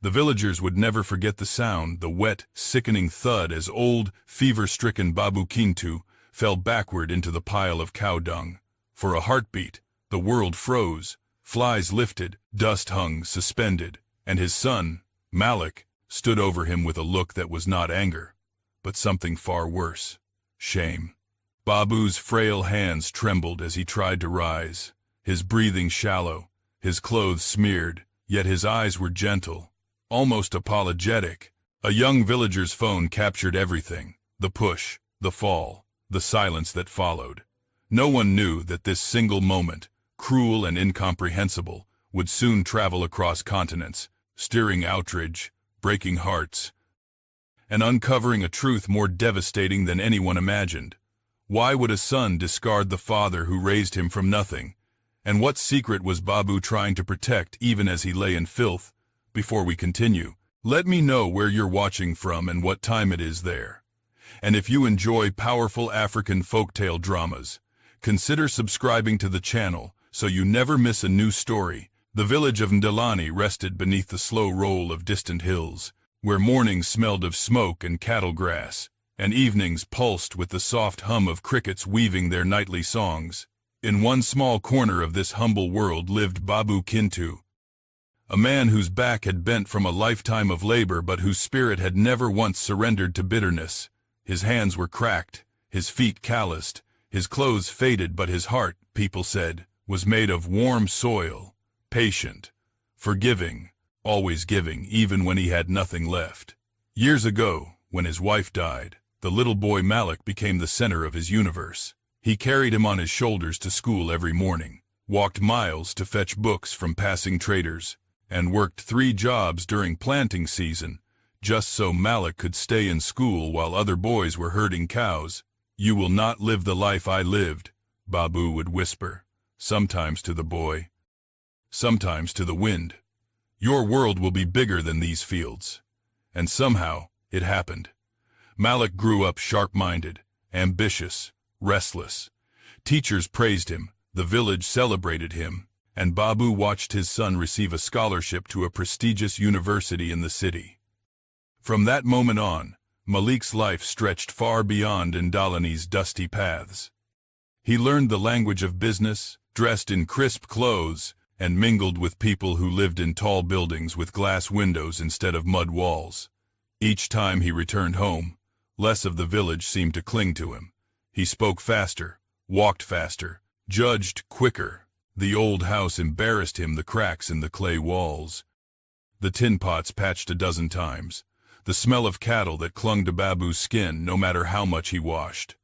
The villagers would never forget the sound, the wet, sickening thud as old, fever-stricken Babu Kintu fell backward into the pile of cow dung. For a heartbeat, the world froze, flies lifted, dust hung suspended, and his son, Malik, stood over him with a look that was not anger, but something far worse: shame. Babu's frail hands trembled as he tried to rise, his breathing shallow, his clothes smeared, yet his eyes were gentle, almost apologetic. A young villager's phone captured everything: the push, the fall, the silence that followed. No one knew that this single moment, cruel and incomprehensible, would soon travel across continents, stirring outrage, breaking hearts, and uncovering a truth more devastating than anyone imagined. Why would a son discard the father who raised him from nothing? And what secret was Babu trying to protect even as he lay in filth? Before we continue, let me know where you're watching from and what time it is there. And if you enjoy powerful African folktale dramas, consider subscribing to the channel so you never miss a new story. The village of Ndalani rested beneath the slow roll of distant hills, where mornings smelled of smoke and cattle grass, and evenings pulsed with the soft hum of crickets weaving their nightly songs. In one small corner of this humble world lived Babu Kintu, a man whose back had bent from a lifetime of labor but whose spirit had never once surrendered to bitterness. His hands were cracked, his feet calloused, his clothes faded, but his heart, people said, was made of warm soil, patient, forgiving, always giving, even when he had nothing left. Years ago, when his wife died, the little boy Malik became the center of his universe. He carried him on his shoulders to school every morning, walked miles to fetch books from passing traders, and worked 3 jobs during planting season, just so Malik could stay in school while other boys were herding cows. "You will not live the life I lived," Babu would whisper, sometimes to the boy, sometimes to the wind. "Your world will be bigger than these fields." And somehow, it happened. Malik grew up sharp-minded, ambitious, restless. Teachers praised him, the village celebrated him, and Babu watched his son receive a scholarship to a prestigious university in the city. From that moment on, Malik's life stretched far beyond Ndalani's dusty paths. He learned the language of business, dressed in crisp clothes, and mingled with people who lived in tall buildings with glass windows instead of mud walls. Each time he returned home, less of the village seemed to cling to him. He spoke faster, walked faster, judged quicker. The old house embarrassed him, the cracks in the clay walls, the tin pots patched a dozen times, the smell of cattle that clung to Babu's skin no matter how much he washed.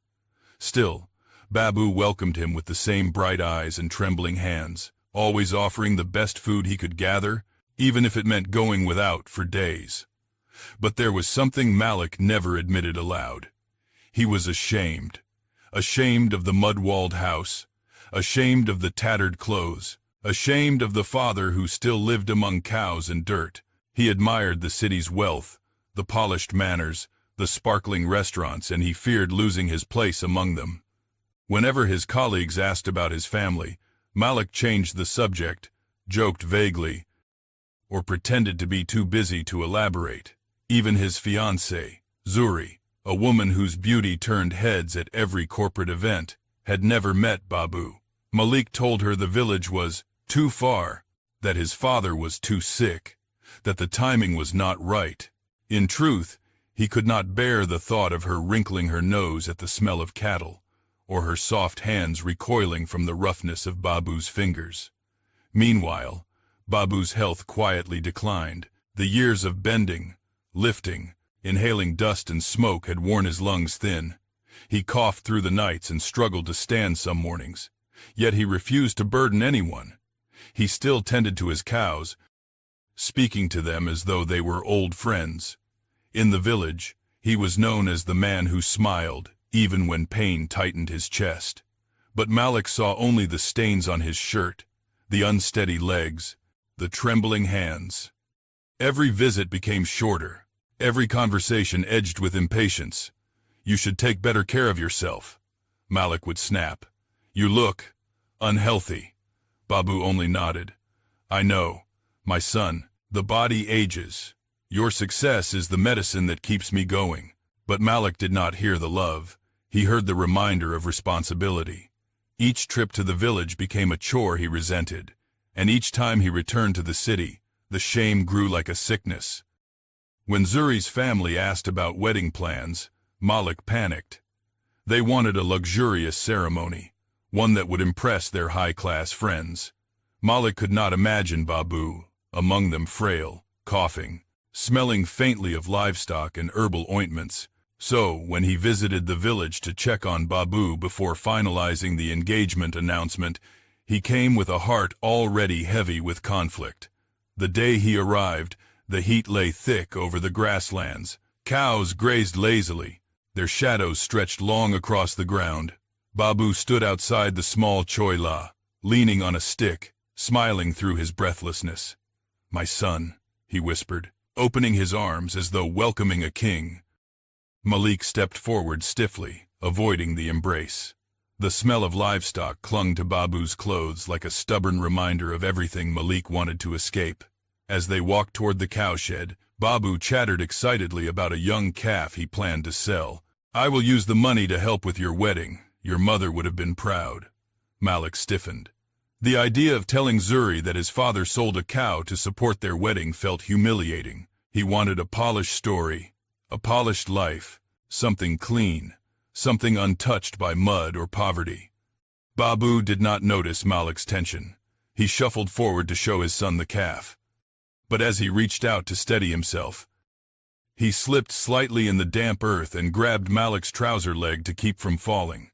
Still, Babu welcomed him with the same bright eyes and trembling hands, always offering the best food he could gather, even if it meant going without for days. But there was something Malik never admitted aloud. He was ashamed. Ashamed of the mud-walled house, ashamed of the tattered clothes, ashamed of the father who still lived among cows and dirt. He admired the city's wealth, the polished manners, the sparkling restaurants, and he feared losing his place among them. Whenever his colleagues asked about his family, Malik changed the subject, joked vaguely, or pretended to be too busy to elaborate. Even his fiancée, Zuri, a woman whose beauty turned heads at every corporate event, had never met Babu. Malik told her the village was too far, that his father was too sick, that the timing was not right. In truth, he could not bear the thought of her wrinkling her nose at the smell of cattle, or her soft hands recoiling from the roughness of Babu's fingers. Meanwhile, Babu's health quietly declined. The years of bending, lifting, inhaling dust and smoke had worn his lungs thin. He coughed through the nights and struggled to stand some mornings. Yet he refused to burden anyone. He still tended to his cows, speaking to them as though they were old friends. In the village, he was known as the man who smiled, even when pain tightened his chest. But Malik saw only the stains on his shirt, the unsteady legs, the trembling hands. Every visit became shorter, every conversation edged with impatience. "You should take better care of yourself," Malik would snap. "You look unhealthy." Babu only nodded. "I know, my son," The body ages. Your success is the medicine that keeps me going. But Malik did not hear the love. He heard the reminder of responsibility. Each trip to the village became a chore he resented, and each time he returned to the city, the shame grew like a sickness. When Zuri's family asked about wedding plans, Malik panicked. They wanted a luxurious ceremony, one that would impress their high-class friends. Malik could not imagine Babu, among them frail, coughing, smelling faintly of livestock and herbal ointments. So, when he visited the village to check on Babu before finalizing the engagement announcement, he came with a heart already heavy with conflict. The day he arrived, the heat lay thick over the grasslands. Cows grazed lazily. Their shadows stretched long across the ground. Babu stood outside the small choila, leaning on a stick, smiling through his breathlessness. "My son," he whispered, opening his arms as though welcoming a king. Malik stepped forward stiffly, avoiding the embrace. The smell of livestock clung to Babu's clothes like a stubborn reminder of everything Malik wanted to escape. As they walked toward the cowshed, Babu chattered excitedly about a young calf he planned to sell. "I will use the money to help with your wedding. Your mother would have been proud." Malik stiffened. The idea of telling Zuri that his father sold a cow to support their wedding felt humiliating. He wanted a polished story, a polished life, something clean, something untouched by mud or poverty. Babu did not notice Malik's tension. He shuffled forward to show his son the calf. But as he reached out to steady himself, he slipped slightly in the damp earth and grabbed Malik's trouser leg to keep from falling.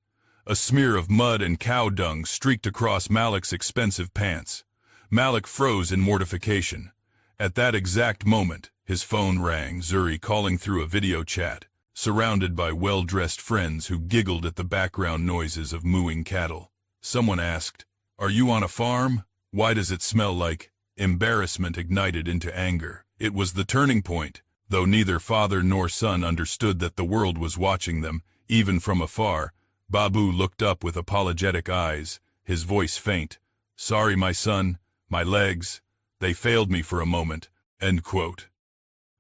A smear of mud and cow dung streaked across Malik's expensive pants. Malik froze in mortification. At that exact moment, his phone rang, Zuri calling through a video chat, surrounded by well-dressed friends who giggled at the background noises of mooing cattle. Someone asked, "Are you on a farm? Why does it smell like?" Embarrassment ignited into anger. It was the turning point. Though neither father nor son understood that the world was watching them, even from afar, Babu looked up with apologetic eyes, his voice faint. "Sorry, my son, my legs, they failed me for a moment." End quote.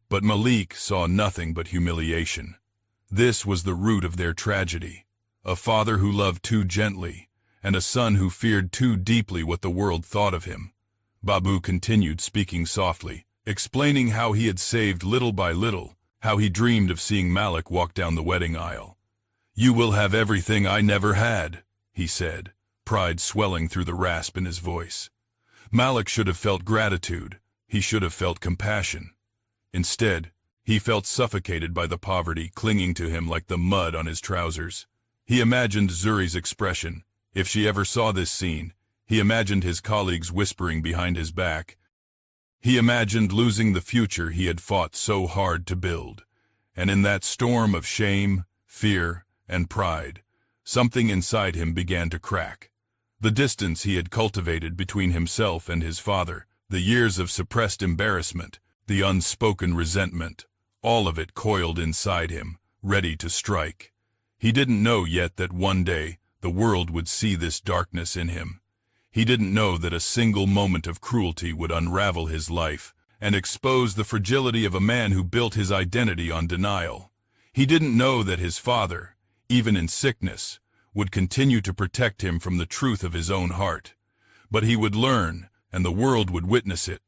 But Malik saw nothing but humiliation. This was the root of their tragedy. A father who loved too gently, and a son who feared too deeply what the world thought of him. Babu continued speaking softly, explaining how he had saved little by little, how he dreamed of seeing Malik walk down the wedding aisle. "You will have everything I never had," he said, pride swelling through the rasp in his voice. Malik should have felt gratitude. He should have felt compassion. Instead, he felt suffocated by the poverty clinging to him like the mud on his trousers. He imagined Zuri's expression. If she ever saw this scene, he imagined his colleagues whispering behind his back. He imagined losing the future he had fought so hard to build. And in that storm of shame, fear, and pride, something inside him began to crack. The distance he had cultivated between himself and his father, the years of suppressed embarrassment, the unspoken resentment, all of it coiled inside him, ready to strike. He didn't know yet that one day the world would see this darkness in him. He didn't know that a single moment of cruelty would unravel his life and expose the fragility of a man who built his identity on denial. He didn't know that his father, even in sickness, would continue to protect him from the truth of his own heart. But he would learn, and the world would witness it.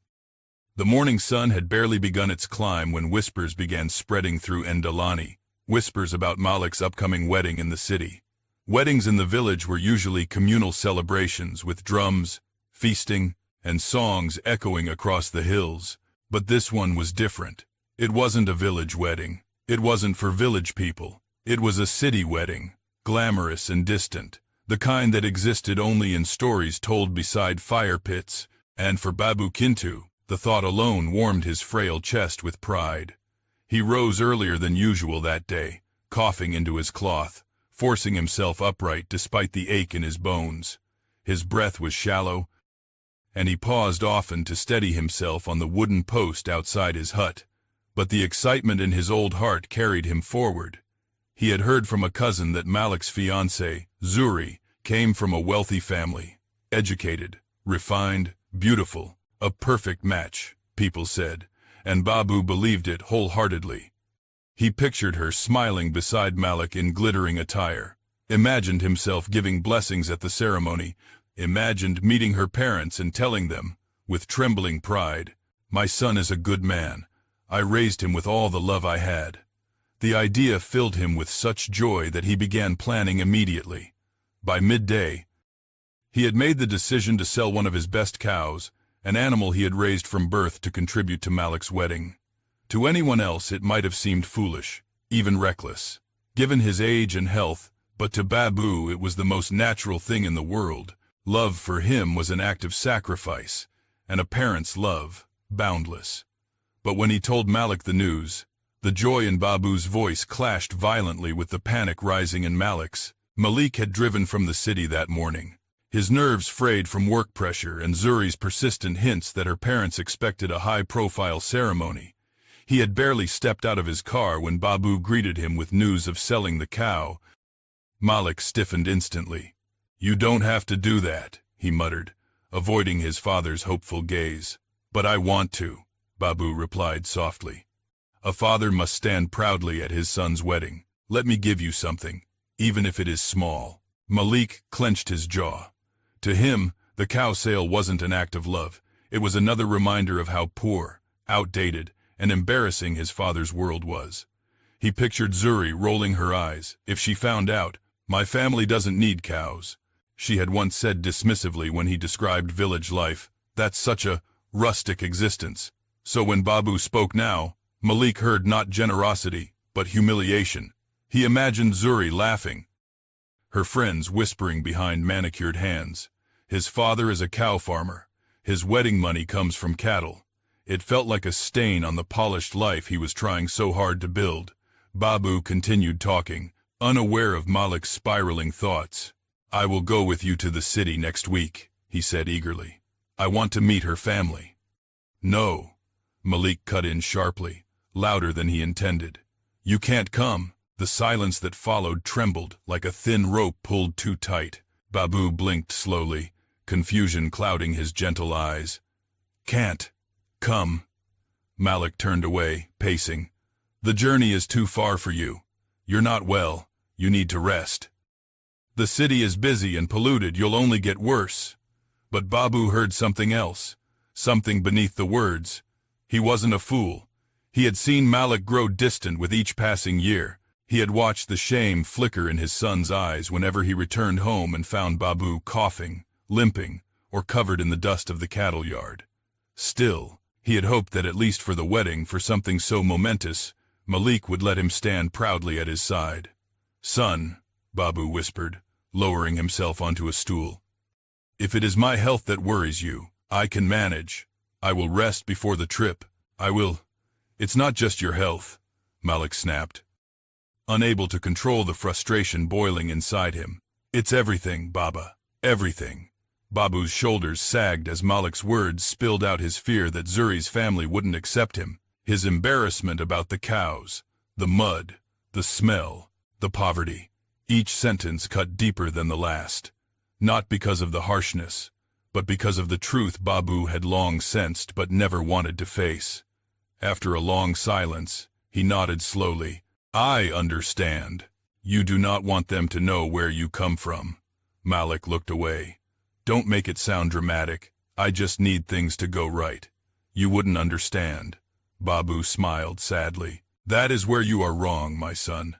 The morning sun had barely begun its climb when whispers began spreading through Endalani, whispers about Malik's upcoming wedding in the city. Weddings in the village were usually communal celebrations with drums, feasting, and songs echoing across the hills. But this one was different. It wasn't a village wedding. It wasn't for village people. It was a city wedding, glamorous and distant, the kind that existed only in stories told beside fire pits, and for Babu Kintu, the thought alone warmed his frail chest with pride. He rose earlier than usual that day, coughing into his cloth, forcing himself upright despite the ache in his bones. His breath was shallow, and he paused often to steady himself on the wooden post outside his hut. But the excitement in his old heart carried him forward. He had heard from a cousin that Malik's fiancée, Zuri, came from a wealthy family, educated, refined, beautiful, a perfect match. people said, and Babu believed it wholeheartedly. He pictured her smiling beside Malik in glittering attire, imagined himself giving blessings at the ceremony, imagined meeting her parents and telling them, with trembling pride, "My son is a good man. I raised him with all the love I had." The idea filled him with such joy that he began planning immediately. By midday, he had made the decision to sell one of his best cows, an animal he had raised from birth, to contribute to Malik's wedding. To anyone else it might have seemed foolish, even reckless, given his age and health, but to Babu it was the most natural thing in the world. Love for him was an act of sacrifice, and a parent's love, boundless. But when he told Malik the news, the joy in Babu's voice clashed violently with the panic rising in Malik's. Malik had driven from the city that morning, his nerves frayed from work pressure and Zuri's persistent hints that her parents expected a high-profile ceremony. He had barely stepped out of his car when Babu greeted him with news of selling the cow. Malik stiffened instantly. "You don't have to do that," he muttered, avoiding his father's hopeful gaze. "But I want to," Babu replied softly. "A father must stand proudly at his son's wedding. Let me give you something, even if it is small." Malik clenched his jaw. To him, the cow sale wasn't an act of love. It was another reminder of how poor, outdated, and embarrassing his father's world was. He pictured Zuri rolling her eyes. If she found out, "My family doesn't need cows," she had once said dismissively when he described village life. "That's such a rustic existence." So when Babu spoke now, Malik heard not generosity, but humiliation. He imagined Zuri laughing, her friends whispering behind manicured hands. His father is a cow farmer. His wedding money comes from cattle. It felt like a stain on the polished life he was trying so hard to build. Babu continued talking, unaware of Malik's spiraling thoughts. "I will go with you to the city next week," he said eagerly. "I want to meet her family." "No," Malik cut in sharply, louder than he intended. "You can't come." The silence that followed trembled like a thin rope pulled too tight. Babu blinked slowly, confusion clouding his gentle eyes. "Can't come." Malik turned away, pacing. "The journey is too far for you. You're not well. You need to rest. The city is busy and polluted. You'll only get worse." But Babu heard something else, something beneath the words. He wasn't a fool. He had seen Malik grow distant with each passing year. He had watched the shame flicker in his son's eyes whenever he returned home and found Babu coughing, limping, or covered in the dust of the cattle yard. Still, he had hoped that at least for the wedding, for something so momentous, Malik would let him stand proudly at his side. "Son," Babu whispered, lowering himself onto a stool, "if it is my health that worries you, I can manage. I will rest before the trip. I will—" "It's not just your health," Malik snapped, unable to control the frustration boiling inside him. "It's everything, Baba, everything." Babu's shoulders sagged as Malik's words spilled out his fear that Zuri's family wouldn't accept him, his embarrassment about the cows, the mud, the smell, the poverty. Each sentence cut deeper than the last, not because of the harshness, but because of the truth Babu had long sensed but never wanted to face. After a long silence, he nodded slowly. "I understand. You do not want them to know where you come from." Malik looked away. "Don't make it sound dramatic. I just need things to go right. You wouldn't understand." Babu smiled sadly. "That is where you are wrong, my son.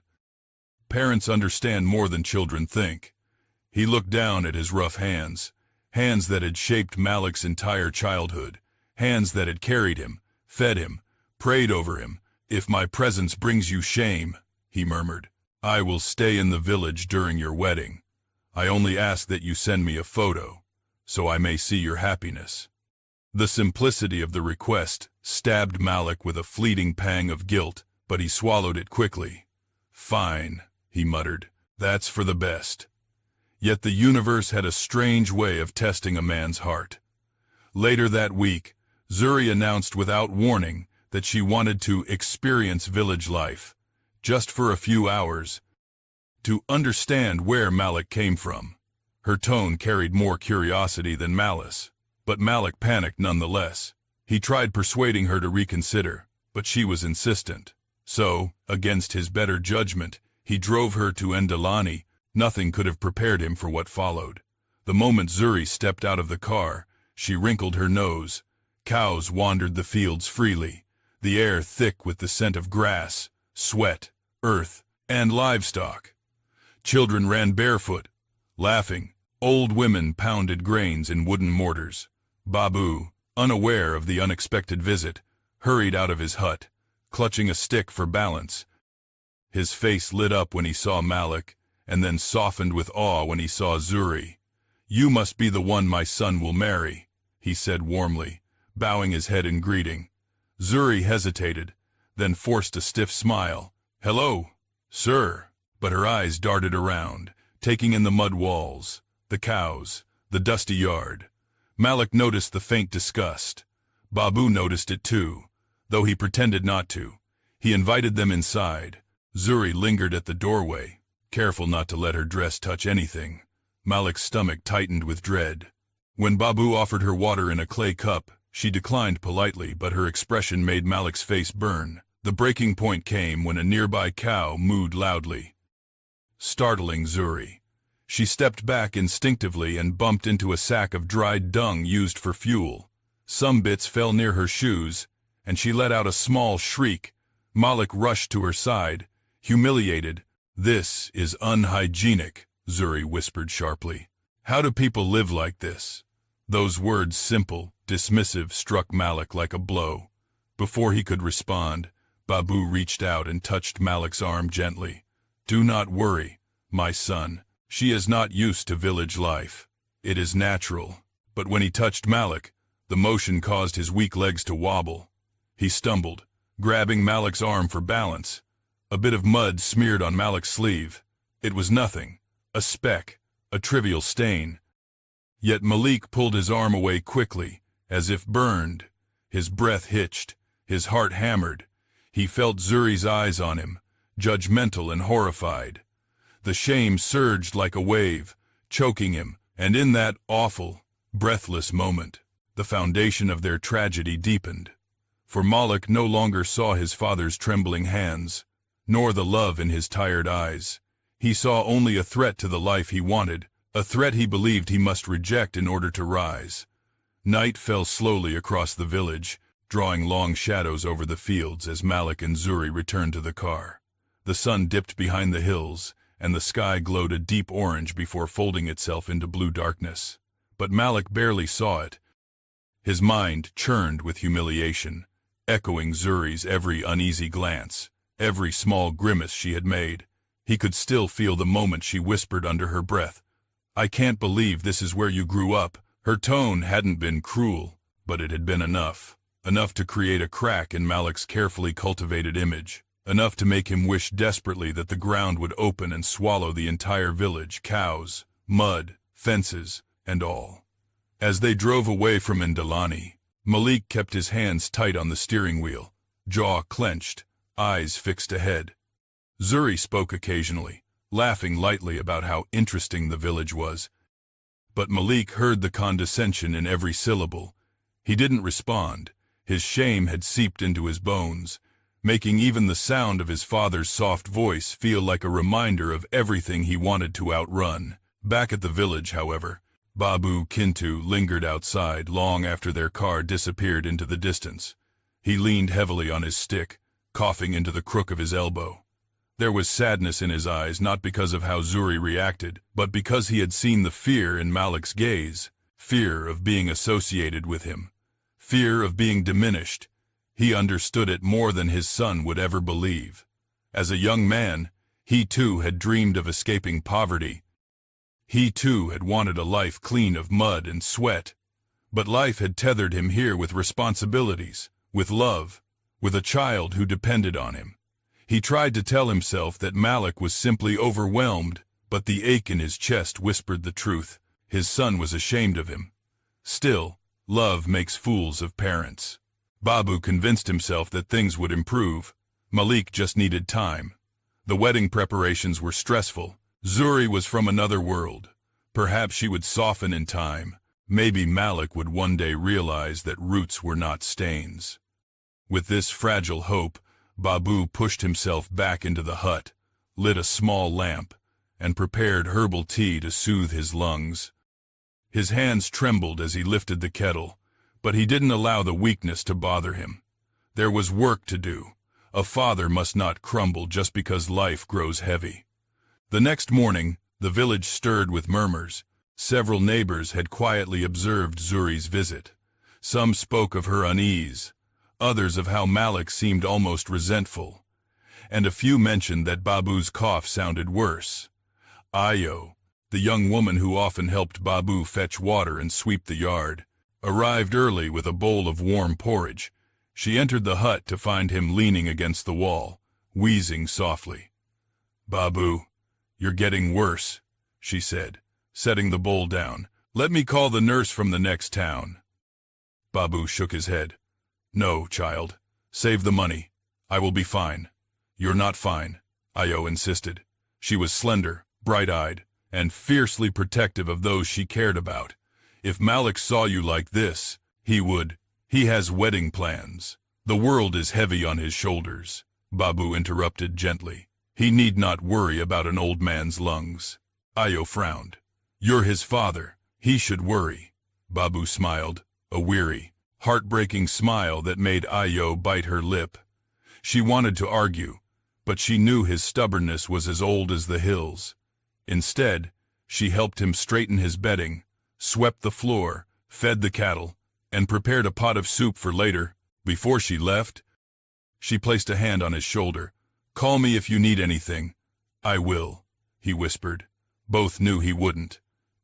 Parents understand more than children think." He looked down at his rough hands, hands that had shaped Malik's entire childhood, hands that had carried him, fed him, prayed over him. "If my presence brings you shame," he murmured, "I will stay in the village during your wedding. I only ask that you send me a photo, so I may see your happiness." The simplicity of the request stabbed Malik with a fleeting pang of guilt, but he swallowed it quickly. "Fine," he muttered, "that's for the best." Yet the universe had a strange way of testing a man's heart. Later that week, Zuri announced without warning that she wanted to experience village life, just for a few hours, to understand where Malik came from. Her tone carried more curiosity than malice, but Malik panicked nonetheless. He tried persuading her to reconsider, but she was insistent. So, against his better judgment, he drove her to Ndalani. Nothing could have prepared him for what followed. The moment Zuri stepped out of the car, she wrinkled her nose. Cows wandered the fields freely, the air thick with the scent of grass, sweat, earth, and livestock. Children ran barefoot, laughing. Old women pounded grains in wooden mortars. Babu, unaware of the unexpected visit, hurried out of his hut, clutching a stick for balance. His face lit up when he saw Malik, and then softened with awe when he saw Zuri. "You must be the one my son will marry," he said warmly, bowing his head in greeting. Zuri hesitated, then forced a stiff smile. "Hello, sir." But her eyes darted around, taking in the mud walls, the cows, the dusty yard. Malik noticed the faint disgust. Babu noticed it too, though he pretended not to. He invited them inside. Zuri lingered at the doorway, careful not to let her dress touch anything. Malik's stomach tightened with dread. When Babu offered her water in a clay cup, she declined politely, but her expression made Malik's face burn. The breaking point came when a nearby cow mooed loudly, startling Zuri. She stepped back instinctively and bumped into a sack of dried dung used for fuel. Some bits fell near her shoes, and she let out a small shriek. Malik rushed to her side, humiliated. "This is unhygienic," Zuri whispered sharply. "How do people live like this?" Those words, simple, dismissive, struck Malik like a blow. Before he could respond, Babu reached out and touched Malik's arm gently. "Do not worry, my son. She is not used to village life. It is natural." But when he touched Malik, the motion caused his weak legs to wobble. He stumbled, grabbing Malik's arm for balance. A bit of mud smeared on Malik's sleeve. It was nothing, a speck, a trivial stain. Yet Malik pulled his arm away quickly, as if burned. His breath hitched, his heart hammered. He felt Zuri's eyes on him, judgmental and horrified. The shame surged like a wave, choking him, and in that awful, breathless moment, the foundation of their tragedy deepened. For Malik no longer saw his father's trembling hands, nor the love in his tired eyes. He saw only a threat to the life he wanted, a threat he believed he must reject in order to rise. Night fell slowly across the village, drawing long shadows over the fields as Malik and Zuri returned to the car. The sun dipped behind the hills, and the sky glowed a deep orange before folding itself into blue darkness. But Malik barely saw it. His mind churned with humiliation, echoing Zuri's every uneasy glance, every small grimace she had made. He could still feel the moment she whispered under her breath, "I can't believe this is where you grew up." Her tone hadn't been cruel, but it had been enough to create a crack in Malik's carefully cultivated image. Enough to make him wish desperately that the ground would open and swallow the entire village, cows, mud, fences, and all. As they drove away from Ndalani, Malik kept his hands tight on the steering wheel, jaw clenched, eyes fixed ahead. Zuri spoke occasionally, laughing lightly about how interesting the village was. But Malik heard the condescension in every syllable. He didn't respond. His shame had seeped into his bones, making even the sound of his father's soft voice feel like a reminder of everything he wanted to outrun. Back at the village, however, Babu Kintu lingered outside long after their car disappeared into the distance. He leaned heavily on his stick, coughing into the crook of his elbow. There was sadness in his eyes, not because of how Zuri reacted, but because he had seen the fear in Malik's gaze, fear of being associated with him, fear of being diminished. He understood it more than his son would ever believe. As a young man, he too had dreamed of escaping poverty. He too had wanted a life clean of mud and sweat. But life had tethered him here with responsibilities, with love, with a child who depended on him. He tried to tell himself that Malik was simply overwhelmed, but the ache in his chest whispered the truth. His son was ashamed of him. Still, love makes fools of parents. Babu convinced himself that things would improve. Malik just needed time. The wedding preparations were stressful. Zuri was from another world. Perhaps she would soften in time, Maybe Malik would one day realize that roots were not stains. With this fragile hope, Babu pushed himself back into the hut, lit a small lamp, and prepared herbal tea to soothe his lungs. His hands trembled as he lifted the kettle, but he didn't allow the weakness to bother him. There was work to do. A father must not crumble just because life grows heavy. The next morning, the village stirred with murmurs. Several neighbors had quietly observed Zuri's visit. Some spoke of her unease, others of how Malik seemed almost resentful, and a few mentioned that Babu's cough sounded worse. Ayo, the young woman who often helped Babu fetch water and sweep the yard, arrived early with a bowl of warm porridge. She entered the hut to find him leaning against the wall, wheezing softly. "Babu, you're getting worse," she said, setting the bowl down. "Let me call the nurse from the next town." Babu shook his head. "No, child. Save the money. I will be fine." "You're not fine," Ayo insisted. She was slender, bright-eyed, and fiercely protective of those she cared about. "If Malik saw you like this, he would. He has wedding plans. The world is heavy on his shoulders," Babu interrupted gently. "He need not worry about an old man's lungs." Ayo frowned. "You're his father. He should worry." Babu smiled, a weary, heartbreaking smile that made Ayo bite her lip. She wanted to argue, but she knew his stubbornness was as old as the hills. Instead, she helped him straighten his bedding, swept the floor, fed the cattle, and prepared a pot of soup for later. Before she left, she placed a hand on his shoulder. "Call me if you need anything." "I will," he whispered. Both knew he wouldn't.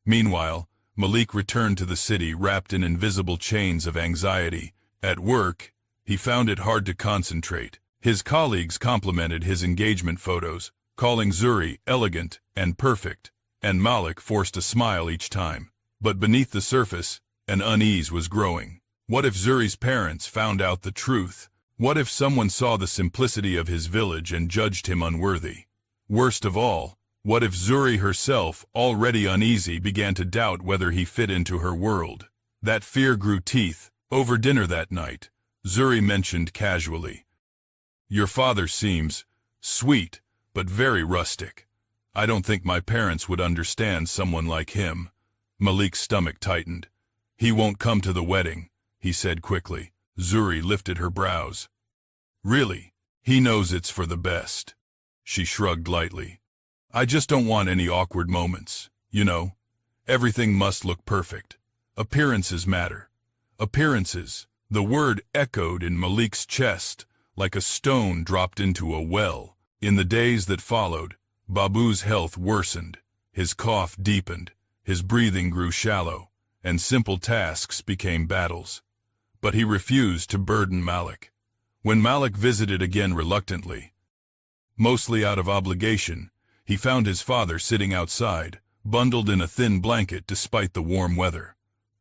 Meanwhile, Malik returned to the city wrapped in invisible chains of anxiety. At work, he found it hard to concentrate. His colleagues complimented his engagement photos, calling Zuri elegant and perfect, and Malik forced a smile each time. But beneath the surface, an unease was growing. What if Zuri's parents found out the truth? What if someone saw the simplicity of his village and judged him unworthy? Worst of all, what if Zuri herself, already uneasy, began to doubt whether he fit into her world? That fear grew teeth. Over dinner that night, Zuri mentioned casually, "Your father seems sweet, but very rustic. I don't think my parents would understand someone like him." Malik's stomach tightened. "He won't come to the wedding," he said quickly. Zuri lifted her brows. "Really? He knows it's for the best." She shrugged lightly. "I just don't want any awkward moments, you know. Everything must look perfect. Appearances matter." Appearances. The word echoed in Malik's chest like a stone dropped into a well. In the days that followed, Babu's health worsened. His cough deepened. His breathing grew shallow, and simple tasks became battles. But he refused to burden Malik. When Malik visited again reluctantly, mostly out of obligation, he found his father sitting outside, bundled in a thin blanket despite the warm weather.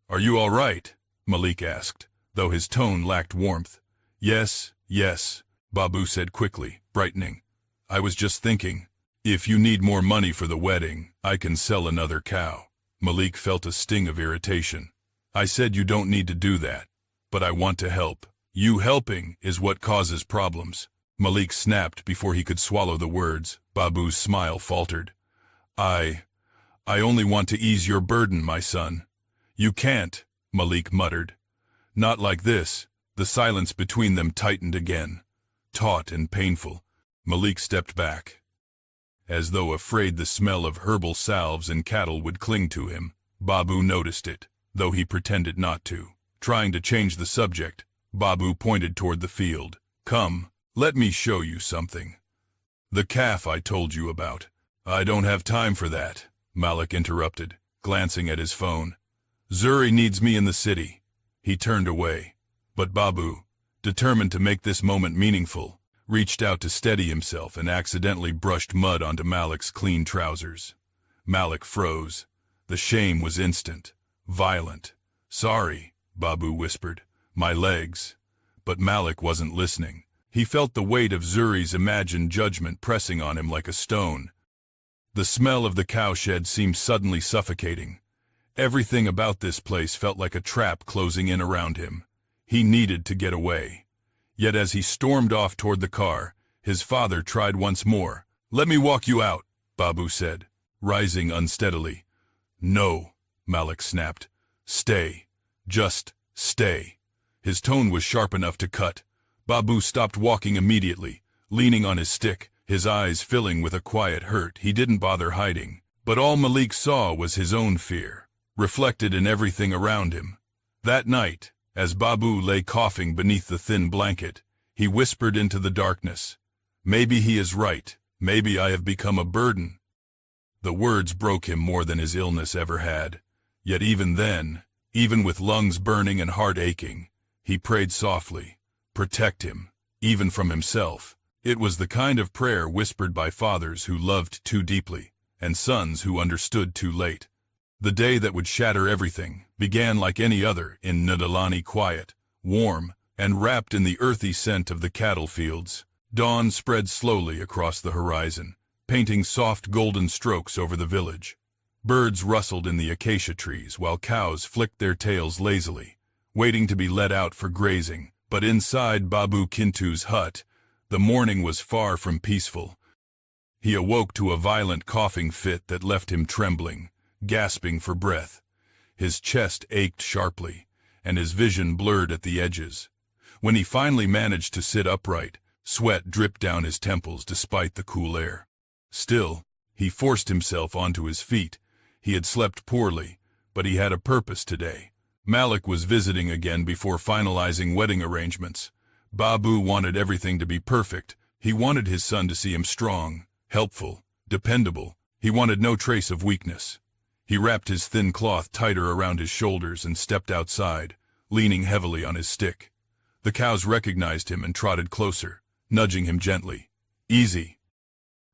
"Are you all right?" Malik asked, though his tone lacked warmth. Yes, Babu said quickly, brightening. "I was just thinking, if you need more money for the wedding, I can sell another cow." Malik felt a sting of irritation. "I said you don't need to do that, but I want to help. You helping is what causes problems." Malik snapped before he could swallow the words. Babu's smile faltered. I only want to ease your burden, my son." "You can't," Malik muttered. "Not like this." The silence between them tightened again, taut and painful. Malik stepped back, as though afraid the smell of herbal salves and cattle would cling to him. Babu noticed it, though he pretended not to. Trying to change the subject, Babu pointed toward the field. "Come, let me show you something. The calf I told you about." "I don't have time for that," Malik interrupted, glancing at his phone. "Zuri needs me in the city." He turned away, but Babu, determined to make this moment meaningful, reached out to steady himself and accidentally brushed mud onto Malik's clean trousers. Malik froze. The shame was instant, violent. "Sorry," Babu whispered. "My legs." But Malik wasn't listening. He felt the weight of Zuri's imagined judgment pressing on him like a stone. The smell of the cowshed seemed suddenly suffocating, Everything about this place felt like a trap closing in around him. He needed to get away. Yet as he stormed off toward the car, his father tried once more. "Let me walk you out," Babu said, rising unsteadily. "No," Malik snapped. "Stay. Just stay." His tone was sharp enough to cut. Babu stopped walking immediately, leaning on his stick, his eyes filling with a quiet hurt he didn't bother hiding. But all Malik saw was his own fear, reflected in everything around him. That night, as Babu lay coughing beneath the thin blanket, he whispered into the darkness, "Maybe he is right. Maybe I have become a burden." The words broke him more than his illness ever had. Yet even then, even with lungs burning and heart aching, he prayed softly, "Protect him, even from himself." It was the kind of prayer whispered by fathers who loved too deeply, and sons who understood too late. The day that would shatter everything began like any other in Ndalani, quiet, warm, and wrapped in the earthy scent of the cattle fields. Dawn spread slowly across the horizon, painting soft golden strokes over the village. Birds rustled in the acacia trees while cows flicked their tails lazily, waiting to be let out for grazing. But inside Babu Kintu's hut, the morning was far from peaceful. He awoke to a violent coughing fit that left him trembling, gasping for breath. His chest ached sharply, and his vision blurred at the edges. When he finally managed to sit upright, sweat dripped down his temples despite the cool air. Still, he forced himself onto his feet. He had slept poorly, but he had a purpose today. Malik was visiting again before finalizing wedding arrangements. Babu wanted everything to be perfect. He wanted his son to see him strong, helpful, dependable. He wanted no trace of weakness. He wrapped his thin cloth tighter around his shoulders and stepped outside, leaning heavily on his stick. The cows recognized him and trotted closer, nudging him gently. "Easy,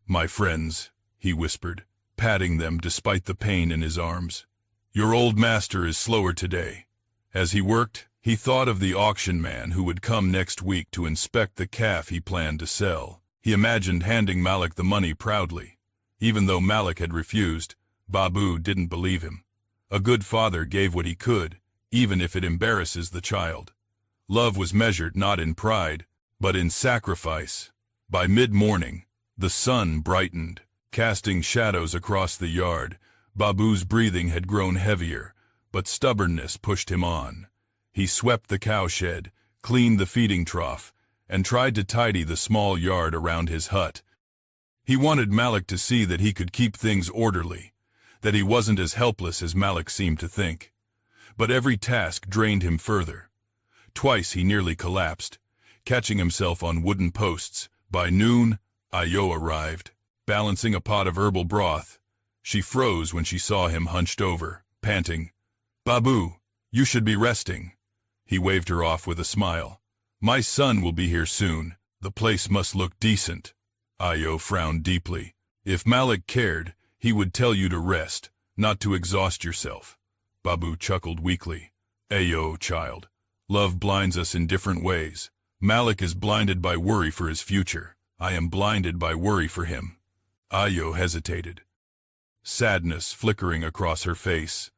my friends," he whispered, patting them despite the pain in his arms. "Your old master is slower today." As he worked, he thought of the auction man who would come next week to inspect the calf he planned to sell. He imagined handing Malik the money proudly. Even though Malik had refused, Babu didn't believe him. A good father gave what he could, even if it embarrasses the child. Love was measured not in pride, but in sacrifice. By mid-morning, the sun brightened, casting shadows across the yard. Babu's breathing had grown heavier, but stubbornness pushed him on. He swept the cowshed, cleaned the feeding trough, and tried to tidy the small yard around his hut. He wanted Malik to see that he could keep things orderly, that he wasn't as helpless as Malik seemed to think. But every task drained him further. Twice he nearly collapsed, catching himself on wooden posts. By noon, Ayo arrived, balancing a pot of herbal broth. She froze when she saw him hunched over, panting. "Babu, you should be resting." He waved her off with a smile. "My son will be here soon. The place must look decent." Ayo frowned deeply. "If Malik cared, he would tell you to rest, not to exhaust yourself." Babu chuckled weakly. "Ayo, child. Love blinds us in different ways. Malik is blinded by worry for his future. I am blinded by worry for him." Ayo hesitated, sadness flickering across her face.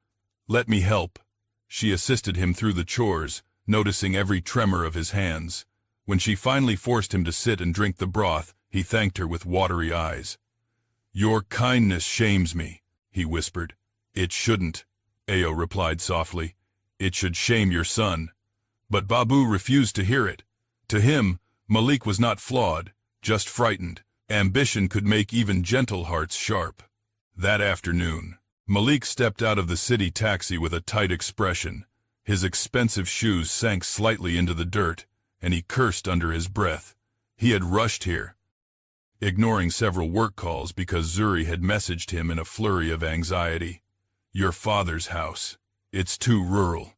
"Let me help." She assisted him through the chores, noticing every tremor of his hands. When she finally forced him to sit and drink the broth, he thanked her with watery eyes. "Your kindness shames me," he whispered. "It shouldn't," Ayo replied softly. "It should shame your son." But Babu refused to hear it. To him, Malik was not flawed, just frightened. Ambition could make even gentle hearts sharp. That afternoon, Malik stepped out of the city taxi with a tight expression. His expensive shoes sank slightly into the dirt, and he cursed under his breath. He had rushed here, ignoring several work calls because Zuri had messaged him in a flurry of anxiety. "Your father's house. It's too rural.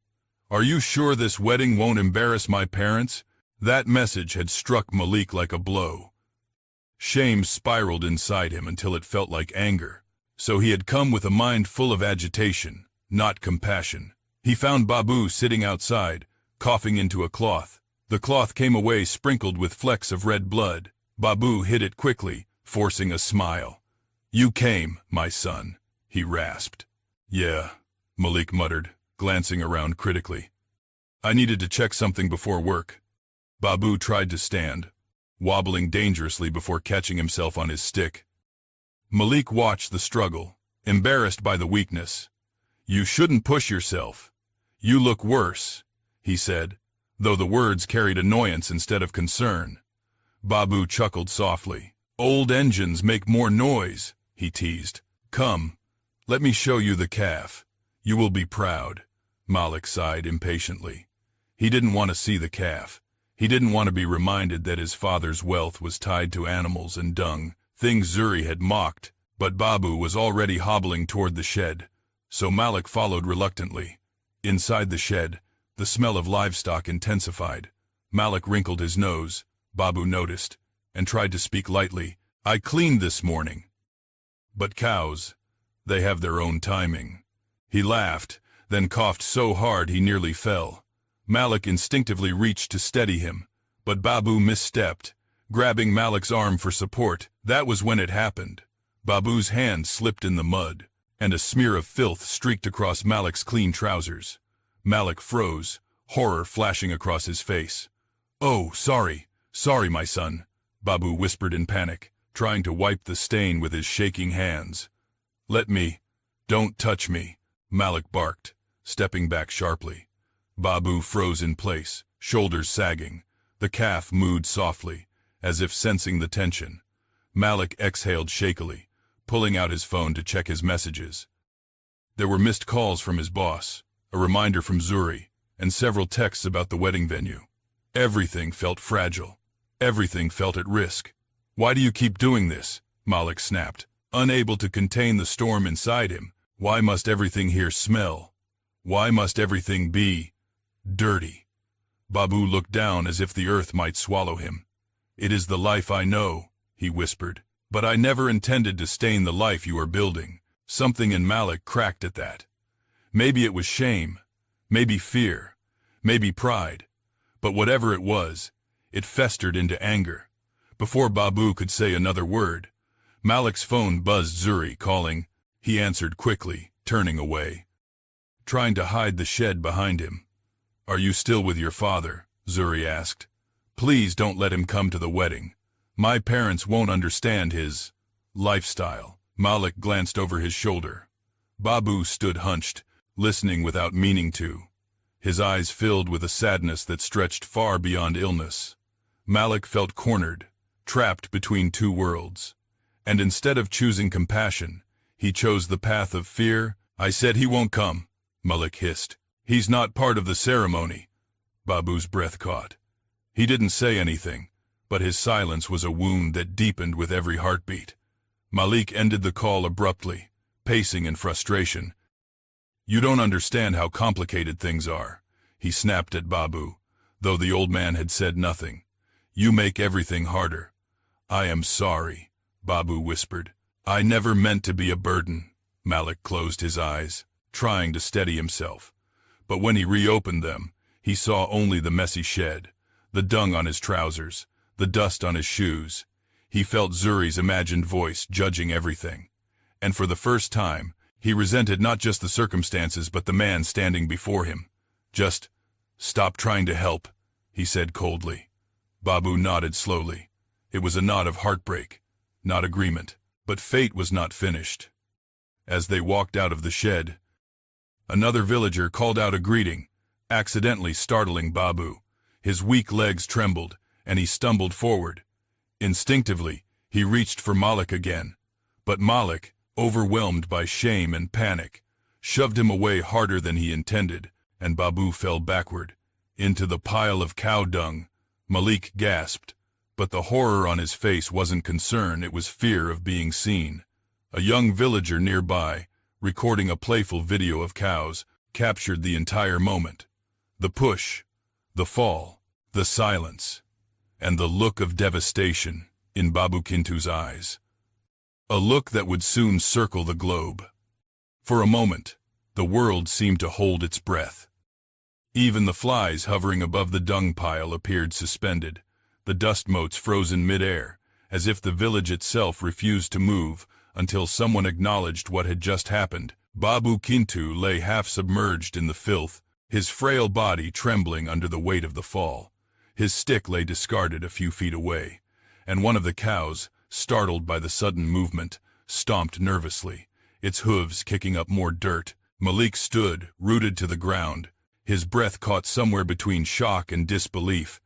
Are you sure this wedding won't embarrass my parents?" That message had struck Malik like a blow. Shame spiraled inside him until it felt like anger. So he had come with a mind full of agitation, not compassion. He found Babu sitting outside, coughing into a cloth. The cloth came away sprinkled with flecks of red blood. Babu hid it quickly, forcing a smile. "You came, my son," he rasped. "Yeah, Malik muttered, glancing around critically. I needed to check something before work. Babu tried to stand, wobbling dangerously before catching himself on his stick. Malik watched the struggle, embarrassed by the weakness. You shouldn't push yourself. You look worse, he said, though the words carried annoyance instead of concern. Babu chuckled softly. Old engines make more noise, he teased. Come, let me show you the calf. You will be proud. Malik sighed impatiently. He didn't want to see the calf. He didn't want to be reminded that his father's wealth was tied to animals and dung, things Zuri had mocked, but Babu was already hobbling toward the shed, so Malik followed reluctantly. Inside the shed, the smell of livestock intensified. Malik wrinkled his nose, Babu noticed, and tried to speak lightly. I cleaned this morning. But cows, they have their own timing. He laughed, then coughed so hard he nearly fell. Malik instinctively reached to steady him, but Babu misstepped, grabbing Malik's arm for support. That was when it happened. Babu's hand slipped in the mud, and a smear of filth streaked across Malik's clean trousers. Malik froze, horror flashing across his face. Oh, sorry, my son, Babu whispered in panic, trying to wipe the stain with his shaking hands. Let me. Don't touch me, Malik barked, stepping back sharply. Babu froze in place, shoulders sagging. The calf mooed softly, as if sensing the tension. Malik exhaled shakily, pulling out his phone to check his messages. There were missed calls from his boss, a reminder from Zuri, and several texts about the wedding venue. Everything felt fragile. Everything felt at risk. Why do you keep doing this? Malik snapped, unable to contain the storm inside him. Why must everything here smell? Why must everything be dirty? Babu looked down as if the earth might swallow him. It is the life I know, he whispered, but I never intended to stain the life you are building. Something in Malik cracked at that. Maybe it was shame, maybe fear, maybe pride, but whatever it was, it festered into anger. Before Babu could say another word, Malik's phone buzzed Zuri, calling. He answered quickly, turning away, trying to hide the shed behind him. Are you still with your father? Zuri asked. Please don't let him come to the wedding. My parents won't understand his lifestyle. Malik glanced over his shoulder. Babu stood hunched, listening without meaning to. His eyes filled with a sadness that stretched far beyond illness. Malik felt cornered, trapped between two worlds. And instead of choosing compassion, he chose the path of fear. I said he won't come, Malik hissed. He's not part of the ceremony. Babu's breath caught. He didn't say anything, but his silence was a wound that deepened with every heartbeat. Malik ended the call abruptly, pacing in frustration. You don't understand how complicated things are, he snapped at Babu, though the old man had said nothing. You make everything harder. I am sorry, Babu whispered. I never meant to be a burden. Malik closed his eyes, trying to steady himself. But when he reopened them, he saw only the messy shed, the dung on his trousers, the dust on his shoes. He felt Zuri's imagined voice judging everything. And for the first time, he resented not just the circumstances but the man standing before him. Just stop trying to help, he said coldly. Babu nodded slowly. It was a nod of heartbreak, not agreement. But fate was not finished. As they walked out of the shed, another villager called out a greeting, accidentally startling Babu. His weak legs trembled, and he stumbled forward. Instinctively, he reached for Malik again. But Malik, overwhelmed by shame and panic, shoved him away harder than he intended, and Babu fell backward, into the pile of cow dung. Malik gasped. But the horror on his face wasn't concern, it was fear of being seen. A young villager nearby, recording a playful video of cows, captured the entire moment. The push, the fall, the silence, and the look of devastation in Babu Kintu's eyes. A look that would soon circle the globe. For a moment, the world seemed to hold its breath. Even the flies hovering above the dung pile appeared suspended. The dust motes frozen mid-air, as if the village itself refused to move until someone acknowledged what had just happened. Babu Kintu lay half-submerged in the filth, his frail body trembling under the weight of the fall. His stick lay discarded a few feet away, and one of the cows, startled by the sudden movement, stomped nervously, its hooves kicking up more dirt. Malik stood, rooted to the ground, his breath caught somewhere between shock and disbelief.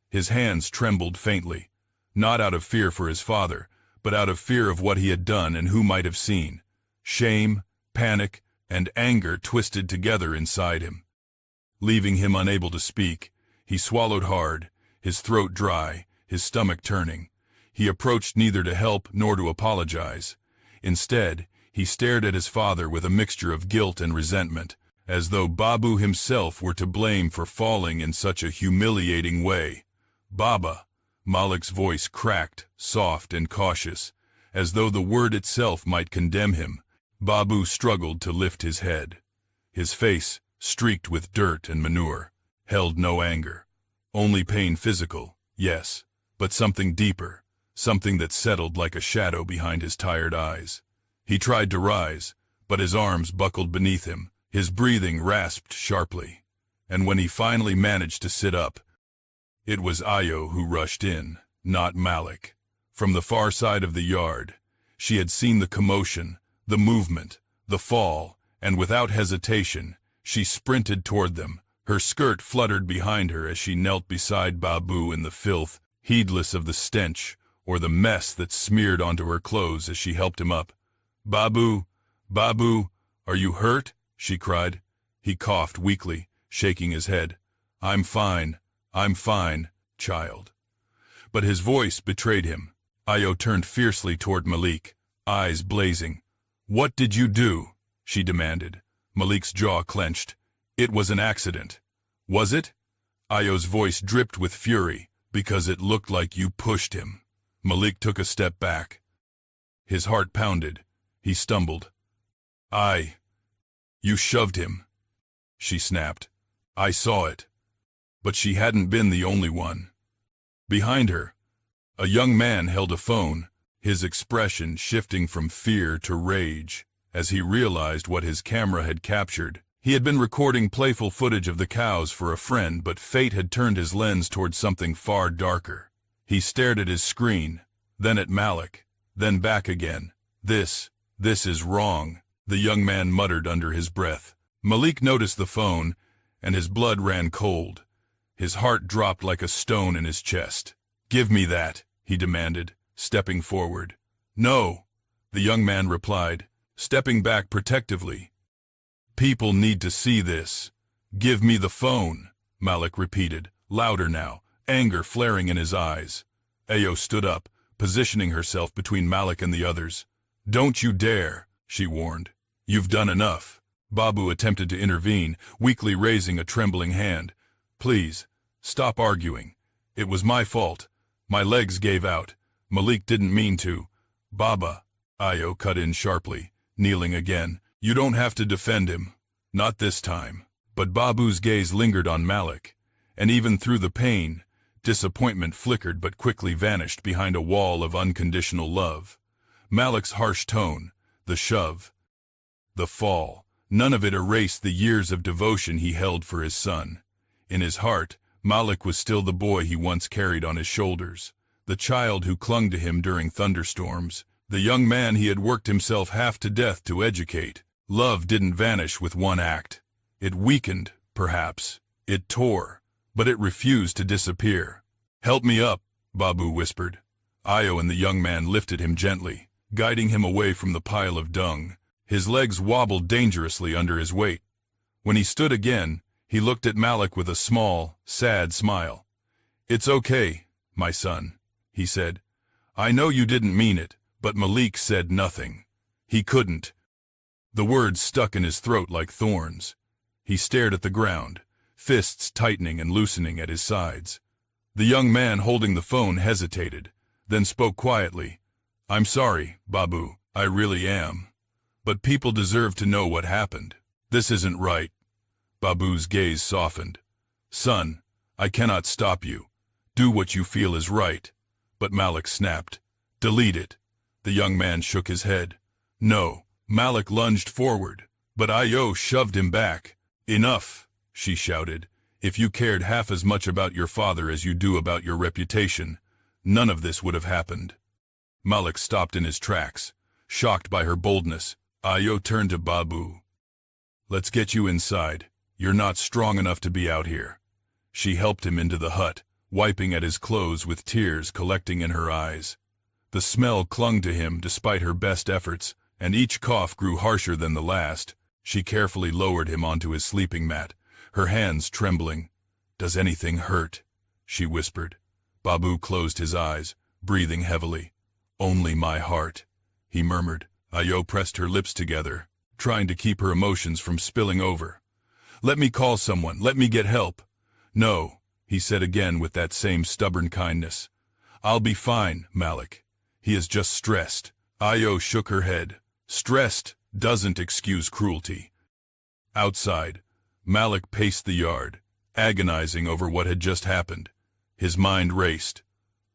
His hands trembled faintly, not out of fear for his father, but out of fear of what he had done and who might have seen. Shame, panic, and anger twisted together inside him. Leaving him unable to speak, he swallowed hard, his throat dry, his stomach turning. He approached neither to help nor to apologize. Instead, he stared at his father with a mixture of guilt and resentment, as though Babu himself were to blame for falling in such a humiliating way. "Baba," Malik's voice cracked, soft and cautious, as though the word itself might condemn him. Babu struggled to lift his head. His face, streaked with dirt and manure, held no anger. Only pain physical, yes, but something deeper, something that settled like a shadow behind his tired eyes. He tried to rise, but his arms buckled beneath him, his breathing rasped sharply. And when he finally managed to sit up, it was Ayo who rushed in, not Malik. From the far side of the yard, she had seen the commotion, the movement, the fall, and without hesitation, she sprinted toward them. Her skirt fluttered behind her as she knelt beside Babu in the filth, heedless of the stench or the mess that smeared onto her clothes as she helped him up. "Babu, Babu, are you hurt?" she cried. He coughed weakly, shaking his head. I'm fine, child." But his voice betrayed him. Ayo turned fiercely toward Malik, eyes blazing. "What did you do?" she demanded. Malik's jaw clenched. "It was an accident." "Was it?" Ayo's voice dripped with fury, "because it looked like you pushed him." Malik took a step back. His heart pounded. He stumbled. You shoved him," she snapped. "I saw it." But she hadn't been the only one. Behind her, a young man held a phone, his expression shifting from fear to rage as he realized what his camera had captured. He had been recording playful footage of the cows for a friend, but fate had turned his lens toward something far darker. He stared at his screen, then at Malik, then back again. This is wrong," the young man muttered under his breath. Malik noticed the phone, and his blood ran cold. His heart dropped like a stone in his chest. "Give me that," he demanded, stepping forward. "No," the young man replied, stepping back protectively. "People need to see this." "Give me the phone," Malik repeated, louder now, anger flaring in his eyes. Ayo stood up, positioning herself between Malik and the others. "Don't you dare," she warned. "You've done enough." Babu attempted to intervene, weakly raising a trembling hand. "Please, stop arguing. It was my fault. My legs gave out. Malik didn't mean to." "Baba," Ayo cut in sharply, kneeling again. "You don't have to defend him. Not this time." But Babu's gaze lingered on Malik, and even through the pain, disappointment flickered but quickly vanished behind a wall of unconditional love. Malik's harsh tone, the shove, the fall, none of it erased the years of devotion he held for his son. In his heart, Malik was still the boy he once carried on his shoulders, the child who clung to him during thunderstorms, the young man he had worked himself half to death to educate. Love didn't vanish with one act. It weakened, perhaps. It tore, but it refused to disappear. "Help me up," Babu whispered. Ayo and the young man lifted him gently, guiding him away from the pile of dung. His legs wobbled dangerously under his weight. When he stood again, he looked at Malik with a small, sad smile. "It's okay, my son," he said. "I know you didn't mean it, but Malik said nothing. He couldn't." The words stuck in his throat like thorns. He stared at the ground, fists tightening and loosening at his sides. The young man holding the phone hesitated, then spoke quietly. "I'm sorry, Babu, I really am. But people deserve to know what happened. This isn't right." Babu's gaze softened. "Son, I cannot stop you. Do what you feel is right." But Malik snapped. "Delete it." The young man shook his head. "No." Malik lunged forward, But Io shoved him back. "Enough," she shouted. "If you cared half as much about your father as you do about your reputation, none of this would have happened." Malik stopped in his tracks, shocked by her boldness. Io turned to Babu. "Let's get you inside. You're not strong enough to be out here." She helped him into the hut, wiping at his clothes with tears collecting in her eyes. The smell clung to him despite her best efforts, and each cough grew harsher than the last. She carefully lowered him onto his sleeping mat, her hands trembling. "Does anything hurt?" she whispered. Babu closed his eyes, breathing heavily. "Only my heart," he murmured. Io pressed her lips together, trying to keep her emotions from spilling over. "Let me call someone. Let me get help." "No," he said again with that same stubborn kindness. "I'll be fine, Malik. He is just stressed." Io shook her head. "Stressed doesn't excuse cruelty." Outside, Malik paced the yard, agonizing over what had just happened. His mind raced.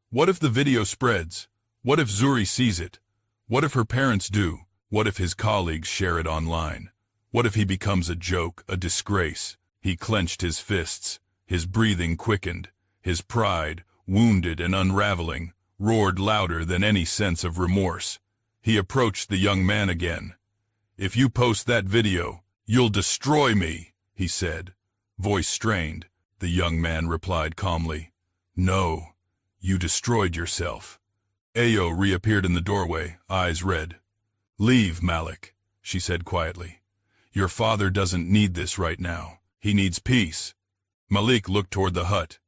What if the video spreads? What if Zuri sees it? What if her parents do? What if his colleagues share it online? What if he becomes a joke, a disgrace? He clenched his fists. His breathing quickened. His pride, wounded and unraveling, roared louder than any sense of remorse. He approached the young man again. "If you post that video, you'll destroy me," he said. Voice strained, the young man replied calmly. "No, you destroyed yourself." Ayo reappeared in the doorway, eyes red. "Leave, Malik," she said quietly. "Your father doesn't need this right now. He needs peace." Malik looked toward the hut.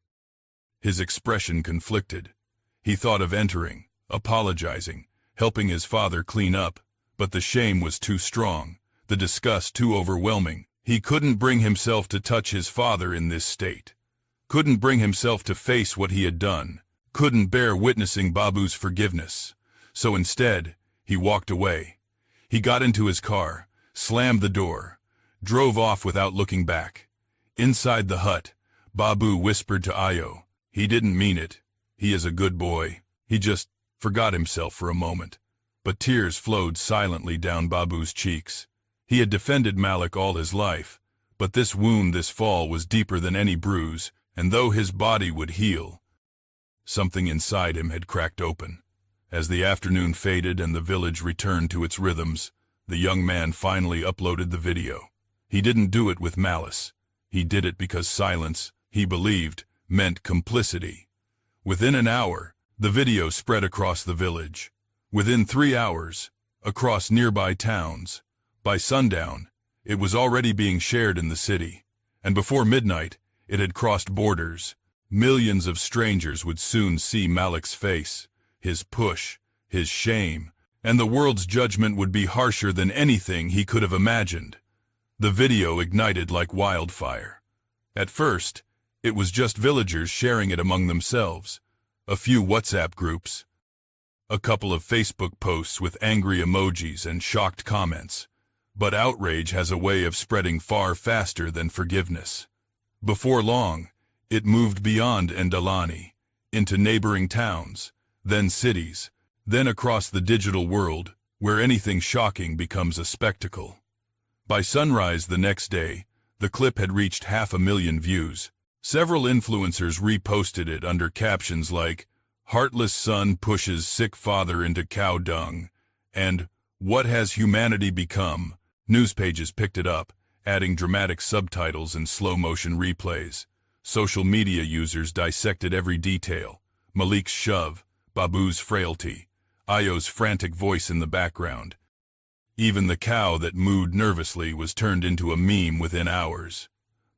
His expression conflicted. He thought of entering, apologizing, helping his father clean up, but the shame was too strong, the disgust too overwhelming. He couldn't bring himself to touch his father in this state. Couldn't bring himself to face what he had done. Couldn't bear witnessing Babu's forgiveness. So instead, he walked away. He got into his car, slammed the door, drove off without looking back. Inside the hut, Babu whispered to Io, "He didn't mean it. He is a good boy. He just forgot himself for a moment." But tears flowed silently down Babu's cheeks. He had defended Malik all his life, but this wound, this fall, was deeper than any bruise, and though his body would heal, something inside him had cracked open. As the afternoon faded and the village returned to its rhythms, the young man finally uploaded the video. He didn't do it with malice. He did it because silence, he believed, meant complicity. Within an hour, the video spread across the village. Within 3 hours, across nearby towns. By sundown, it was already being shared in the city. And before midnight, it had crossed borders. Millions of strangers would soon see Malik's face, his push, his shame, and the world's judgment would be harsher than anything he could have imagined. The video ignited like wildfire. At first, it was just villagers sharing it among themselves. A few WhatsApp groups. A couple of Facebook posts with angry emojis and shocked comments. But outrage has a way of spreading far faster than forgiveness. Before long, it moved beyond Ndalani, into neighboring towns, then cities, then across the digital world, where anything shocking becomes a spectacle. By sunrise the next day, the clip had reached 500,000 views. Several influencers reposted it under captions like, "Heartless son pushes sick father into cow dung," and "What has humanity become?" News pages picked it up, adding dramatic subtitles and slow-motion replays. Social media users dissected every detail. Malik's shove, Babu's frailty, Io's frantic voice in the background. Even the cow that mooed nervously was turned into a meme within hours.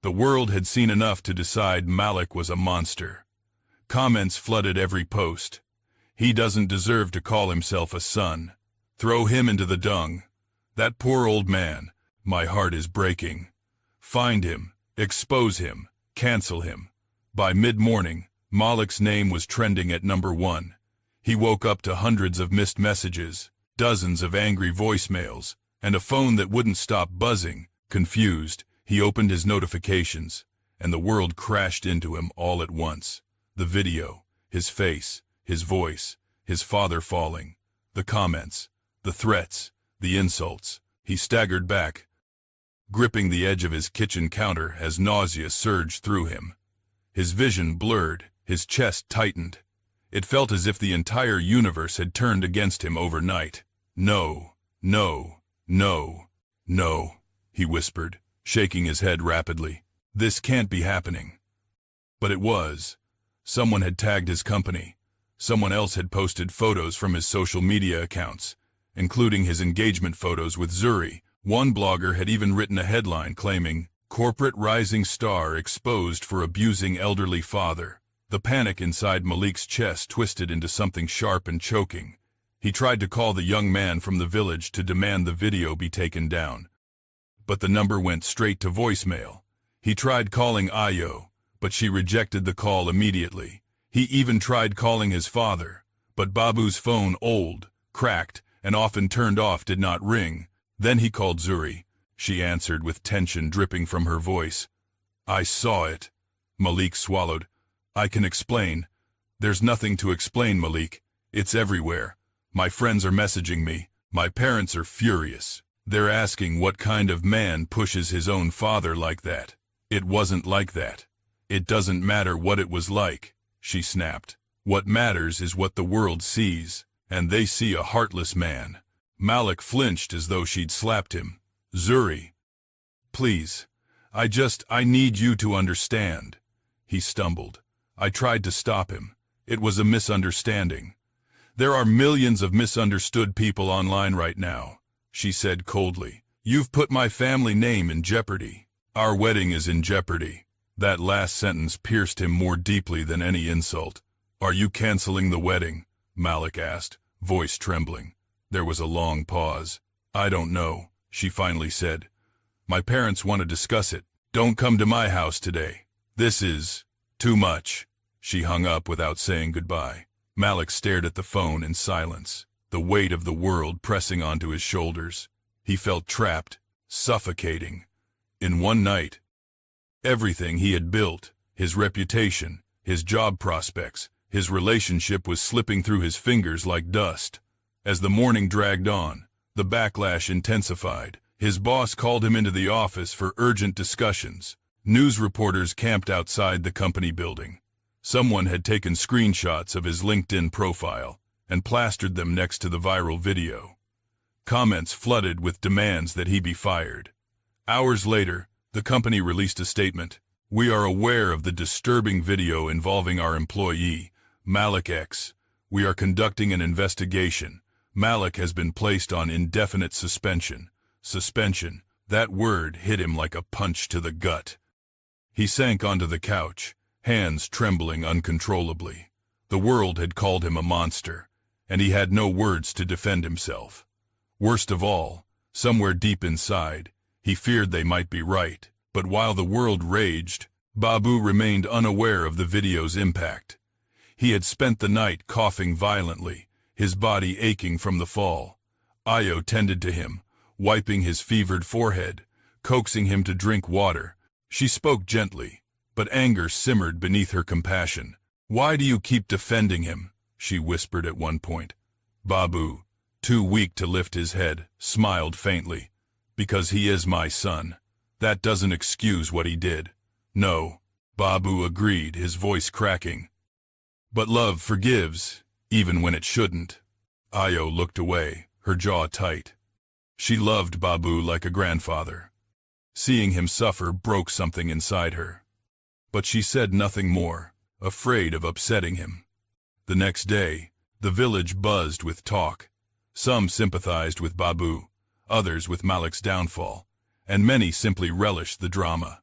The world had seen enough to decide Malik was a monster. Comments flooded every post. "He doesn't deserve to call himself a son. Throw him into the dung. That poor old man, my heart is breaking. Find him, expose him, cancel him." By mid-morning, Malik's name was trending at #1. He woke up to hundreds of missed messages, dozens of angry voicemails, and a phone that wouldn't stop buzzing. Confused, he opened his notifications, and the world crashed into him all at once. The video, his face, his voice, his father falling, the comments, the threats, the insults. He staggered back, gripping the edge of his kitchen counter as nausea surged through him. His vision blurred, his chest tightened. It felt as if the entire universe had turned against him overnight. No, no, no, no, he whispered, shaking his head rapidly. This can't be happening. But it was. Someone had tagged his company. Someone else had posted photos from his social media accounts, including his engagement photos with Zuri. One blogger had even written a headline claiming, "Corporate rising star exposed for abusing elderly father." The panic inside Malik's chest twisted into something sharp and choking. He tried to call the young man from the village to demand the video be taken down. But the number went straight to voicemail. He tried calling Ayo, but she rejected the call immediately. He even tried calling his father, but Babu's phone, old, cracked, and often turned off, did not ring. Then he called Zuri. She answered with tension dripping from her voice. "I saw it." Malik swallowed. "I can explain." "There's nothing to explain, Malik. It's everywhere. My friends are messaging me. My parents are furious. They're asking what kind of man pushes his own father like that. It wasn't like that. It doesn't matter what it was like," she snapped. "What matters is what the world sees, and they see a heartless man." Malik flinched as though she'd slapped him. "Zuri, please, I need you to understand." He stumbled. "I tried to stop him. It was a misunderstanding." "There are millions of misunderstood people online right now," she said coldly. "You've put my family name in jeopardy. Our wedding is in jeopardy." That last sentence pierced him more deeply than any insult. "Are you canceling the wedding?" Malik asked, voice trembling. There was a long pause. "I don't know," she finally said. "My parents want to discuss it. Don't come to my house today. This is too much." She hung up without saying goodbye. Malik stared at the phone in silence, the weight of the world pressing onto his shoulders. He felt trapped, suffocating. In one night, everything he had built, his reputation, his job prospects, his relationship, was slipping through his fingers like dust. As the morning dragged on, the backlash intensified. His boss called him into the office for urgent discussions. News reporters camped outside the company building. Someone had taken screenshots of his LinkedIn profile and plastered them next to the viral video. Comments flooded with demands that he be fired. Hours later, the company released a statement. "We are aware of the disturbing video involving our employee, Malik X. We are conducting an investigation. Malik has been placed on indefinite suspension." Suspension. That word hit him like a punch to the gut. He sank onto the couch, hands trembling uncontrollably. The world had called him a monster, and he had no words to defend himself. Worst of all, somewhere deep inside, he feared they might be right. But while the world raged, Babu remained unaware of the video's impact. He had spent the night coughing violently, his body aching from the fall. Ayo tended to him, wiping his fevered forehead, coaxing him to drink water. She spoke gently, but anger simmered beneath her compassion. "Why do you keep defending him?" she whispered at one point. Babu, too weak to lift his head, smiled faintly. "Because he is my son. That doesn't excuse what he did." "No," Babu agreed, his voice cracking. "But love forgives, even when it shouldn't." Ayo looked away, her jaw tight. She loved Babu like a grandfather. Seeing him suffer broke something inside her. But she said nothing more, afraid of upsetting him. The next day, the village buzzed with talk. Some sympathized with Babu, others with Malik's downfall, and many simply relished the drama.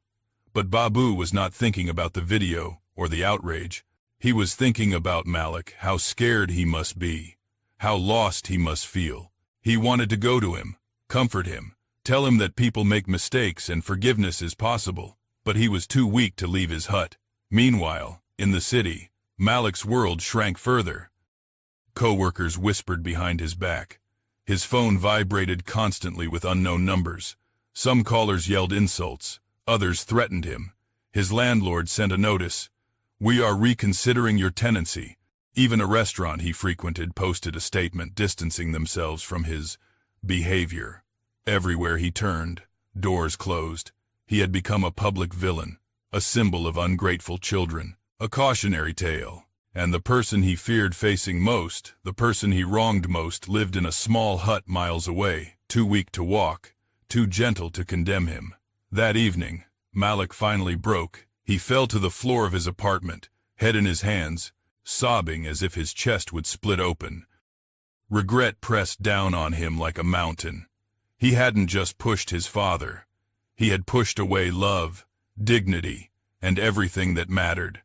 But Babu was not thinking about the video or the outrage. He was thinking about Malik, how scared he must be, how lost he must feel. He wanted to go to him, comfort him, tell him that people make mistakes and forgiveness is possible, but he was too weak to leave his hut. Meanwhile, in the city, Malik's world shrank further. Co-workers whispered behind his back. His phone vibrated constantly with unknown numbers. Some callers yelled insults, others threatened him. His landlord sent a notice. "We are reconsidering your tenancy." Even a restaurant he frequented posted a statement distancing themselves from his behavior. Everywhere he turned, doors closed. He had become a public villain, a symbol of ungrateful children, a cautionary tale. And the person he feared facing most, the person he wronged most, lived in a small hut miles away, too weak to walk, too gentle to condemn him. That evening, Malik finally broke. He fell to the floor of his apartment, head in his hands, sobbing as if his chest would split open. Regret pressed down on him like a mountain. He hadn't just pushed his father. He had pushed away love, dignity, and everything that mattered.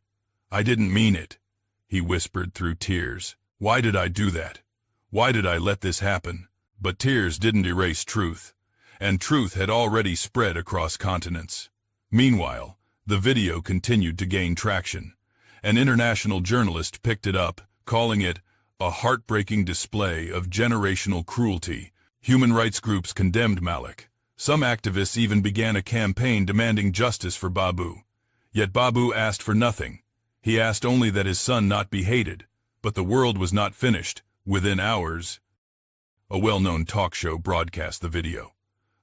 "I didn't mean it," he whispered through tears. "Why did I do that? Why did I let this happen?" But tears didn't erase truth, and truth had already spread across continents. Meanwhile, the video continued to gain traction. An international journalist picked it up, calling it a heartbreaking display of generational cruelty. Human rights groups condemned Malik. Some activists even began a campaign demanding justice for Babu. Yet Babu asked for nothing. He asked only that his son not be hated. But the world was not finished. Within hours, a well-known talk show broadcast the video.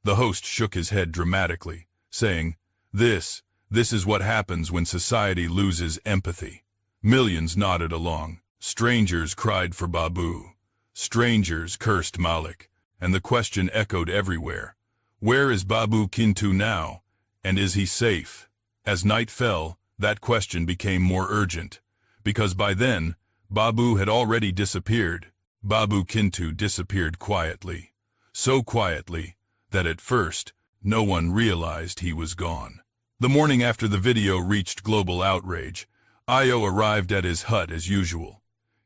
The host shook his head dramatically, saying, This is what happens when society loses empathy." Millions nodded along. Strangers cried for Babu. Strangers cursed Malik. And the question echoed everywhere. Where is Babu Kintu now? And is he safe? As night fell, that question became more urgent. Because by then, Babu had already disappeared. Babu Kintu disappeared quietly. So quietly that at first, no one realized he was gone. The morning after the video reached global outrage, Ayo arrived at his hut as usual,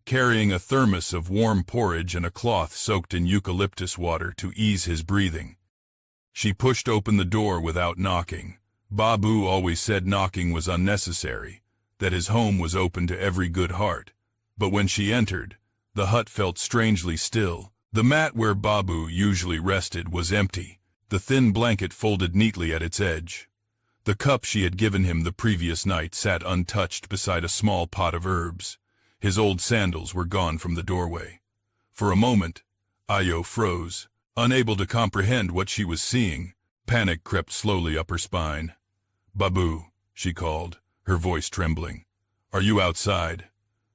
carrying a thermos of warm porridge and a cloth soaked in eucalyptus water to ease his breathing. She pushed open the door without knocking. Babu always said knocking was unnecessary, that his home was open to every good heart. But when she entered, the hut felt strangely still. The mat where Babu usually rested was empty, the thin blanket folded neatly at its edge. The cup she had given him the previous night sat untouched beside a small pot of herbs. His old sandals were gone from the doorway. For a moment, Ayo froze, unable to comprehend what she was seeing. Panic crept slowly up her spine. "Babu," she called, her voice trembling. "Are you outside?"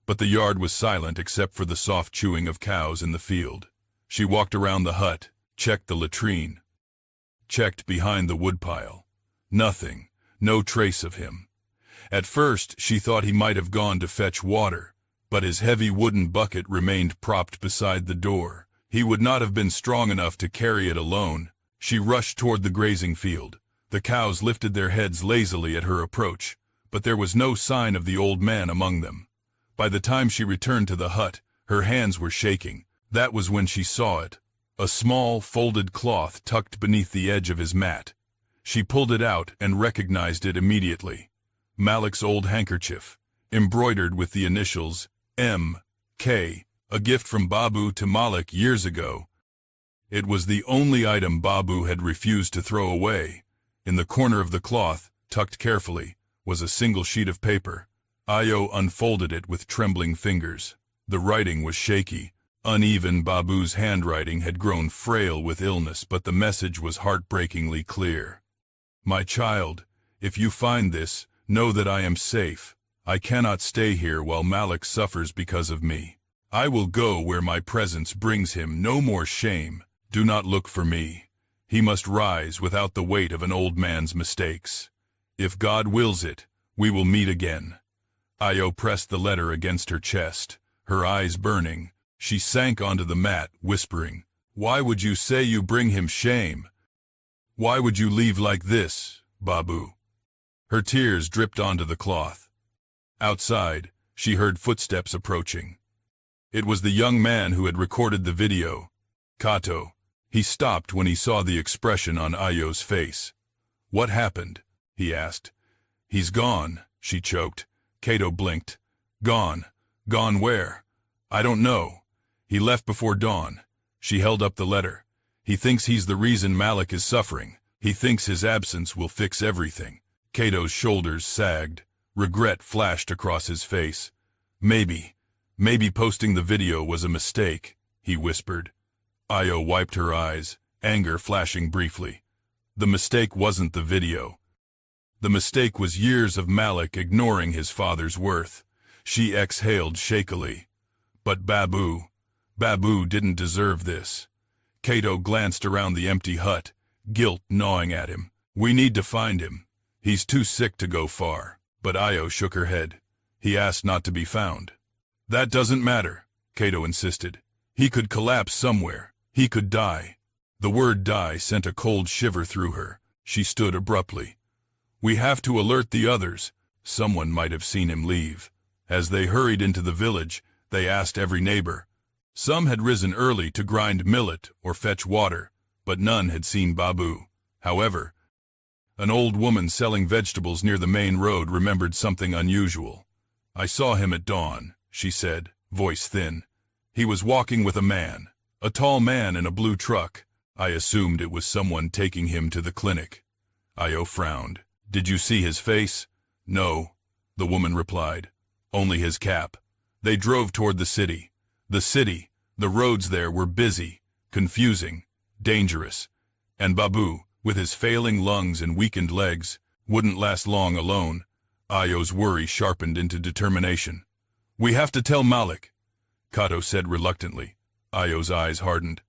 But the yard was silent except for the soft chewing of cows in the field. She walked around the hut, checked the latrine, checked behind the woodpile. Nothing, no trace of him. At first, she thought he might have gone to fetch water, but his heavy wooden bucket remained propped beside the door. He would not have been strong enough to carry it alone. She rushed toward the grazing field. The cows lifted their heads lazily at her approach, but there was no sign of the old man among them. By the time she returned to the hut, her hands were shaking. That was when she saw it, a small, folded cloth tucked beneath the edge of his mat. She pulled it out and recognized it immediately. Malik's old handkerchief, embroidered with the initials M.K., a gift from Babu to Malik years ago. It was the only item Babu had refused to throw away. In the corner of the cloth, tucked carefully, was a single sheet of paper. Ayo unfolded it with trembling fingers. The writing was shaky, uneven. Babu's handwriting had grown frail with illness, but the message was heartbreakingly clear. "My child, if you find this, know that I am safe. I cannot stay here while Malik suffers because of me. I will go where my presence brings him no more shame. Do not look for me. He must rise without the weight of an old man's mistakes. If God wills it, we will meet again." Ayo pressed the letter against her chest, her eyes burning. She sank onto the mat, whispering, "Why would you say you bring him shame? Why would you leave like this, Babu?" Her tears dripped onto the cloth. Outside, she heard footsteps approaching. It was the young man who had recorded the video, Kato. He stopped when he saw the expression on Ayo's face. "What happened?" he asked. "He's gone," she choked. Kato blinked. "Gone? Gone where?" "I don't know. He left before dawn." She held up the letter. "He thinks he's the reason Malik is suffering. He thinks his absence will fix everything." Kato's shoulders sagged. Regret flashed across his face. Maybe posting the video was a mistake," he whispered. Ayo wiped her eyes, anger flashing briefly. The mistake wasn't the video. The mistake was years of Malik ignoring his father's worth. She exhaled shakily. But Babu didn't deserve this. Cato glanced around the empty hut, guilt gnawing at him. We need to find him. He's too sick to go far. But Io shook her head. He asked not to be found. That doesn't matter, Cato insisted. He could collapse somewhere. He could die. The word die sent a cold shiver through her. She stood abruptly. We have to alert the others. Someone might have seen him leave. As they hurried into the village, they asked every neighbor. Some had risen early to grind millet or fetch water, but none had seen Babu. However, an old woman selling vegetables near the main road remembered something unusual. I saw him at dawn, she said, voice thin. He was walking with a man, a tall man in a blue truck. I assumed it was someone taking him to the clinic. Io frowned. Did you see his face? No, the woman replied. Only his cap. They drove toward the city. The roads there were busy, confusing, dangerous. And Babu, with his failing lungs and weakened legs, wouldn't last long alone. Io's worry sharpened into determination. We have to tell Malik, Cato said reluctantly. Io's eyes hardened.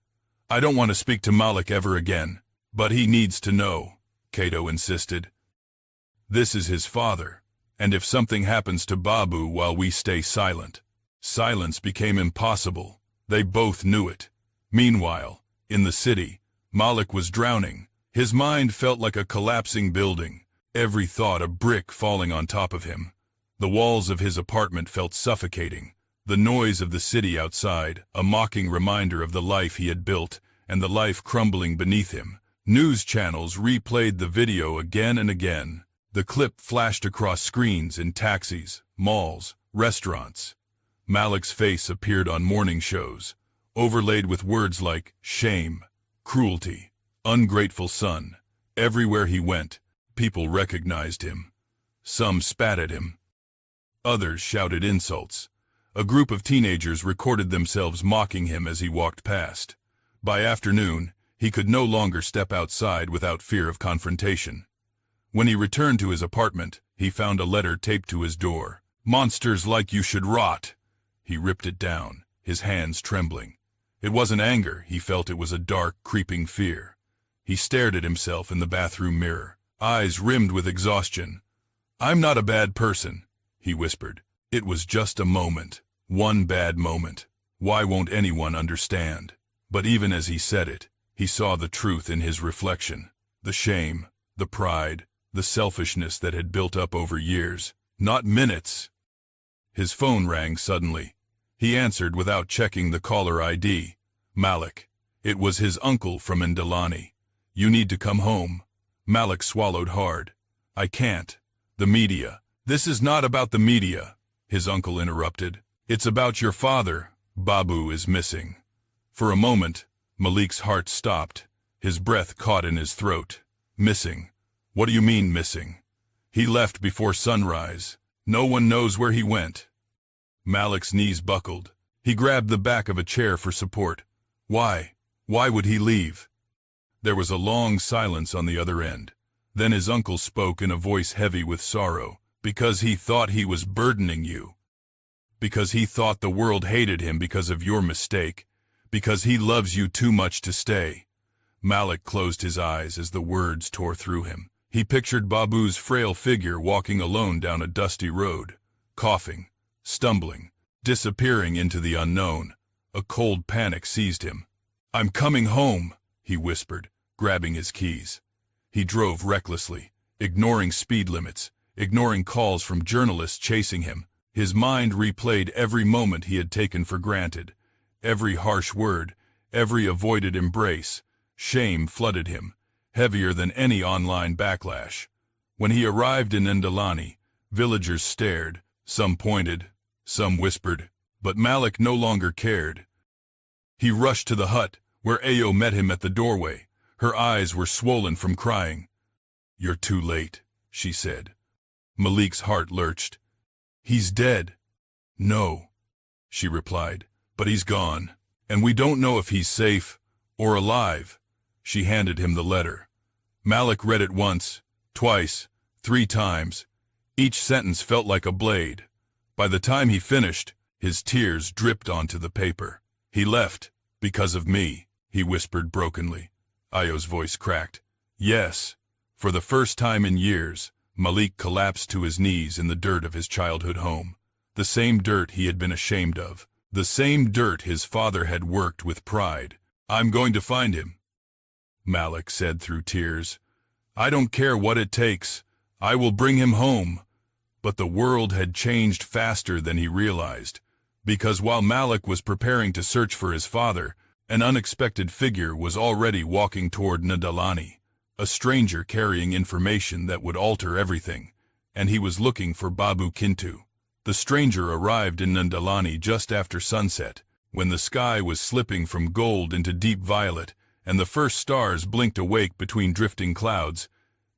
I don't want to speak to Malik ever again. But he needs to know, Cato insisted. This is his father, and if something happens to Babu while we stay silent, silence became impossible. They both knew it. Meanwhile, in the city, Malik was drowning. His mind felt like a collapsing building, every thought a brick falling on top of him. The walls of his apartment felt suffocating. The noise of the city outside, a mocking reminder of the life he had built and the life crumbling beneath him. News channels replayed the video again and again. The clip flashed across screens in taxis, malls, restaurants. Malik's face appeared on morning shows, overlaid with words like shame, cruelty, ungrateful son. Everywhere he went, people recognized him. Some spat at him. Others shouted insults. A group of teenagers recorded themselves mocking him as he walked past. By afternoon, he could no longer step outside without fear of confrontation. When he returned to his apartment, he found a letter taped to his door. Monsters like you should rot. He ripped it down, his hands trembling. It wasn't anger, he felt it was a dark, creeping fear. He stared at himself in the bathroom mirror, eyes rimmed with exhaustion. I'm not a bad person, he whispered. It was just a moment, one bad moment. Why won't anyone understand? But even as he said it, he saw the truth in his reflection. The shame, the pride, the selfishness that had built up over years, not minutes. His phone rang suddenly. He answered without checking the caller ID. Malik. It was his uncle from Indalani. You need to come home. Malik swallowed hard. I can't. The media. This is not about the media, his uncle interrupted. It's about your father. Babu is missing. For a moment, Malik's heart stopped. His breath caught in his throat. Missing. What do you mean missing? He left before sunrise. No one knows where he went. Malik's knees buckled. He grabbed the back of a chair for support. Why? Why would he leave? There was a long silence on the other end. Then his uncle spoke in a voice heavy with sorrow. Because he thought he was burdening you. Because he thought the world hated him because of your mistake. Because he loves you too much to stay. Malik closed his eyes as the words tore through him. He pictured Babu's frail figure walking alone down a dusty road, coughing, stumbling, disappearing into the unknown. A cold panic seized him. I'm coming home, he whispered, grabbing his keys. He drove recklessly, ignoring speed limits, ignoring calls from journalists chasing him. His mind replayed every moment he had taken for granted, every harsh word, every avoided embrace. Shame flooded him, heavier than any online backlash. When he arrived in Ndalani, villagers stared, some pointed, some whispered, but Malik no longer cared. He rushed to the hut, where Ayo met him at the doorway. Her eyes were swollen from crying. You're too late, she said. Malik's heart lurched. He's dead. No, she replied, but he's gone, and we don't know if he's safe or alive. She handed him the letter. Malik read it once, twice, 3 times. Each sentence felt like a blade. By the time he finished, his tears dripped onto the paper. "He left, because of me," he whispered brokenly. Ayo's voice cracked. "Yes." For the first time in years, Malik collapsed to his knees in the dirt of his childhood home. The same dirt he had been ashamed of. The same dirt his father had worked with pride. "I'm going to find him," Malik said through tears. "I don't care what it takes. I will bring him home." But the world had changed faster than he realized, because while Malik was preparing to search for his father, an unexpected figure was already walking toward Ndalani, a stranger carrying information that would alter everything, and he was looking for Babu Kintu. The stranger arrived in Ndalani just after sunset, when the sky was slipping from gold into deep violet, and the first stars blinked awake between drifting clouds.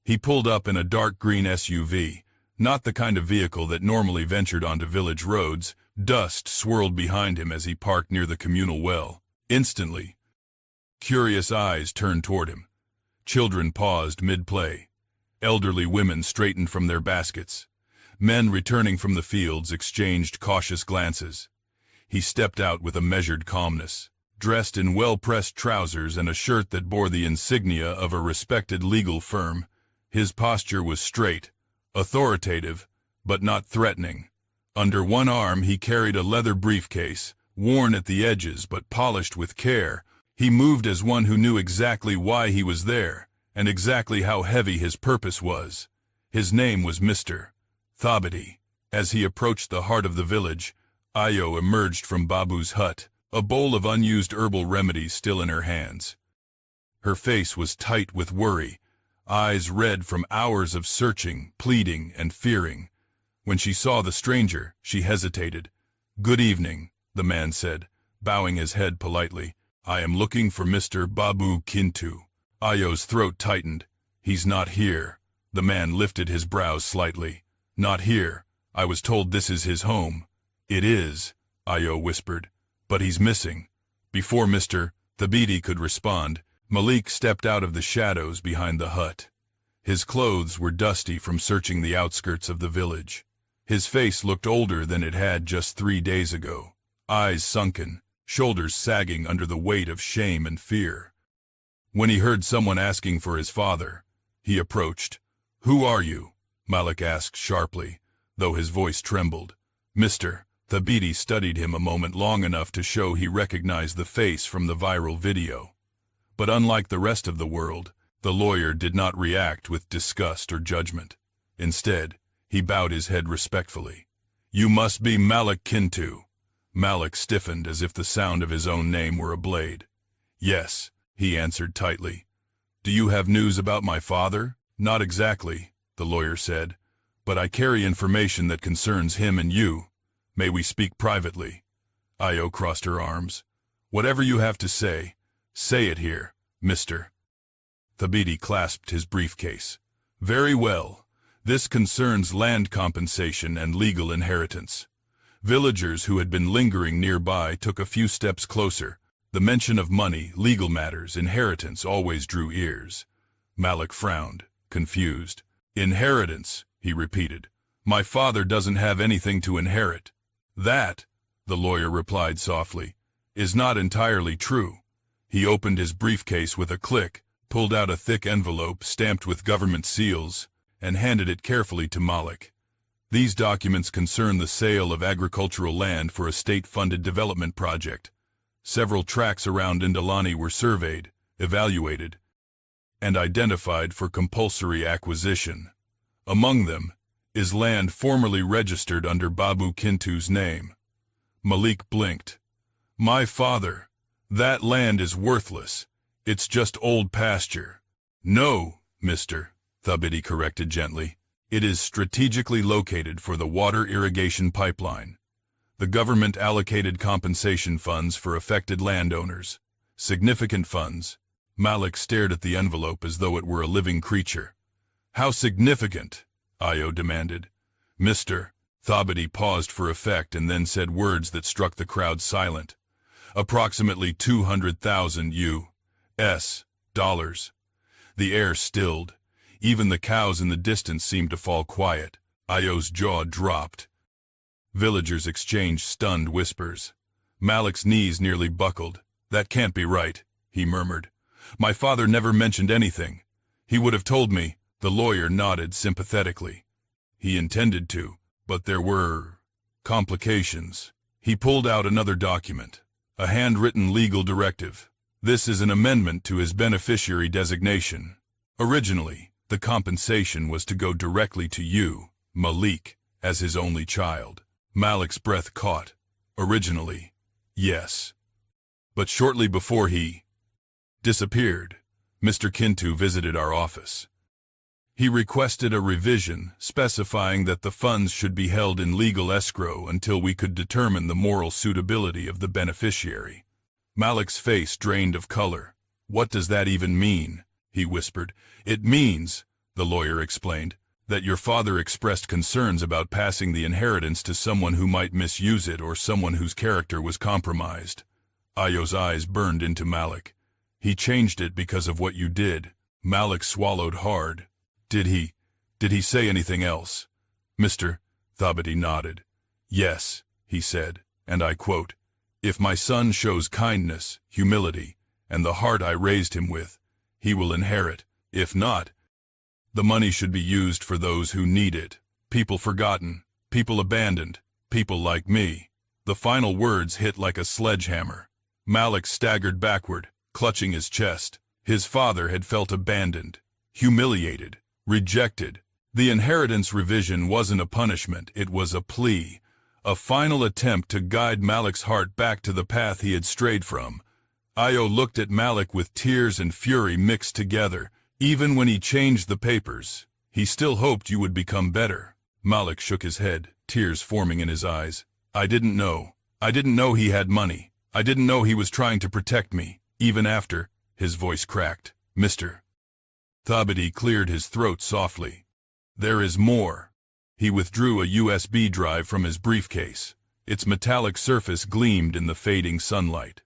He pulled up in a dark green SUV, not the kind of vehicle that normally ventured onto village roads. Dust swirled behind him as he parked near the communal well. Instantly, curious eyes turned toward him. Children paused mid-play. Elderly women straightened from their baskets. Men returning from the fields exchanged cautious glances. He stepped out with a measured calmness, dressed in well-pressed trousers and a shirt that bore the insignia of a respected legal firm. His posture was straight, authoritative, but not threatening. Under one arm he carried a leather briefcase, worn at the edges but polished with care. He moved as one who knew exactly why he was there, and exactly how heavy his purpose was. His name was Mr. Thabiti. As he approached the heart of the village, Ayo emerged from Babu's hut, a bowl of unused herbal remedies still in her hands. Her face was tight with worry, eyes red from hours of searching, pleading, and fearing. When she saw the stranger, she hesitated. "Good evening," the man said, bowing his head politely. "I am looking for Mr. Babu Kintu." Ayo's throat tightened. "He's not here." The man lifted his brows slightly. "Not here. I was told this is his home." "It is," Ayo whispered, "but he's missing." Before Mr. Thabiti could respond, Malik stepped out of the shadows behind the hut. His clothes were dusty from searching the outskirts of the village. His face looked older than it had just 3 days ago, eyes sunken, shoulders sagging under the weight of shame and fear. When he heard someone asking for his father, he approached. "Who are you?" Malik asked sharply, though his voice trembled. Mr. Thabiti studied him a moment, long enough to show he recognized the face from the viral video. But unlike the rest of the world, the lawyer did not react with disgust or judgment. Instead, he bowed his head respectfully. "You must be Malik Kintu." Malik stiffened as if the sound of his own name were a blade. "Yes," he answered tightly. "Do you have news about my father?" "Not exactly," the lawyer said, "but I carry information that concerns him and you. May we speak privately?" Ayo crossed her arms. "Whatever you have to say it here, Mr. Thabiti clasped his briefcase. "Very well. This concerns land compensation and legal inheritance." Villagers who had been lingering nearby took a few steps closer. The mention of money, legal matters, inheritance always drew ears. Malik frowned, confused. "Inheritance," he repeated. "My father doesn't have anything to inherit." "That," the lawyer replied softly, "is not entirely true." He opened his briefcase with a click, pulled out a thick envelope stamped with government seals, and handed it carefully to Malik. "These documents concern the sale of agricultural land for a state-funded development project. Several tracts around Ndalani were surveyed, evaluated, and identified for compulsory acquisition. Among them is land formerly registered under Babu Kintu's name." Malik blinked. "My father, that land is worthless. It's just old pasture." "No, Mr. Thabiti corrected gently. "It is strategically located for the water irrigation pipeline. The government allocated compensation funds for affected landowners. Significant funds." Malik stared at the envelope as though it were a living creature. "How significant?" Ayo demanded. Mr. Thabiti paused for effect and then said words that struck the crowd silent. "Approximately 200,000 U.S. dollars. The air stilled. Even the cows in the distance seemed to fall quiet. Ayo's jaw dropped. Villagers exchanged stunned whispers. Malik's knees nearly buckled. "That can't be right," he murmured. "My father never mentioned anything. He would have told me." The lawyer nodded sympathetically. "He intended to, but there were complications." He pulled out another document, a handwritten legal directive. "This is an amendment to his beneficiary designation. Originally, the compensation was to go directly to you, Malik, as his only child." Malik's breath caught. "Originally, yes. But shortly before he disappeared, Mr. Kintu visited our office. He requested a revision specifying that the funds should be held in legal escrow until we could determine the moral suitability of the beneficiary." Malik's face drained of color. "What does that even mean?" he whispered. "It means," the lawyer explained, "that your father expressed concerns about passing the inheritance to someone who might misuse it or someone whose character was compromised." Ayo's eyes burned into Malik. "He changed it because of what you did." Malik swallowed hard. Did he say anything else?" "Mr. Thabiti nodded. "Yes," he said, and I quote, "If my son shows kindness, humility, and the heart I raised him with, he will inherit. If not, the money should be used for those who need it. People forgotten, people abandoned, people like me." The final words hit like a sledgehammer. Malik staggered backward, clutching his chest. His father had felt abandoned, humiliated, rejected. The inheritance revision wasn't a punishment, it was a plea, a final attempt to guide Malik's heart back to the path he had strayed from. Ayo looked at Malik with tears and fury mixed together. "Even when he changed the papers, he still hoped you would become better." Malik shook his head, tears forming in his eyes. I didn't know he had money. I didn't know he was trying to protect me." Even after, his voice cracked. "Mr. Thabiti cleared his throat softly. "There is more." He withdrew a USB drive from his briefcase. Its metallic surface gleamed in the fading sunlight.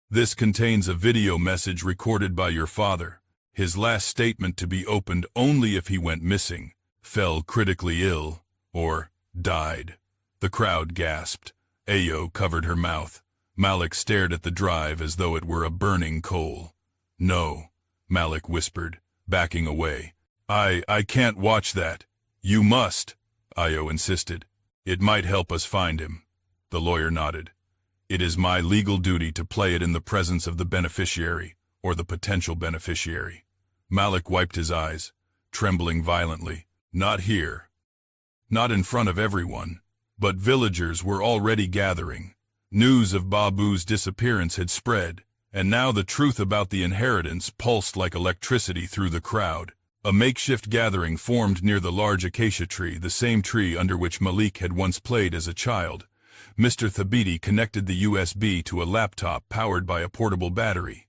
"This contains a video message recorded by your father. His last statement to be opened only if he went missing, fell critically ill, or died." The crowd gasped. Ayo covered her mouth. Malik stared at the drive as though it were a burning coal. "No," Malik whispered, backing away. I can't watch that." "You must," Ayo insisted. "It might help us find him." The lawyer nodded. "It is my legal duty to play it in the presence of the beneficiary, or the potential beneficiary." Malik wiped his eyes, trembling violently. "Not here. Not in front of everyone." But villagers were already gathering. News of Babu's disappearance had spread, and now the truth about the inheritance pulsed like electricity through the crowd. A makeshift gathering formed near the large acacia tree, the same tree under which Malik had once played as a child. Mr. Thabiti connected the USB to a laptop powered by a portable battery.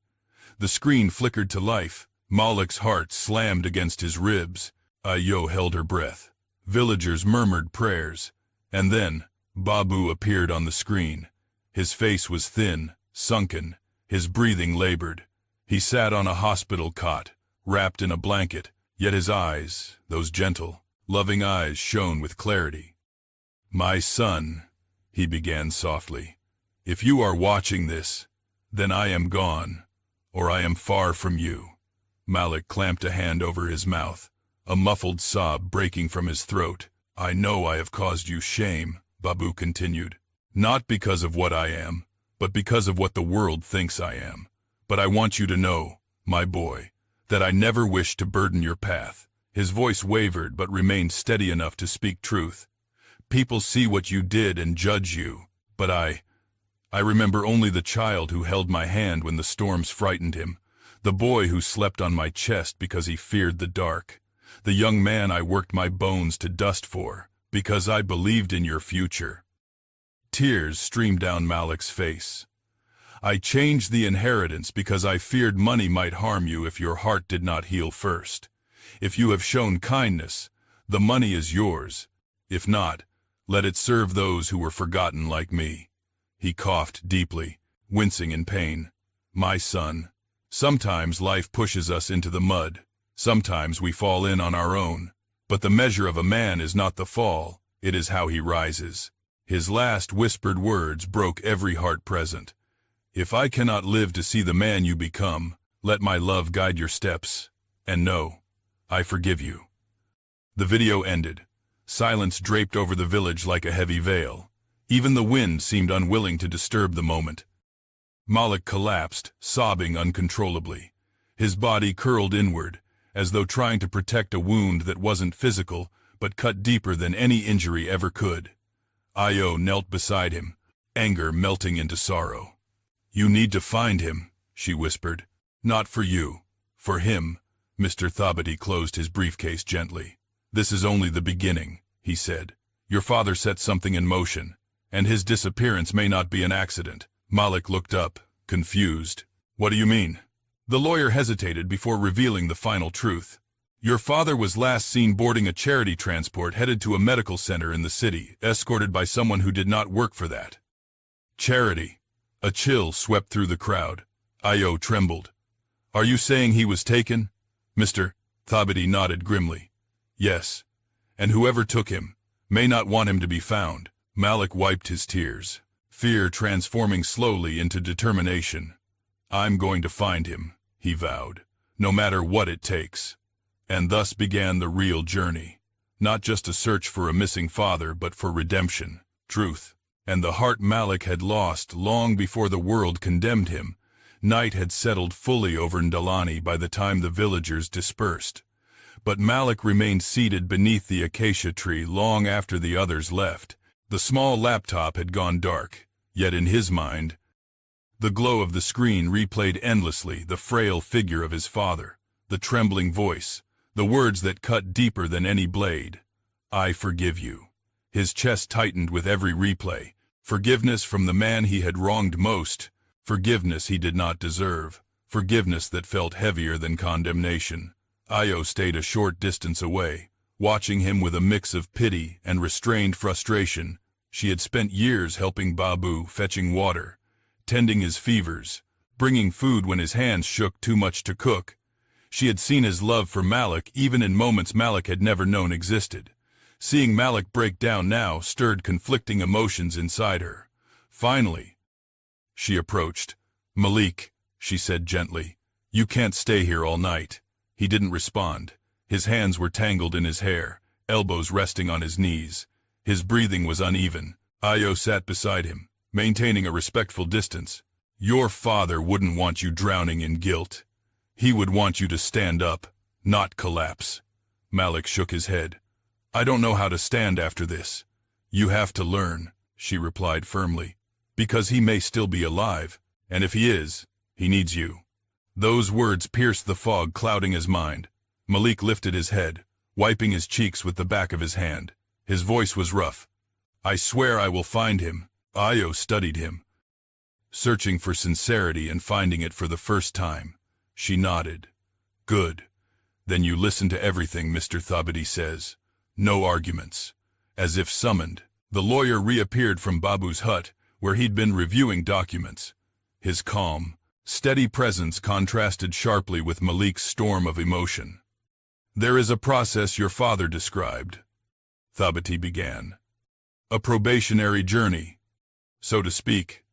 The screen flickered to life. Malik's heart slammed against his ribs. Ayo held her breath. Villagers murmured prayers. And then, Babu appeared on the screen. His face was thin, sunken, his breathing labored. He sat on a hospital cot, wrapped in a blanket, yet his eyes, those gentle, loving eyes, shone with clarity. "My son," he began softly, "if you are watching this, then I am gone, or I am far from you." Malik clamped a hand over his mouth, a muffled sob breaking from his throat. "I know I have caused you shame," Babu continued. "Not because of what I am, but because of what the world thinks I am. But I want you to know, my boy, that I never wished to burden your path." His voice wavered but remained steady enough to speak truth. "People see what you did and judge you, but I remember only the child who held my hand when the storms frightened him, the boy who slept on my chest because he feared the dark, the young man I worked my bones to dust for, because I believed in your future." Tears streamed down Malik's face. "I changed the inheritance because I feared money might harm you if your heart did not heal first. If you have shown kindness, the money is yours. If not, let it serve those who were forgotten like me." He coughed deeply, wincing in pain. "My son, sometimes life pushes us into the mud. Sometimes we fall in on our own, but the measure of a man is not the fall, it is how he rises. His last whispered words broke every heart present. If I cannot live to see the man you become, let my love guide your steps. And no, I forgive you. The video ended. Silence draped over the village like a heavy veil. Even the wind seemed unwilling to disturb the moment. Malik collapsed, sobbing uncontrollably. His body curled inward, as though trying to protect a wound that wasn't physical, but cut deeper than any injury ever could. Io knelt beside him, anger melting into sorrow. "You need to find him," she whispered. "Not for you. For him." Mr. Thabiti closed his briefcase gently. "This is only the beginning," he said. "Your father set something in motion, and his disappearance may not be an accident." Malik looked up, confused. "What do you mean?" The lawyer hesitated before revealing the final truth. "Your father was last seen boarding a charity transport headed to a medical center in the city, escorted by someone who did not work for that." Charity. A chill swept through the crowd. Io trembled. "Are you saying he was taken?" Mr. Thabiti nodded grimly. "Yes, and whoever took him may not want him to be found." Malik wiped his tears, fear transforming slowly into determination. "I'm going to find him," he vowed, "no matter what it takes." And thus began the real journey. Not just a search for a missing father, but for redemption, truth, and the heart Malik had lost long before the world condemned him. Night had settled fully over Ndalani by the time the villagers dispersed. But Malik remained seated beneath the acacia tree long after the others left. The small laptop had gone dark, yet in his mind, the glow of the screen replayed endlessly the frail figure of his father, the trembling voice, the words that cut deeper than any blade. "I forgive you." His chest tightened with every replay. Forgiveness from the man he had wronged most. Forgiveness he did not deserve. Forgiveness that felt heavier than condemnation. Io stayed a short distance away, watching him with a mix of pity and restrained frustration. She had spent years helping Babu, fetching water, tending his fevers, bringing food when his hands shook too much to cook. She had seen his love for Malik even in moments Malik had never known existed. Seeing Malik break down now stirred conflicting emotions inside her. Finally, she approached. "Malik," she said gently, "you can't stay here all night." He didn't respond. His hands were tangled in his hair, elbows resting on his knees. His breathing was uneven. Io sat beside him, maintaining a respectful distance. "Your father wouldn't want you drowning in guilt. He would want you to stand up, not collapse." Malik shook his head. "I don't know how to stand after this." "You have to learn," she replied firmly, "because he may still be alive, and if he is, he needs you." Those words pierced the fog clouding his mind. Malik lifted his head, wiping his cheeks with the back of his hand. His voice was rough. "I swear I will find him." Io studied him, searching for sincerity and finding it for the first time. She nodded. "Good. Then you listen to everything Mr. Thabiti says. No arguments." As if summoned, the lawyer reappeared from Babu's hut, where he'd been reviewing documents. His calm, steady presence contrasted sharply with Malik's storm of emotion. "There is a process your father described," Thabiti began. "A probationary journey, so to speak.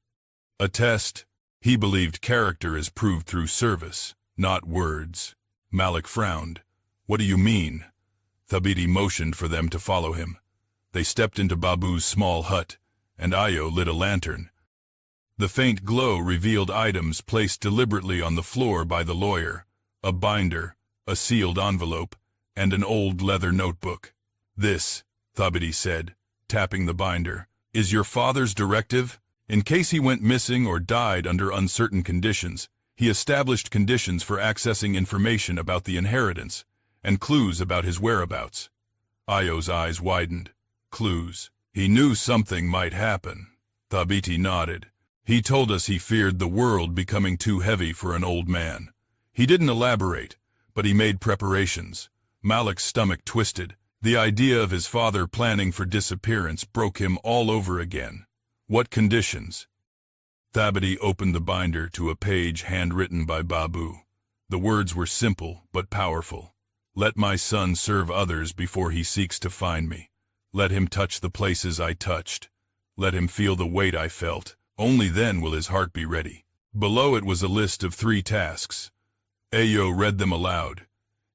A test. He believed character is proved through service, not words." Malik frowned. "What do you mean?" Thabiti motioned for them to follow him. They stepped into Babu's small hut, and Io lit a lantern. The faint glow revealed items placed deliberately on the floor by the lawyer, a binder, a sealed envelope, and an old leather notebook. "This," Thabiti said, tapping the binder, "is your father's directive? In case he went missing or died under uncertain conditions, he established conditions for accessing information about the inheritance, and clues about his whereabouts." Io's eyes widened. "Clues. He knew something might happen." Thabiti nodded. "He told us he feared the world becoming too heavy for an old man. He didn't elaborate, but he made preparations." Malik's stomach twisted. The idea of his father planning for disappearance broke him all over again. "What conditions?" Thabiti opened the binder to a page handwritten by Babu. The words were simple but powerful. Let my son serve others before he seeks to find me. Let him touch the places I touched. Let him feel the weight I felt. Only then will his heart be ready. Below it was a list of 3 tasks. Ayo read them aloud.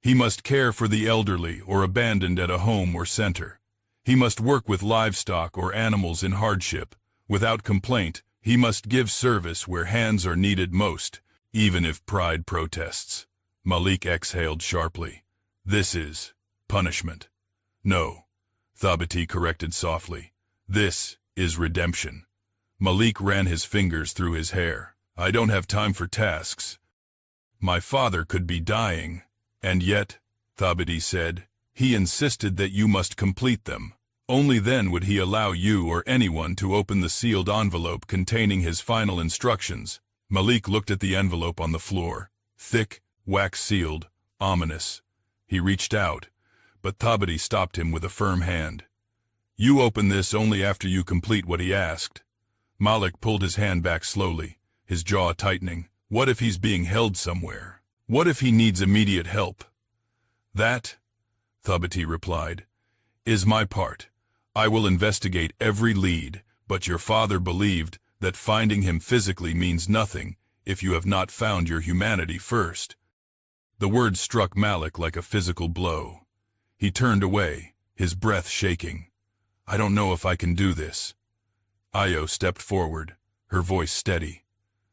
He must care for the elderly or abandoned at a home or center. He must work with livestock or animals in hardship. Without complaint, he must give service where hands are needed most, even if pride protests. Malik exhaled sharply. This is punishment. No, Thabiti corrected softly. This is redemption. Malik ran his fingers through his hair. I don't have time for tasks. My father could be dying, and yet, Thabiti said, he insisted that you must complete them. Only then would he allow you or anyone to open the sealed envelope containing his final instructions. Malik looked at the envelope on the floor. Thick, wax-sealed, ominous. He reached out, but Thabiti stopped him with a firm hand. You open this only after you complete what he asked. Malik pulled his hand back slowly, his jaw tightening. What if he's being held somewhere? What if he needs immediate help? That, Thabiti replied, is my part. I will investigate every lead, but your father believed that finding him physically means nothing if you have not found your humanity first. The word struck Malik like a physical blow. He turned away, his breath shaking. I don't know if I can do this. Ayo stepped forward, her voice steady.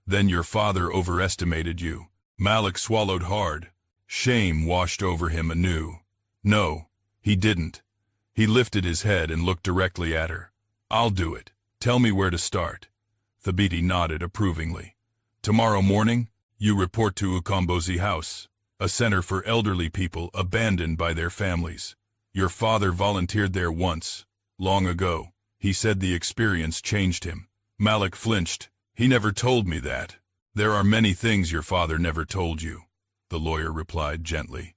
Then your father overestimated you. Malik swallowed hard. Shame washed over him anew. No, he didn't. He lifted his head and looked directly at her. I'll do it. Tell me where to start. Thabiti nodded approvingly. Tomorrow morning, you report to Ukombozi House, a center for elderly people abandoned by their families. Your father volunteered there once, long ago. He said the experience changed him. Malik flinched. He never told me that. There are many things your father never told you, the lawyer replied gently.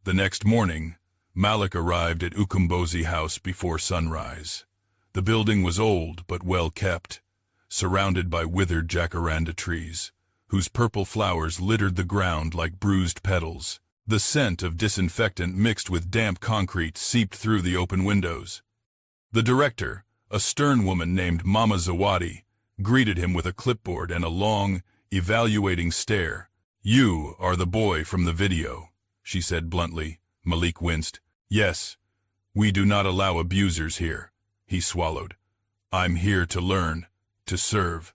The next morning, Malik arrived at Ukombozi House before sunrise. The building was old but well kept, surrounded by withered jacaranda trees, whose purple flowers littered the ground like bruised petals. The scent of disinfectant mixed with damp concrete seeped through the open windows. The director, a stern woman named Mama Zawadi, greeted him with a clipboard and a long, evaluating stare. You are the boy from the video, she said bluntly. Malik winced. Yes, we do not allow abusers here, he swallowed. I'm here to learn, to serve.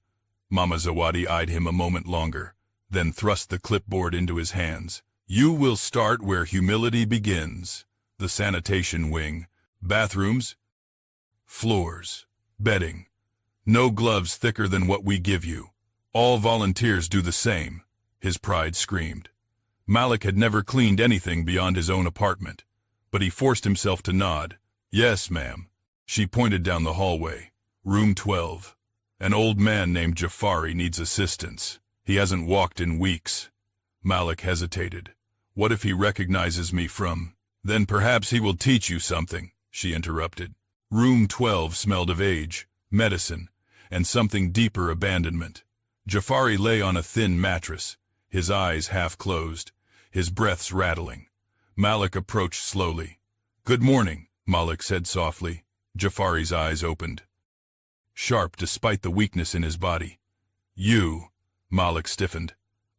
Mama Zawadi eyed him a moment longer, then thrust the clipboard into his hands. You will start where humility begins. The sanitation wing, bathrooms, floors, bedding. No gloves thicker than what we give you. All volunteers do the same, his pride screamed. Malik had never cleaned anything beyond his own apartment, but he forced himself to nod. Yes, ma'am. She pointed down the hallway. Room 12. An old man named Jafari needs assistance. He hasn't walked in weeks. Malik hesitated. What if he recognizes me from? Then perhaps he will teach you something, she interrupted. Room 12 smelled of age, medicine, and something deeper abandonment. Jafari lay on a thin mattress, his eyes half closed, his breaths rattling. Malik approached slowly. Good morning, Malik said softly. Jafari's eyes opened, sharp despite the weakness in his body. You, Malik stiffened.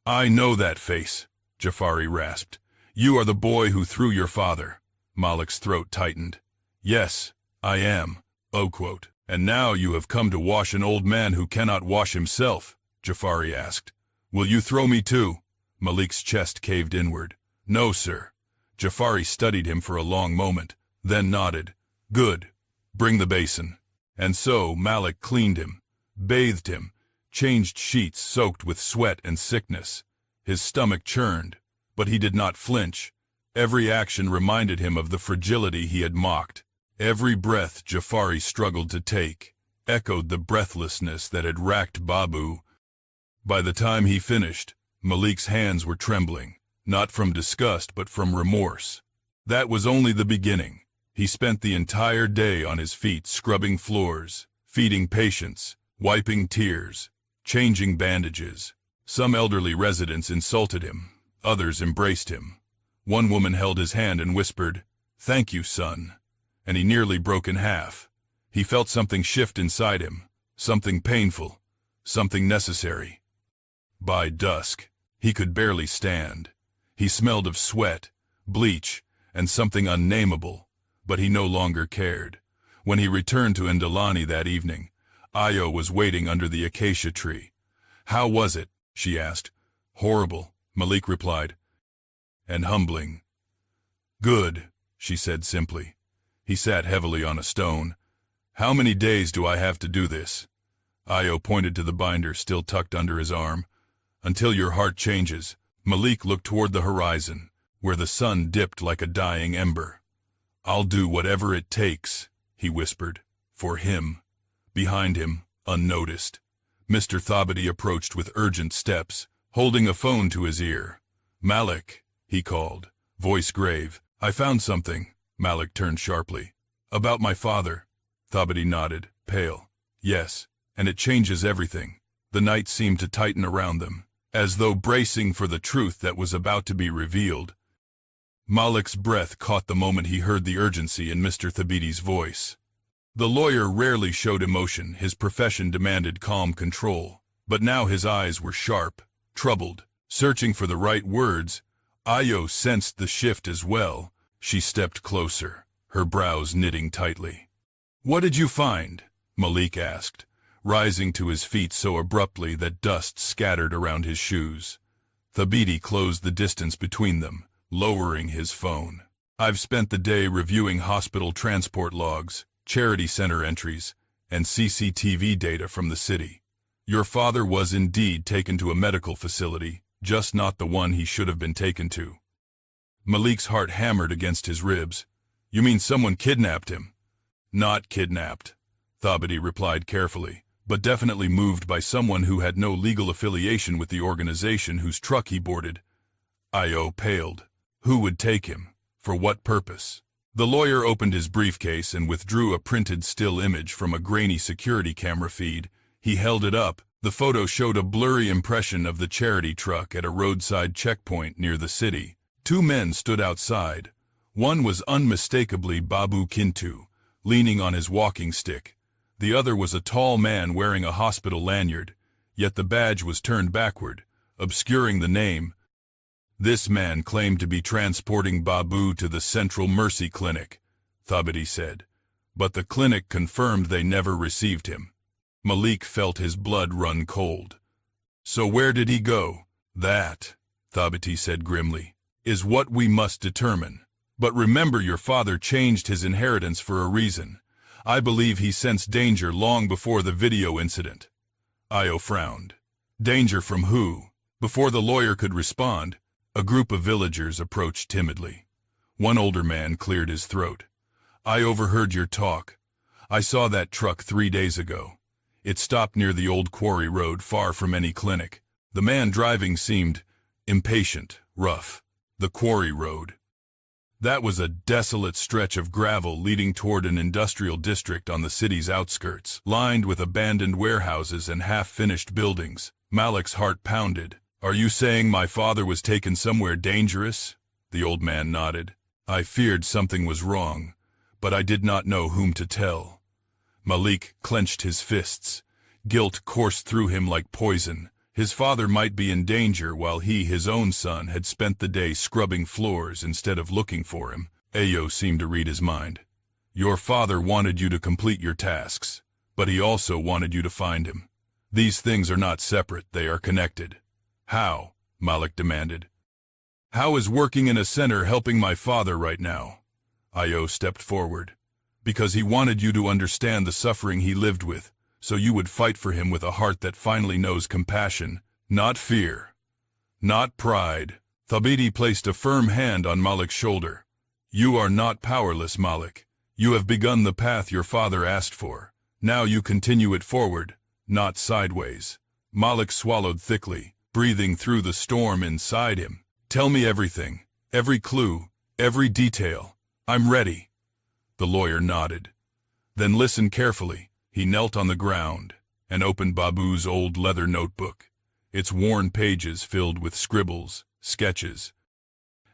I know that face, Jafari rasped. You are the boy who threw your father. Malik's throat tightened. Yes, I am. Oh, quote. And now you have come to wash an old man who cannot wash himself, Jafari asked. Will you throw me too? Malik's chest caved inward. No, sir. Jafari studied him for a long moment, then nodded. Good. Bring the basin. And so Malik cleaned him, bathed him, changed sheets soaked with sweat and sickness. His stomach churned, but he did not flinch. Every action reminded him of the fragility he had mocked. Every breath Jafari struggled to take echoed the breathlessness that had racked Babu. By the time he finished, Malik's hands were trembling, not from disgust but from remorse. That was only the beginning. He spent the entire day on his feet scrubbing floors, feeding patients, wiping tears, changing bandages. Some elderly residents insulted him, others embraced him. One woman held his hand and whispered, "Thank you, son," and he nearly broke in half. He felt something shift inside him, something painful, something necessary. By dusk, he could barely stand. He smelled of sweat, bleach, and something unnameable, but he no longer cared. When he returned to Indalani that evening, Io was waiting under the acacia tree. "How was it?" she asked. "Horrible," Malik replied, "and humbling." "Good," she said simply. He sat heavily on a stone. "How many days do I have to do this?" Io pointed to the binder still tucked under his arm. "Until your heart changes." Malik looked toward the horizon, where the sun dipped like a dying ember. "I'll do whatever it takes," he whispered, "for him." Behind him, unnoticed, Mr. Thabiti approached with urgent steps, holding a phone to his ear. "Malik," he called, voice grave. "I found something." Malik turned sharply. "About my father." Thabiti nodded, pale. "Yes, and it changes everything." The night seemed to tighten around them, as though bracing for the truth that was about to be revealed. Malik's breath caught the moment he heard the urgency in Mr. Thabiti's voice. The lawyer rarely showed emotion. His profession demanded calm control. But now his eyes were sharp, troubled, searching for the right words. Io sensed the shift as well. She stepped closer, her brows knitting tightly. "What did you find?" Malik asked, rising to his feet so abruptly that dust scattered around his shoes. Thabiti closed the distance between them, lowering his phone. "I've spent the day reviewing hospital transport logs, charity center entries, and CCTV data from the city. Your father was indeed taken to a medical facility, just not the one he should have been taken to." Malik's heart hammered against his ribs. "You mean someone kidnapped him?" "Not kidnapped," Thabiti replied carefully, "but definitely moved by someone who had no legal affiliation with the organization whose truck he boarded." Io paled. Who would take him? For what purpose? The lawyer opened his briefcase and withdrew a printed still image from a grainy security camera feed. He held it up. The photo showed a blurry impression of the charity truck at a roadside checkpoint near the city. Two men stood outside. One was unmistakably Babu Kintu, leaning on his walking stick. The other was a tall man wearing a hospital lanyard, yet the badge was turned backward, obscuring the name. "This man claimed to be transporting Babu to the Central Mercy Clinic," Thabiti said, "but the clinic confirmed they never received him." Malik felt his blood run cold. "So where did he go?" "That," Thabiti said grimly, "is what we must determine. But remember, your father changed his inheritance for a reason. I believe he sensed danger long before the video incident." Io frowned. "Danger from who?" Before the lawyer could respond, a group of villagers approached timidly. One older man cleared his throat. "I overheard your talk. I saw that truck 3 days ago. It stopped near the old quarry road, far from any clinic. The man driving seemed impatient, rough. The quarry road. That was a desolate stretch of gravel leading toward an industrial district on the city's outskirts, lined with abandoned warehouses and half-finished buildings." Malik's heart pounded. "Are you saying my father was taken somewhere dangerous?" The old man nodded. "I feared something was wrong, but I did not know whom to tell." Malik clenched his fists. Guilt coursed through him like poison. His father might be in danger while he, his own son, had spent the day scrubbing floors instead of looking for him. Ayo seemed to read his mind. "Your father wanted you to complete your tasks, but he also wanted you to find him. These things are not separate, they are connected." "How?" Malik demanded. "How is working in a center helping my father right now?" Ayo stepped forward. "Because he wanted you to understand the suffering he lived with, so you would fight for him with a heart that finally knows compassion, not fear, not pride." Thabiti placed a firm hand on Malik's shoulder. "You are not powerless, Malik. You have begun the path your father asked for. Now you continue it forward, not sideways." Malik swallowed thickly, breathing through the storm inside him. "Tell me everything, every clue, every detail. I'm ready." The lawyer nodded. "Then listen carefully." He knelt on the ground and opened Babu's old leather notebook, its worn pages filled with scribbles, sketches,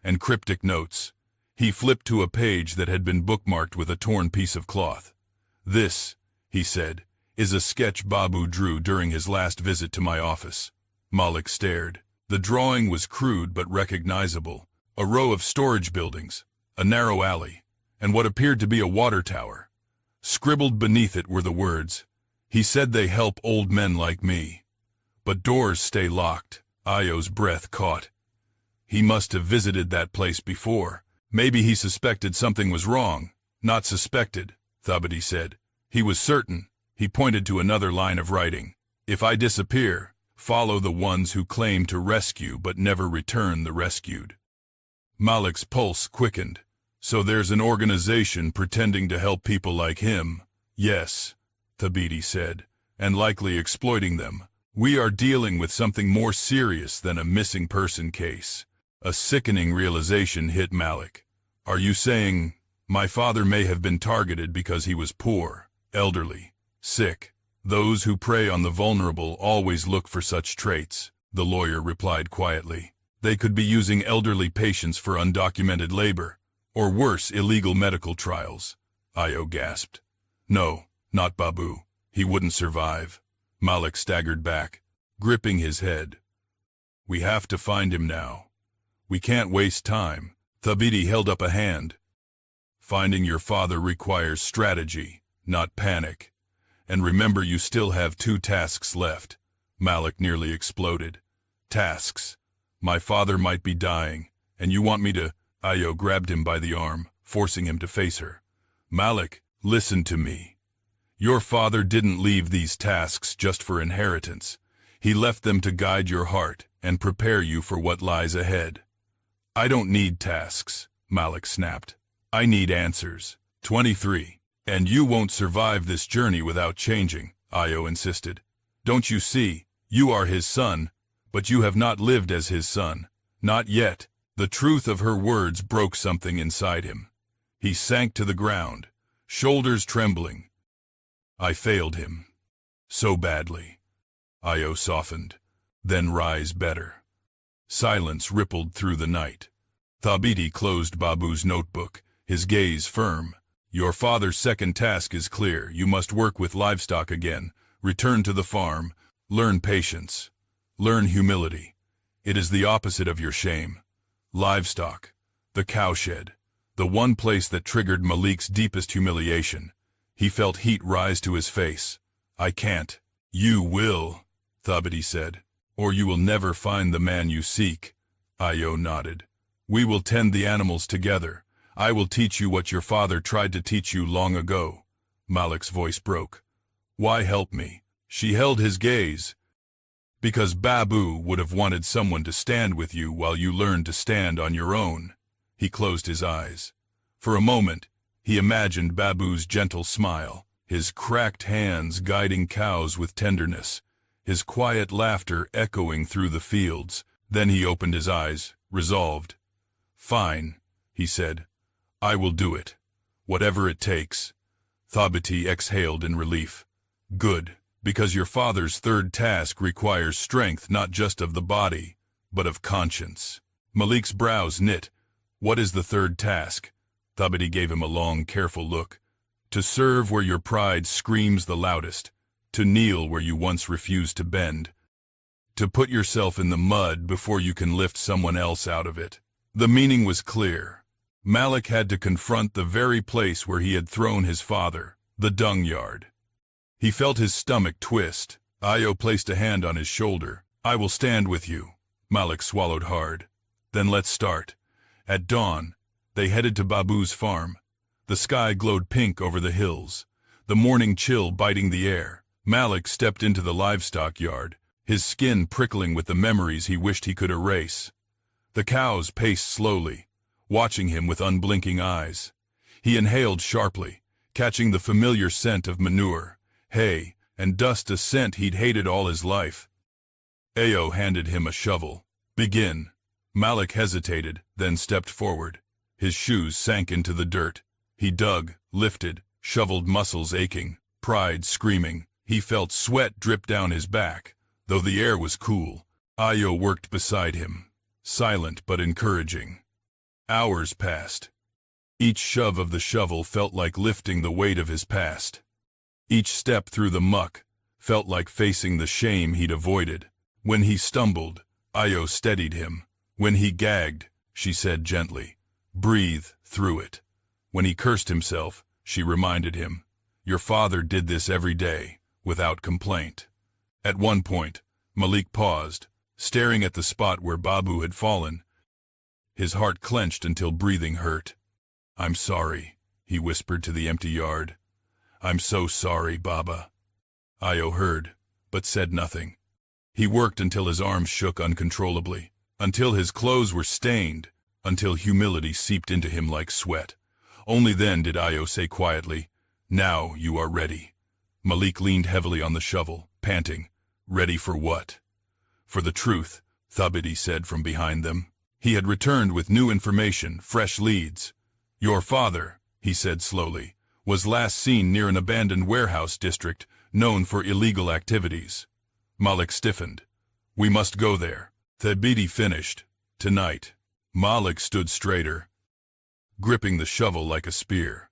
and cryptic notes. He flipped to a page that had been bookmarked with a torn piece of cloth. "This," he said, "is a sketch Babu drew during his last visit to my office." Malik stared. The drawing was crude but recognizable. A row of storage buildings, a narrow alley, and what appeared to be a water tower. Scribbled beneath it were the words, "He said they help old men like me. But doors stay locked." Io's breath caught. He must have visited that place before. Maybe he suspected something was wrong. Not suspected, Thabiti said. He was certain. He pointed to another line of writing. "If I disappear, follow the ones who claim to rescue but never return the rescued." Malik's pulse quickened. "So there's an organization pretending to help people like him?" "Yes," Thabiti said, "and likely exploiting them. We are dealing with something more serious than a missing person case." A sickening realization hit Malik. "Are you saying my father may have been targeted because he was poor, elderly, sick?" "Those who prey on the vulnerable always look for such traits," the lawyer replied quietly. "They could be using elderly patients for undocumented labor, or worse, illegal medical trials." Io gasped. "No, not Babu. He wouldn't survive." Malik staggered back, gripping his head. "We have to find him now. We can't waste time." Thabiti held up a hand. "Finding your father requires strategy, not panic. And remember, you still have 2 tasks left." Malik nearly exploded. "Tasks? My father might be dying, and you want me to—" Io grabbed him by the arm, forcing him to face her. "Malik, listen to me. Your father didn't leave these tasks just for inheritance. He left them to guide your heart and prepare you for what lies ahead." "I don't need tasks," Malik snapped. "I need answers." 23. "And you won't survive this journey without changing," Io insisted. "Don't you see, you are his son, but you have not lived as his son. Not yet." The truth of her words broke something inside him. He sank to the ground, shoulders trembling. "I failed him. So badly." Io softened. "Then rise better." Silence rippled through the night. Thabiti closed Babu's notebook, his gaze firm. "Your father's second task is clear. You must work with livestock again, return to the farm, learn patience, learn humility. It is the opposite of your shame. Livestock, the cowshed, the one place that triggered Malik's deepest humiliation." He felt heat rise to his face. "I can't." "You will," Thabiti said, "or you will never find the man you seek." Io nodded. "We will tend the animals together. I will teach you what your father tried to teach you long ago." Malik's voice broke. "Why help me?" She held his gaze. "Because Babu would have wanted someone to stand with you while you learned to stand on your own." He closed his eyes. For a moment, he imagined Babu's gentle smile, his cracked hands guiding cows with tenderness, his quiet laughter echoing through the fields. Then he opened his eyes, resolved. "Fine," he said. "I will do it. Whatever it takes." Thabiti exhaled in relief. "Good, because your father's third task requires strength not just of the body, but of conscience." Malik's brows knit. "What is the third task?" Thabiti gave him a long, careful look. "To serve where your pride screams the loudest, to kneel where you once refused to bend, to put yourself in the mud before you can lift someone else out of it." The meaning was clear. Malik had to confront the very place where he had thrown his father, the dung yard. He felt his stomach twist. Io placed a hand on his shoulder. "I will stand with you." Malik swallowed hard. "Then let's start." At dawn, they headed to Babu's farm. The sky glowed pink over the hills, the morning chill biting the air. Malik stepped into the livestock yard, his skin prickling with the memories he wished he could erase. The cows paced slowly, watching him with unblinking eyes. He inhaled sharply, catching the familiar scent of manure, hay, and dust, a scent he'd hated all his life. Ao handed him a shovel. "Begin." Malik hesitated, then stepped forward. His shoes sank into the dirt. He dug, lifted, shoveled, muscles aching, pride screaming. He felt sweat drip down his back, though the air was cool. Io worked beside him, silent but encouraging. Hours passed. Each shove of the shovel felt like lifting the weight of his past. Each step through the muck felt like facing the shame he'd avoided. When he stumbled, Io steadied him. When he gagged, she said gently, "Breathe through it." When he cursed himself, she reminded him, "Your father did this every day, without complaint." At one point, Malik paused, staring at the spot where Babu had fallen. His heart clenched until breathing hurt. "I'm sorry," he whispered to the empty yard. "I'm so sorry, Baba." Io heard, but said nothing. He worked until his arms shook uncontrollably, until his clothes were stained, until humility seeped into him like sweat. Only then did Io say quietly, "Now you are ready." Malik leaned heavily on the shovel, panting. "Ready for what?" "For the truth," Thabiti said from behind them. He had returned with new information, fresh leads. "Your father," he said slowly, "was last seen near an abandoned warehouse district known for illegal activities." Malik stiffened. "We must go there." Thabiti finished. "Tonight." Malik stood straighter, gripping the shovel like a spear.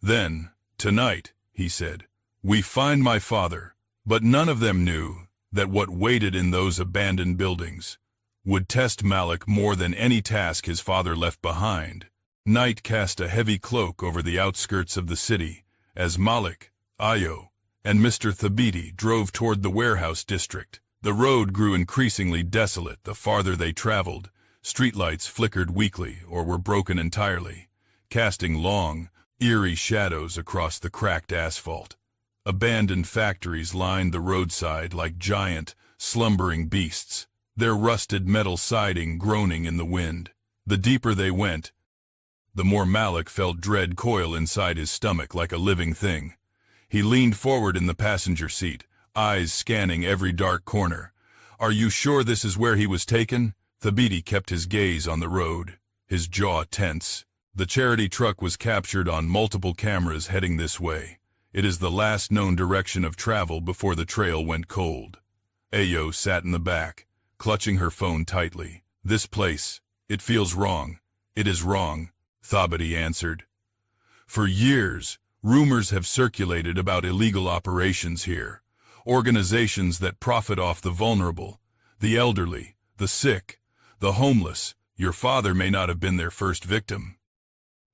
"Then, tonight," he said, "we find my father." But none of them knew that what waited in those abandoned buildings would test Malik more than any task his father left behind. Night cast a heavy cloak over the outskirts of the city as Malik, Io, and Mr. Thabiti drove toward the warehouse district. The road grew increasingly desolate the farther they traveled. Streetlights flickered weakly or were broken entirely, casting long, eerie shadows across the cracked asphalt. Abandoned factories lined the roadside like giant, slumbering beasts, their rusted metal siding groaning in the wind. The deeper they went, the more Malik felt dread coil inside his stomach like a living thing. He leaned forward in the passenger seat, eyes scanning every dark corner. "Are you sure this is where he was taken?" Thabiti kept his gaze on the road, his jaw tense. "The charity truck was captured on multiple cameras heading this way. It is the last known direction of travel before the trail went cold." Ayo sat in the back, clutching her phone tightly. "This place, it feels wrong." "It is wrong," Thabiti answered. "For years, rumors have circulated about illegal operations here, organizations that profit off the vulnerable, the elderly, the sick, the homeless. Your father may not have been their first victim."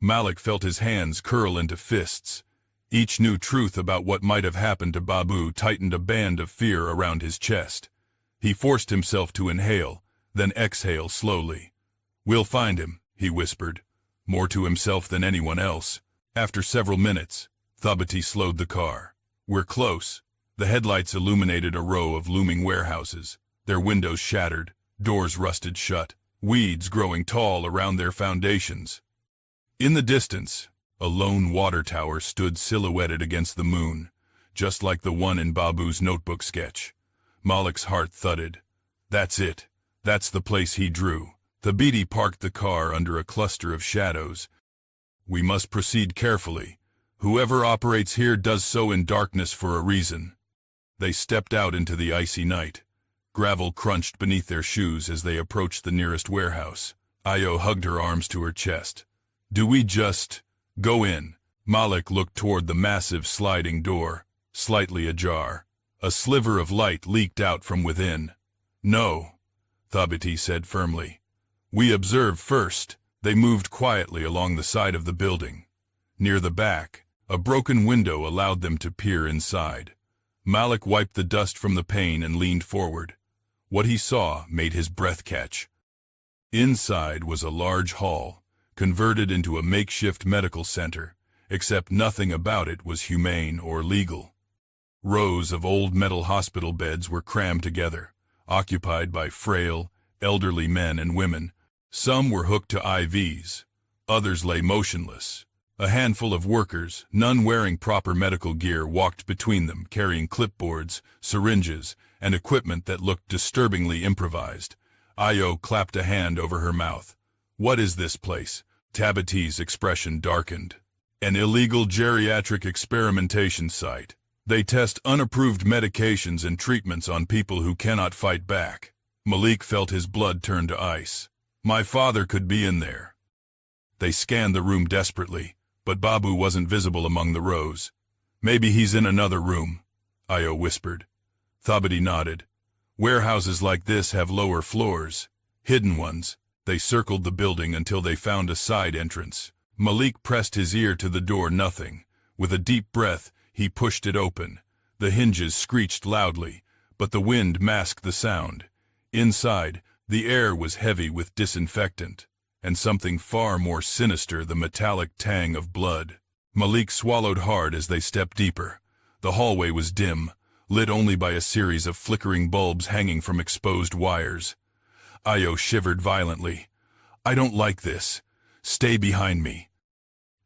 Malik felt his hands curl into fists. Each new truth about what might have happened to Babu tightened a band of fear around his chest. He forced himself to inhale, then exhale slowly. "We'll find him," he whispered, more to himself than anyone else. After several minutes, Thabiti slowed the car. "We're close." The headlights illuminated a row of looming warehouses, their windows shattered, doors rusted shut, weeds growing tall around their foundations. In the distance, a lone water tower stood silhouetted against the moon, just like the one in Babu's notebook sketch. Malik's heart thudded. That's it. That's the place he drew. Thabiti parked the car under a cluster of shadows. "We must proceed carefully. Whoever operates here does so in darkness for a reason." They stepped out into the icy night. Gravel crunched beneath their shoes as they approached the nearest warehouse. Io hugged her arms to her chest. "Do we just go in?" Malik looked toward the massive sliding door, slightly ajar. A sliver of light leaked out from within. "No," Thabiti said firmly. "We observe first." They moved quietly along the side of the building. Near the back, a broken window allowed them to peer inside. Malik wiped the dust from the pane and leaned forward. What he saw made his breath catch. Inside was a large hall, converted into a makeshift medical center, except nothing about it was humane or legal. Rows of old metal hospital beds were crammed together, occupied by frail, elderly men and women. Some were hooked to IVs, others lay motionless. A handful of workers, none wearing proper medical gear, walked between them, carrying clipboards, syringes, and equipment that looked disturbingly improvised. Io clapped a hand over her mouth. "What is this place?" Thabiti's expression darkened. "An illegal geriatric experimentation site. They test unapproved medications and treatments on people who cannot fight back." Malik felt his blood turn to ice. "My father could be in there." They scanned the room desperately, but Babu wasn't visible among the rows. "Maybe he's in another room," Io whispered. Thabiti nodded. "Warehouses like this have lower floors, hidden ones." They circled the building until they found a side entrance. Malik pressed his ear to the door. Nothing. With a deep breath, he pushed it open. The hinges screeched loudly, but the wind masked the sound. Inside, the air was heavy with disinfectant, and something far more sinister, the metallic tang of blood. Malik swallowed hard as they stepped deeper. The hallway was dim, lit only by a series of flickering bulbs hanging from exposed wires. Io shivered violently. "I don't like this. Stay behind me,"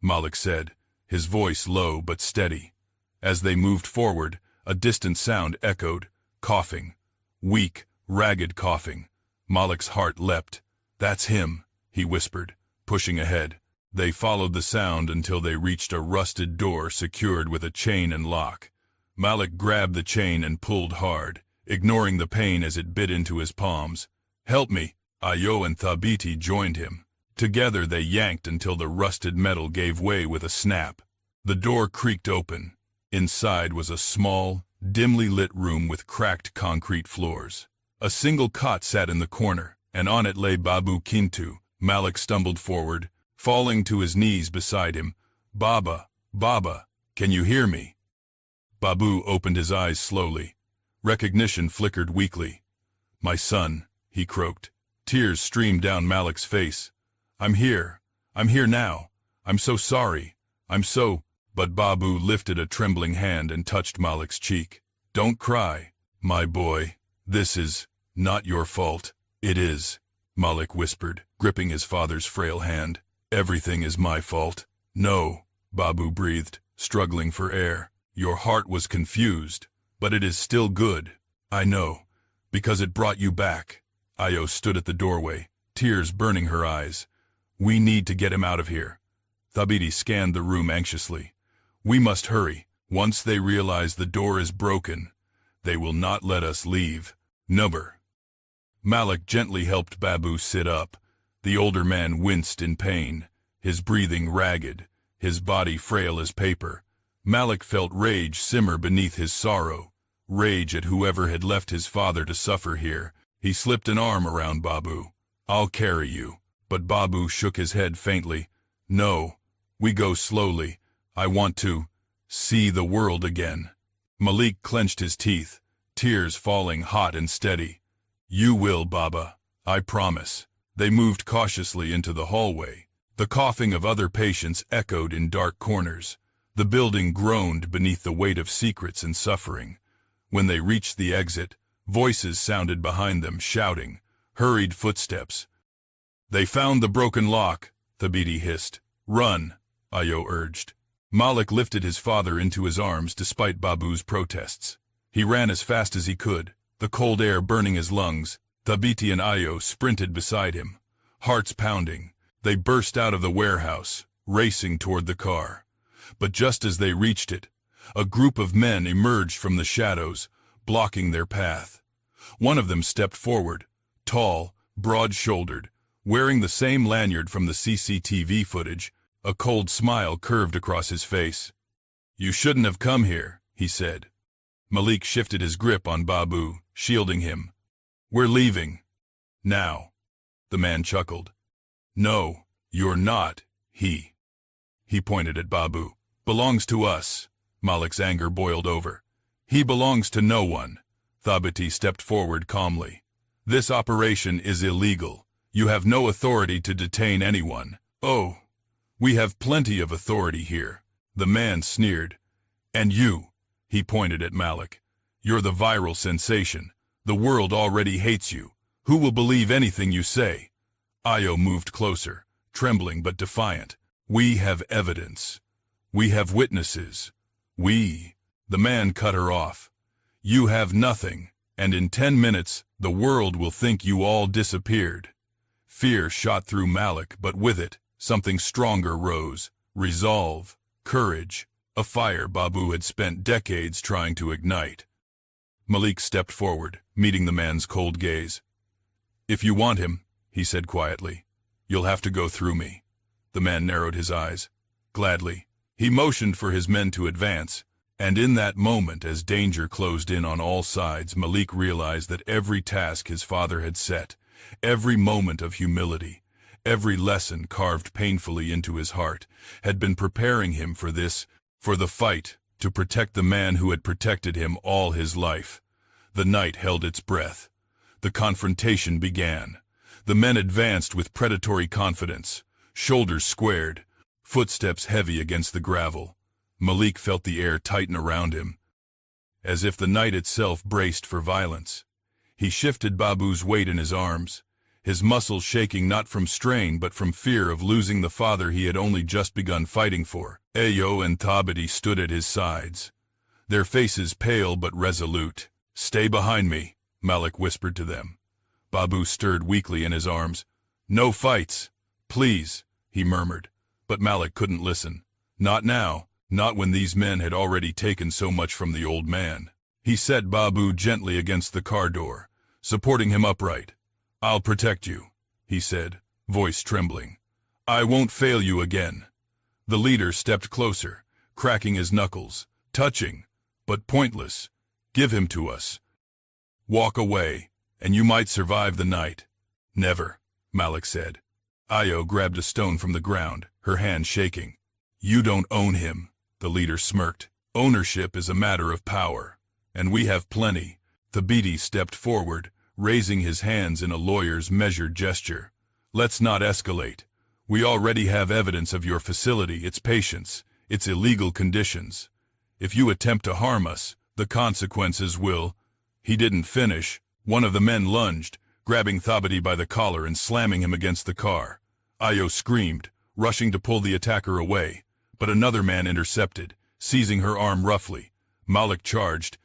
Malik said, his voice low but steady. As they moved forward, a distant sound echoed, coughing. Weak, ragged coughing. Malik's heart leapt. "That's him," he whispered, pushing ahead. They followed the sound until they reached a rusted door secured with a chain and lock. Malik grabbed the chain and pulled hard, ignoring the pain as it bit into his palms. "Help me!" Io and Thabiti joined him. Together they yanked until the rusted metal gave way with a snap. The door creaked open. Inside was a small, dimly lit room with cracked concrete floors. A single cot sat in the corner, and on it lay Babu Kintu. Malik stumbled forward, falling to his knees beside him. "Baba, Baba, can you hear me?" Babu opened his eyes slowly. Recognition flickered weakly. "My son," he croaked. Tears streamed down Malik's face. I'm here now. I'm so sorry. But Babu lifted a trembling hand and touched Malik's cheek. "Don't cry, my boy. This is not your fault." "It is," Malik whispered, gripping his father's frail hand. "Everything is my fault." "No," Babu breathed, struggling for air. "Your heart was confused, but it is still good. I know, because it brought you back." Io stood at the doorway, tears burning her eyes. "We need to get him out of here." Thabiti scanned the room anxiously. "We must hurry. Once they realize the door is broken, they will not let us leave." "Never." Malik gently helped Babu sit up. The older man winced in pain, his breathing ragged, his body frail as paper. Malik felt rage simmer beneath his sorrow, rage at whoever had left his father to suffer here. He slipped an arm around Babu. "I'll carry you." But Babu shook his head faintly. "No, we go slowly. I want to see the world again." Malik clenched his teeth, tears falling hot and steady. "You will, Baba. I promise." They moved cautiously into the hallway. The coughing of other patients echoed in dark corners. The building groaned beneath the weight of secrets and suffering. When they reached the exit, voices sounded behind them, shouting, hurried footsteps. "They found the broken lock," Thabiti hissed. "Run," Io urged. Malik lifted his father into his arms despite Babu's protests. He ran as fast as he could, the cold air burning his lungs. Thabiti and Io sprinted beside him, hearts pounding. They burst out of the warehouse, racing toward the car. But just as they reached it, a group of men emerged from the shadows, blocking their path. One of them stepped forward, tall, broad-shouldered, wearing the same lanyard from the CCTV footage. A cold smile curved across his face. "You shouldn't have come here," he said. Malik shifted his grip on Babu, shielding him. "We're leaving. Now." The man chuckled. "No, you're not. He pointed at Babu. "Belongs to us." Malik's anger boiled over. "He belongs to no one." Thabiti stepped forward calmly. "This operation is illegal. You have no authority to detain anyone." "Oh, we have plenty of authority here," the man sneered. "And you," he pointed at Malik. "You're the viral sensation. The world already hates you. Who will believe anything you say?" Io moved closer, trembling but defiant. "We have evidence. We have witnesses. The man cut her off. "You have nothing, and in 10 minutes the world will think you all disappeared." Fear shot through Malik, but with it, something stronger rose. Resolve, courage, a fire Babu had spent decades trying to ignite. Malik stepped forward, meeting the man's cold gaze. "If you want him," he said quietly, "you'll have to go through me." The man narrowed his eyes. Gladly. He motioned for his men to advance, and in that moment, as danger closed in on all sides, Malik realized that every task his father had set, every moment of humility, every lesson carved painfully into his heart, had been preparing him for this, for the fight, to protect the man who had protected him all his life. The night held its breath. The confrontation began. The men advanced with predatory confidence, shoulders squared, footsteps heavy against the gravel. Malik felt the air tighten around him, as if the night itself braced for violence. He shifted Babu's weight in his arms, his muscles shaking not from strain but from fear of losing the father he had only just begun fighting for. Ayo and Thabiti stood at his sides, their faces pale but resolute. "Stay behind me," Malik whispered to them. Babu stirred weakly in his arms. "No fights, please," he murmured. But Malik couldn't listen. Not now, not when these men had already taken so much from the old man. He set Babu gently against the car door, supporting him upright. "I'll protect you," he said, voice trembling. "I won't fail you again." The leader stepped closer, cracking his knuckles, touching, but pointless. "Give him to us. Walk away, and you might survive the night." "Never," Malik said. Ayo grabbed a stone from the ground, her hand shaking. "You don't own him," the leader smirked. "Ownership is a matter of power, and we have plenty." Thabiti stepped forward, raising his hands in a lawyer's measured gesture. "Let's not escalate. We already have evidence of your facility, its patience, its illegal conditions. If you attempt to harm us, the consequences will—" He didn't finish. One of the men lunged, grabbing Thabiti by the collar and slamming him against the car. Ayo screamed, rushing to pull the attacker away, but another man intercepted, seizing her arm roughly. Malik charged.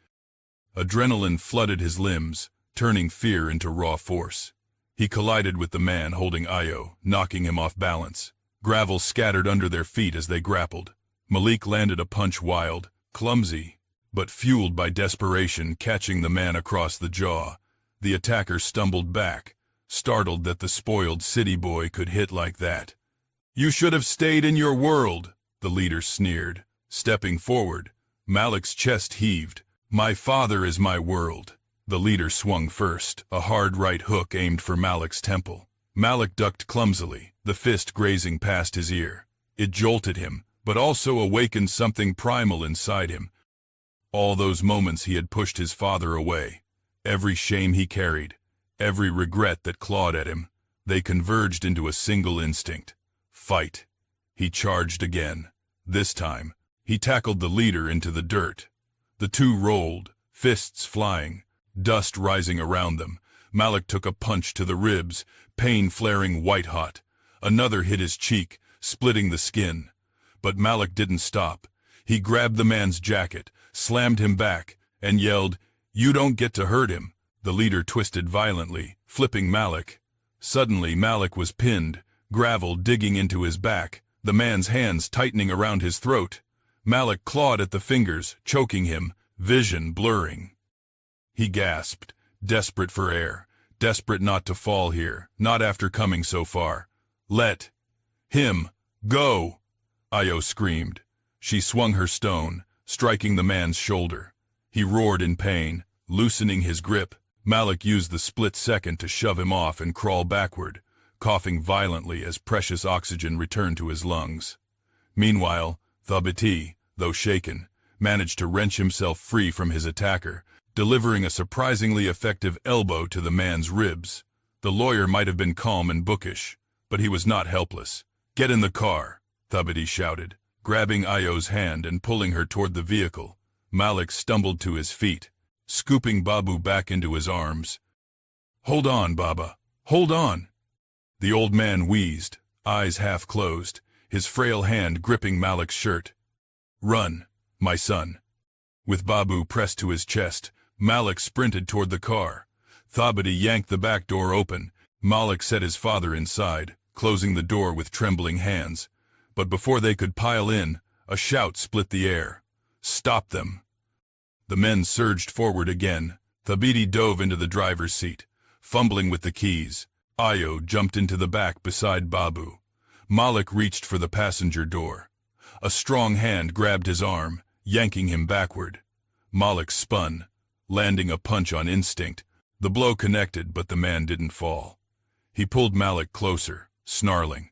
Adrenaline flooded his limbs, turning fear into raw force. He collided with the man holding Ayo, knocking him off balance. Gravel scattered under their feet as they grappled. Malik landed a punch wild, clumsy, but fueled by desperation, catching the man across the jaw. The attacker stumbled back, startled that the spoiled city boy could hit like that. "You should have stayed in your world," the leader sneered. Stepping forward, Malik's chest heaved. "My father is my world." The leader swung first, a hard right hook aimed for Malik's temple. Malik ducked clumsily, the fist grazing past his ear. It jolted him, but also awakened something primal inside him. All those moments he had pushed his father away, every shame he carried, every regret that clawed at him, they converged into a single instinct. Fight. He charged again. This time, he tackled the leader into the dirt. The two rolled, fists flying, dust rising around them. Malik took a punch to the ribs, pain flaring white-hot. Another hit his cheek, splitting the skin. But Malik didn't stop. He grabbed the man's jacket, slammed him back, and yelled, "You don't get to hurt him." The leader twisted violently, flipping Malik. Suddenly Malik was pinned, gravel digging into his back, the man's hands tightening around his throat. Malik clawed at the fingers, choking him, vision blurring. He gasped, desperate for air, desperate not to fall here, not after coming so far. "Let him go!" Ayo screamed. She swung her stone, striking the man's shoulder. He roared in pain, loosening his grip. Malik used the split second to shove him off and crawl backward, coughing violently as precious oxygen returned to his lungs. Meanwhile, Thabiti, though shaken, managed to wrench himself free from his attacker, delivering a surprisingly effective elbow to the man's ribs. The lawyer might have been calm and bookish, but he was not helpless. "Get in the car," Thabiti shouted, grabbing Ayo's hand and pulling her toward the vehicle. Malik stumbled to his feet, scooping Babu back into his arms. "Hold on, Baba, hold on." The old man wheezed, eyes half closed, his frail hand gripping Malik's shirt. "Run, my son." With Babu pressed to his chest, Malik sprinted toward the car. Thabiti yanked the back door open. Malik set his father inside, closing the door with trembling hands. But before they could pile in, a shout split the air. "Stop them!" The men surged forward again. Thabiti dove into the driver's seat, fumbling with the keys. Ayo jumped into the back beside Babu. Malik reached for the passenger door. A strong hand grabbed his arm, yanking him backward. Malik spun, landing a punch on instinct. The blow connected, but the man didn't fall. He pulled Malik closer, snarling.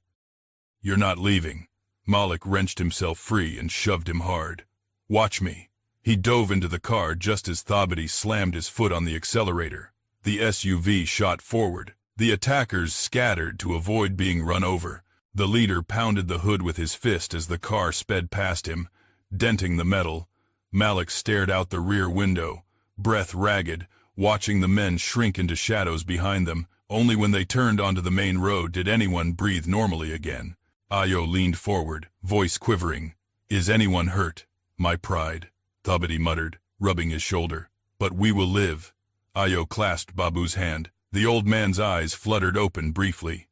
"You're not leaving." Malik wrenched himself free and shoved him hard. "Watch me." He dove into the car just as Thabiti slammed his foot on the accelerator. The SUV shot forward. The attackers scattered to avoid being run over. The leader pounded the hood with his fist as the car sped past him, denting the metal. Malik stared out the rear window, breath ragged, watching the men shrink into shadows behind them. Only when they turned onto the main road did anyone breathe normally again. Ayo leaned forward, voice quivering. "Is anyone hurt?" "My pride," Thabiti muttered, rubbing his shoulder. "But we will live." Ayo clasped Babu's hand. The old man's eyes fluttered open briefly.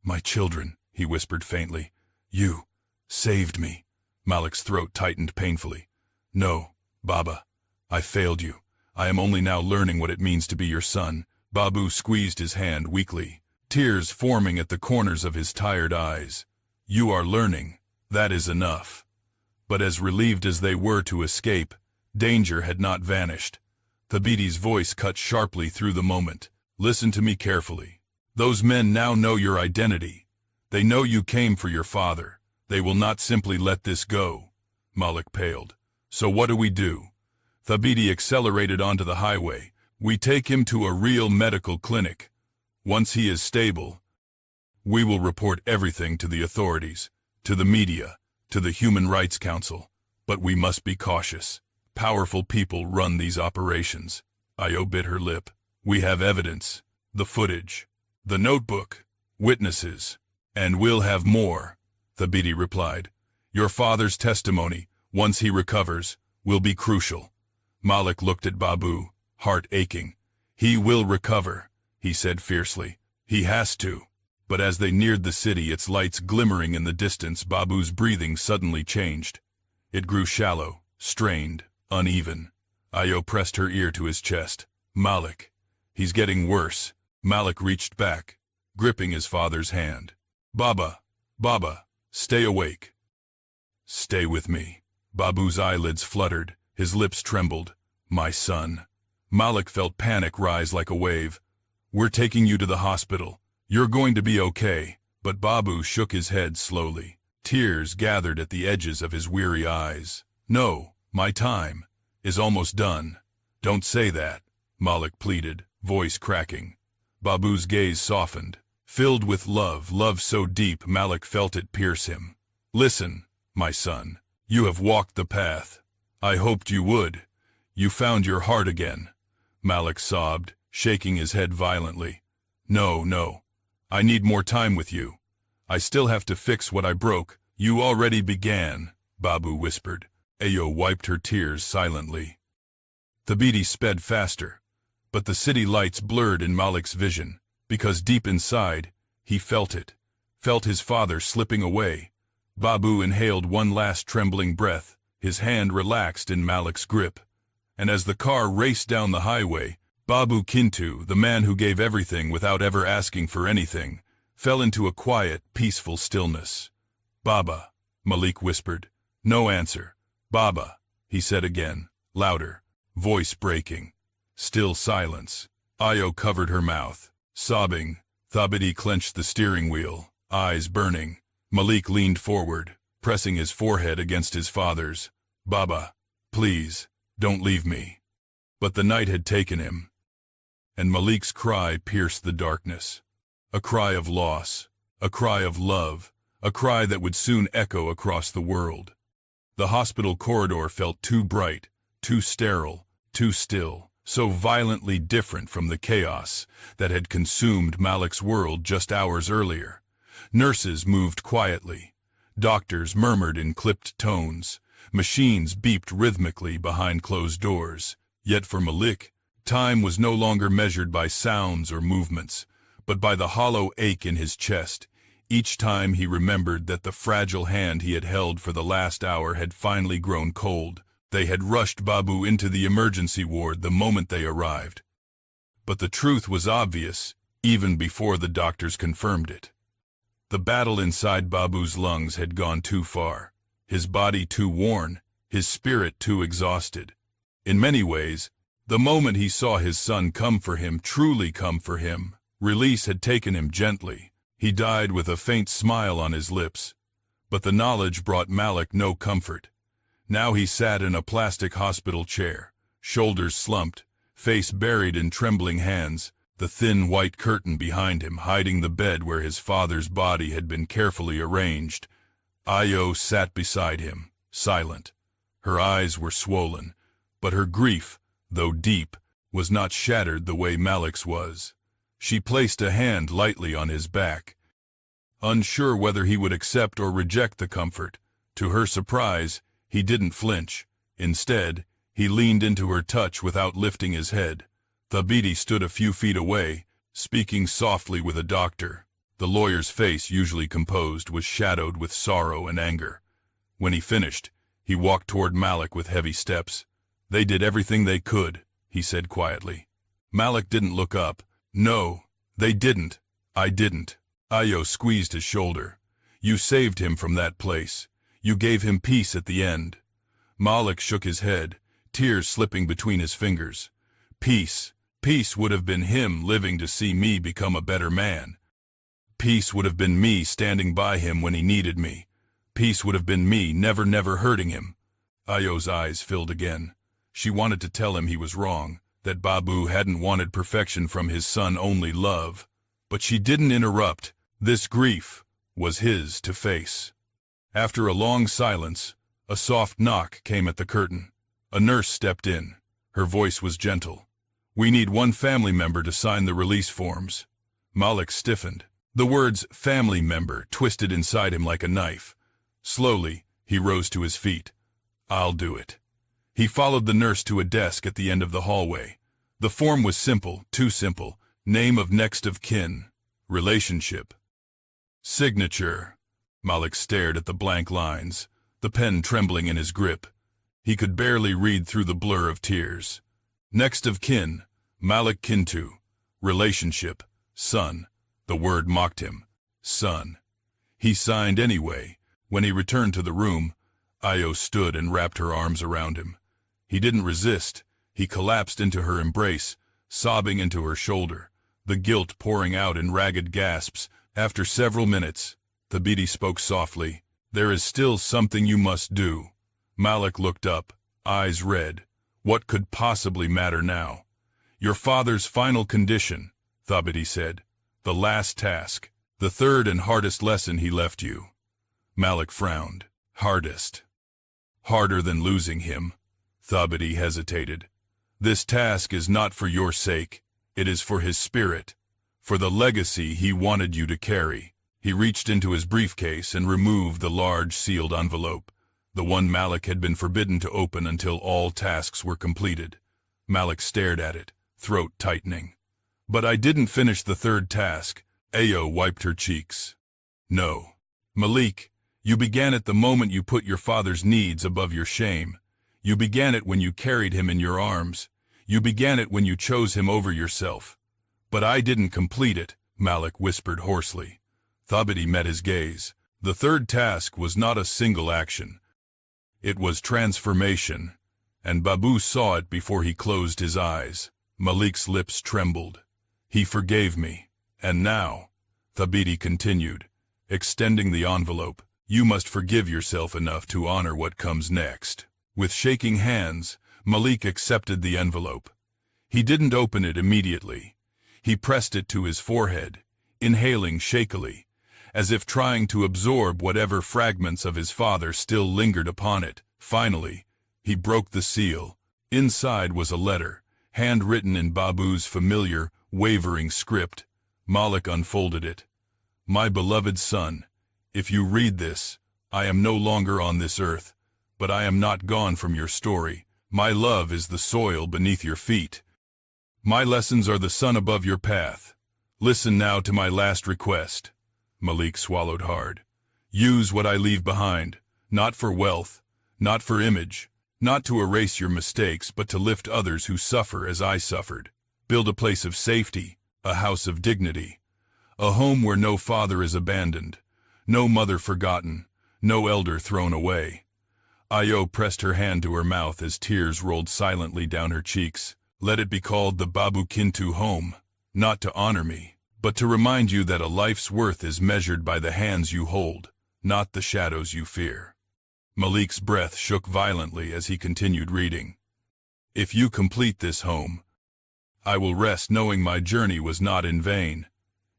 "My children," he whispered faintly. "You saved me." Malik's throat tightened painfully. "No, Baba. I failed you. I am only now learning what it means to be your son." Babu squeezed his hand weakly, tears forming at the corners of his tired eyes. "You are learning. That is enough." But as relieved as they were to escape, danger had not vanished. Thabiti's voice cut sharply through the moment. "Listen to me carefully. Those men now know your identity. They know you came for your father. They will not simply let this go." Malik paled. "So what do we do?" Thabiti accelerated onto the highway. "We take him to a real medical clinic. Once he is stable, we will report everything to the authorities, to the media, to the Human Rights Council. But we must be cautious. Powerful people run these operations." Ayo bit her lip. "We have evidence, the footage, the notebook, witnesses, and we'll have more," Thabiti replied. "Your father's testimony, once he recovers, will be crucial." Malik looked at Babu, heart aching. "He will recover," he said fiercely. "He has to." But as they neared the city, its lights glimmering in the distance, Babu's breathing suddenly changed. It grew shallow, strained, uneven. Ayo pressed her ear to his chest. "Malik, he's getting worse." Malik reached back, gripping his father's hand. "Baba, Baba, stay awake." "Stay with me." Babu's eyelids fluttered, his lips trembled. "My son." Malik felt panic rise like a wave. "We're taking you to the hospital. You're going to be okay." But Babu shook his head slowly. Tears gathered at the edges of his weary eyes. "No, my time is almost done." "Don't say that," Malik pleaded, voice cracking. Babu's gaze softened, filled with love, love so deep Malik felt it pierce him. "Listen, my son, you have walked the path. I hoped you would. You found your heart again." Malik sobbed, shaking his head violently. No, I need more time with you. I still have to fix what I broke." "You already began," Babu whispered. Ayo wiped her tears silently. Thabiti sped faster, but the city lights blurred in Malik's vision, because deep inside, he felt it, felt his father slipping away. Babu inhaled one last trembling breath, his hand relaxed in Malik's grip. And as the car raced down the highway, Babu Kintu, the man who gave everything without ever asking for anything, fell into a quiet, peaceful stillness. "Baba," Malik whispered. No answer. "Baba," he said again, louder, voice breaking. Still silence. Ayo covered her mouth, sobbing. Thabiti clenched the steering wheel, eyes burning. Malik leaned forward, pressing his forehead against his father's. "Baba, please, don't leave me." But the night had taken him, and Malik's cry pierced the darkness. A cry of loss, a cry of love, a cry that would soon echo across the world. The hospital corridor felt too bright, too sterile, too still, so violently different from the chaos that had consumed Malik's world just hours earlier. Nurses moved quietly. Doctors murmured in clipped tones. Machines beeped rhythmically behind closed doors. Yet for Malik, time was no longer measured by sounds or movements, but by the hollow ache in his chest. Each time he remembered that the fragile hand he had held for the last hour had finally grown cold. They had rushed Babu into the emergency ward the moment they arrived. But the truth was obvious, even before the doctors confirmed it. The battle inside Babu's lungs had gone too far. His body too worn, his spirit too exhausted. In many ways, the moment he saw his son come for him, truly come for him, release had taken him gently. He died with a faint smile on his lips. But the knowledge brought Malik no comfort. Now he sat in a plastic hospital chair, shoulders slumped, face buried in trembling hands, the thin white curtain behind him hiding the bed where his father's body had been carefully arranged. Ayo sat beside him, silent. Her eyes were swollen, but her grief, though deep, was not shattered the way Malik's was. She placed a hand lightly on his back, unsure whether he would accept or reject the comfort. To her surprise, he didn't flinch. Instead, he leaned into her touch without lifting his head. Thabiti stood a few feet away, speaking softly with a doctor. The lawyer's face, usually composed, was shadowed with sorrow and anger. When he finished, he walked toward Malik with heavy steps. "They did everything they could," he said quietly. Malik didn't look up. "No, they didn't. I didn't." Ayo squeezed his shoulder. "You saved him from that place. You gave him peace at the end." Malik shook his head, tears slipping between his fingers. "Peace. Peace would have been him living to see me become a better man. Peace would have been me standing by him when he needed me. Peace would have been me never hurting him." Ayo's eyes filled again. She wanted to tell him he was wrong, that Babu hadn't wanted perfection from his son, only love. But she didn't interrupt. This grief was his to face. After a long silence, a soft knock came at the curtain. A nurse stepped in. Her voice was gentle. "We need one family member to sign the release forms." Malik stiffened. The words "family member" twisted inside him like a knife. Slowly, he rose to his feet. "I'll do it." He followed the nurse to a desk at the end of the hallway. The form was simple, too simple. Name of next of kin. Relationship. Signature. Malik stared at the blank lines, the pen trembling in his grip. He could barely read through the blur of tears. Next of kin, Malik Kintu. Relationship, son. The word mocked him. Son. He signed anyway. When he returned to the room, Ayo stood and wrapped her arms around him. He didn't resist. He collapsed into her embrace, sobbing into her shoulder, the guilt pouring out in ragged gasps. After several minutes, Thabiti spoke softly. "There is still something you must do." Malik looked up, eyes red. What could possibly matter now? "Your father's final condition," Thabiti said. "The last task. The third and hardest lesson he left you." Malik frowned. "Hardest." "Harder than losing him." Thabiti hesitated. "This task is not for your sake. It is for his spirit, for the legacy he wanted you to carry." He reached into his briefcase and removed the large sealed envelope, the one Malik had been forbidden to open until all tasks were completed. Malik stared at it, throat tightening. "But I didn't finish the third task." Ayo wiped her cheeks. "No. Malik, you began it the moment you put your father's needs above your shame. You began it when you carried him in your arms. You began it when you chose him over yourself. But I didn't complete it," Malik whispered hoarsely. Thabiti met his gaze. The third task was not a single action. It was transformation, and Babu saw it before he closed his eyes. Malik's lips trembled. "He forgave me. And now," Thabiti continued, extending the envelope, "you must forgive yourself enough to honor what comes next." With shaking hands, Malik accepted the envelope. He didn't open it immediately. He pressed it to his forehead, inhaling shakily, as if trying to absorb whatever fragments of his father still lingered upon it. Finally, he broke the seal. Inside was a letter, handwritten in Babu's familiar, wavering script. Malik unfolded it. "My beloved son, if you read this, I am no longer on this earth, but I am not gone from your story. My love is the soil beneath your feet. My lessons are the sun above your path. Listen now to my last request." Malik swallowed hard. "Use what I leave behind, not for wealth, not for image, not to erase your mistakes, but to lift others who suffer as I suffered. Build a place of safety, a house of dignity, A home where no father is abandoned, no mother forgotten, no elder thrown away. Ayo pressed her hand to her mouth as tears rolled silently down her cheeks. Let it be called the Babu Kintu home, not to honor me, but to remind you that a life's worth is measured by the hands you hold, not the shadows you fear. Malik's breath shook violently as he continued reading. If you complete this home, I will rest knowing my journey was not in vain.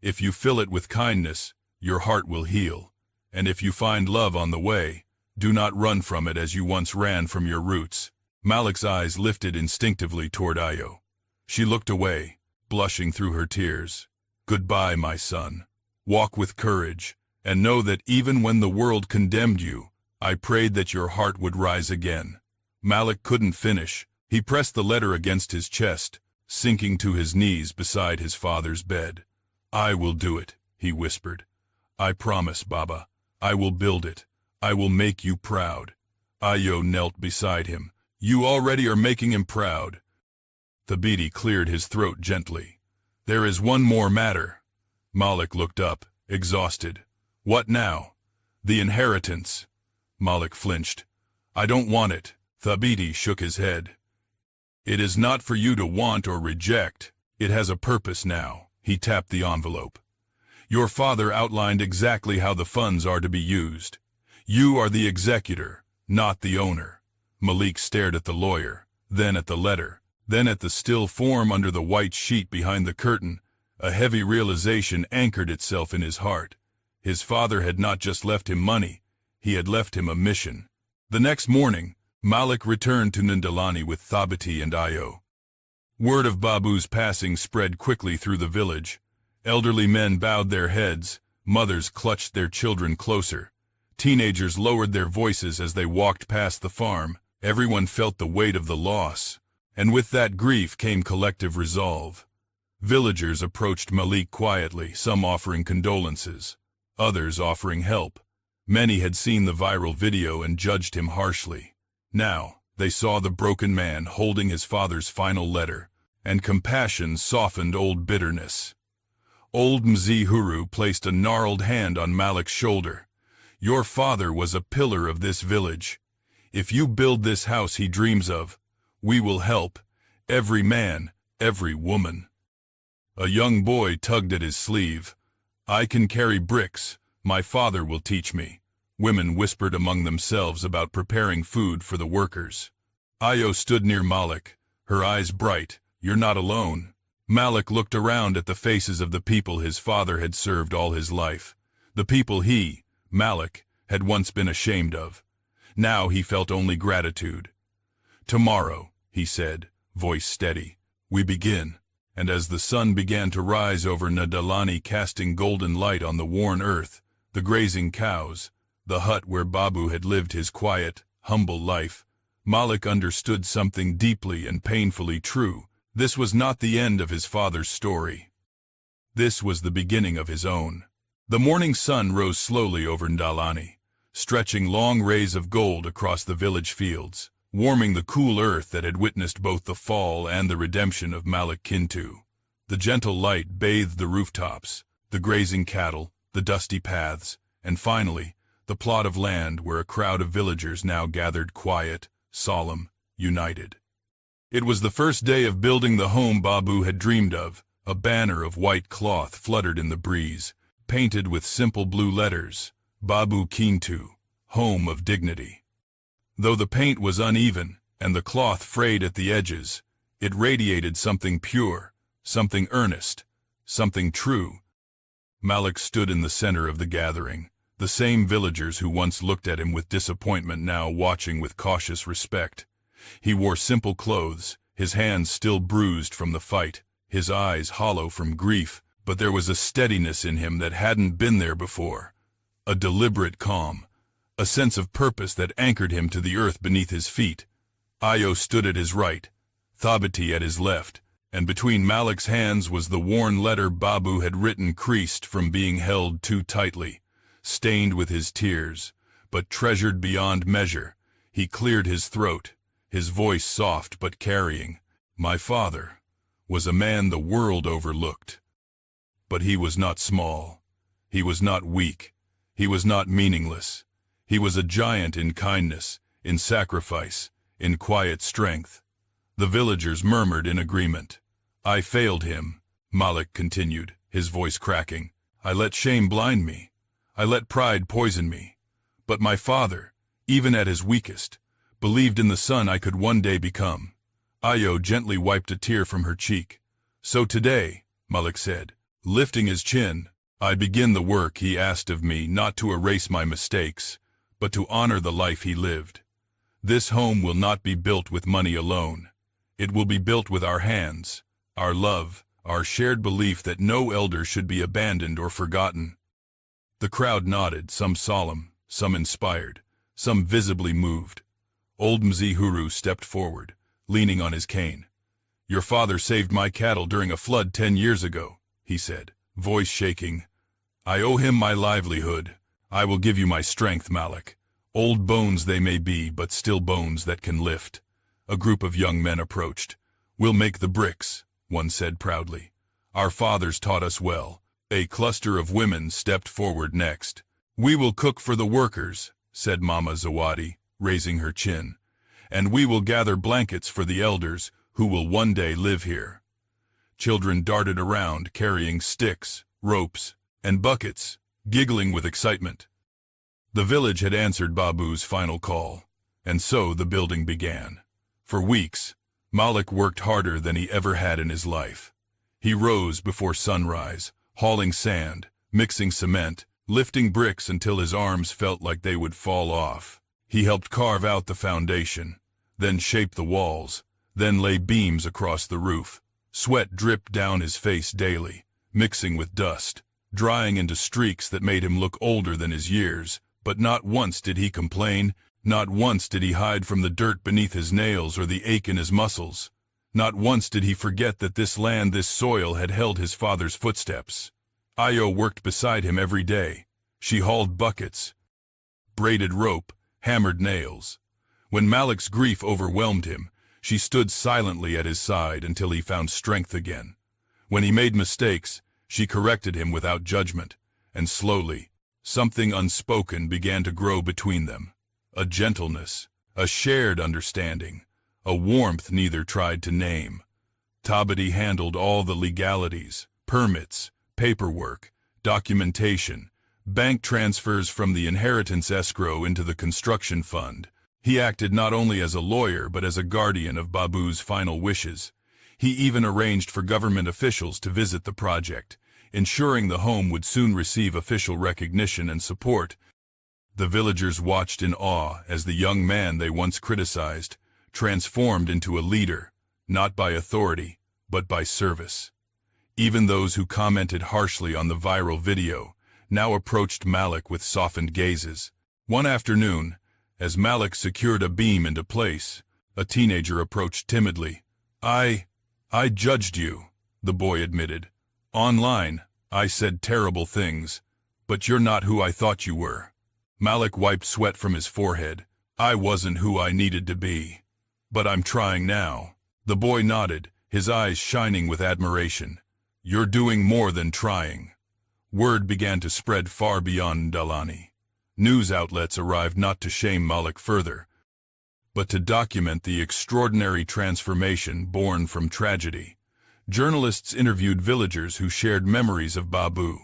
If you fill it with kindness, your heart will heal. And if you find love on the way, do not run from it as you once ran from your roots. Malik's eyes lifted instinctively toward Ayo. She looked away, blushing through her tears. Goodbye, my son. Walk with courage, and know that even when the world condemned you, I prayed that your heart would rise again. Malik couldn't finish. He pressed the letter against his chest, sinking to his knees beside his father's bed. I will do it, he whispered. I promise, Baba. I will build it. I will make you proud. Ayo knelt beside him. You already are making him proud. Thabiti cleared his throat gently. There is one more matter. Malik looked up, exhausted. What now? The inheritance. Malik flinched. I don't want it. Thabiti shook his head. It is not for you to want or reject. It has a purpose now. He tapped the envelope. Your father outlined exactly how the funds are to be used. You are the executor, not the owner. Malik stared at the lawyer, then at the letter, then at the still form under the white sheet behind the curtain. A heavy realization anchored itself in his heart. His father had not just left him money, he had left him a mission. The next morning, Malik returned to Nindalani with Thabiti and Ayo. Word of Babu's passing spread quickly through the village. Elderly men bowed their heads, mothers clutched their children closer. Teenagers lowered their voices as they walked past the farm. Everyone felt the weight of the loss, and with that grief came collective resolve. Villagers approached Malik quietly, some offering condolences, others offering help. Many had seen the viral video and judged him harshly. Now, they saw the broken man holding his father's final letter, and compassion softened old bitterness. Old Mzee Huru placed a gnarled hand on Malik's shoulder. Your father was a pillar of this village. If you build this house he dreams of, we will help, every man, every woman. A young boy tugged at his sleeve. I can carry bricks, my father will teach me. Women whispered among themselves about preparing food for the workers. Ayo stood near Malik, her eyes bright. You're not alone. Malik looked around at the faces of the people his father had served all his life. The people he, Malik, had once been ashamed of. Now he felt only gratitude. Tomorrow, he said, voice steady, we begin. And as the sun began to rise over Nadalani, casting golden light on the worn earth, the grazing cows, the hut where Babu had lived his quiet, humble life, Malik understood something deeply and painfully true. This was not the end of his father's story. This was the beginning of his own. The morning sun rose slowly over Ndalani, stretching long rays of gold across the village fields, warming the cool earth that had witnessed both the fall and the redemption of Malik Kintu. The gentle light bathed the rooftops, the grazing cattle, the dusty paths, and finally, the plot of land where a crowd of villagers now gathered quiet, solemn, united. It was the first day of building the home Babu had dreamed of. A banner of white cloth fluttered in the breeze, painted with simple blue letters, Babu Kintu, home of dignity. Though the paint was uneven and the cloth frayed at the edges, it radiated something pure, something earnest, something true. Malik stood in the center of the gathering, the same villagers who once looked at him with disappointment now watching with cautious respect. He wore simple clothes, his hands still bruised from the fight, his eyes hollow from grief, but there was a steadiness in him that hadn't been there before. A deliberate calm, a sense of purpose that anchored him to the earth beneath his feet. Ayo stood at his right, Thabiti at his left, and between Malik's hands was the worn letter Babu had written, creased from being held too tightly, stained with his tears, but treasured beyond measure. He cleared his throat, his voice soft but carrying. My father was a man the world overlooked, But he was not small. He was not weak. He was not meaningless. He was a giant in kindness, in sacrifice, in quiet strength. The villagers murmured in agreement. I failed him, Malik continued, his voice cracking. I let shame blind me. I let pride poison me. But my father, even at his weakest, believed in the son I could one day become. Ayo gently wiped a tear from her cheek. So today, Malik said, lifting his chin, I begin the work he asked of me, not to erase my mistakes, but to honor the life he lived. This home will not be built with money alone. It will be built with our hands, our love, our shared belief that no elder should be abandoned or forgotten. The crowd nodded, some solemn, some inspired, some visibly moved. Old Mzihuru stepped forward, leaning on his cane. Your father saved my cattle during a flood 10 years ago, he said, voice shaking. I owe him my livelihood. I will give you my strength, Malik. Old bones they may be, but still bones that can lift. A group of young men approached. We'll make the bricks, one said proudly. Our fathers taught us well. A cluster of women stepped forward next. We will cook for the workers, said Mama Zawadi, raising her chin. And we will gather blankets for the elders who will one day live here. Children darted around carrying sticks, ropes, and buckets, giggling with excitement. The village had answered Babu's final call, and so the building began. For weeks, Malik worked harder than he ever had in his life. He rose before sunrise, hauling sand, mixing cement, lifting bricks until his arms felt like they would fall off. He helped carve out the foundation, then shape the walls, then lay beams across the roof. Sweat dripped down his face daily, mixing with dust, drying into streaks that made him look older than his years. But not once did he complain, not once did he hide from the dirt beneath his nails or the ache in his muscles. Not once did he forget that this land, this soil, had held his father's footsteps. Ayo worked beside him every day. She hauled buckets, braided rope, hammered nails. When Malik's grief overwhelmed him, she stood silently at his side until he found strength again. When he made mistakes, she corrected him without judgment, and slowly, something unspoken began to grow between them. A gentleness, a shared understanding, a warmth neither tried to name. Tabati handled all the legalities, permits, paperwork, documentation, bank transfers from the inheritance escrow into the construction fund. He acted not only as a lawyer but as a guardian of Babu's final wishes. He even arranged for government officials to visit the project, ensuring the home would soon receive official recognition and support. The villagers watched in awe as the young man they once criticized transformed into a leader, not by authority, but by service. Even those who commented harshly on the viral video now approached Malik with softened gazes. One afternoon, as Malik secured a beam into place, a teenager approached timidly. I judged you, the boy admitted. Online, I said terrible things, but you're not who I thought you were. Malik wiped sweat from his forehead. I wasn't who I needed to be. But I'm trying now. The boy nodded, his eyes shining with admiration. You're doing more than trying. Word began to spread far beyond Ndalani. News outlets arrived not to shame Malik further, but to document the extraordinary transformation born from tragedy. Journalists interviewed villagers who shared memories of Babu.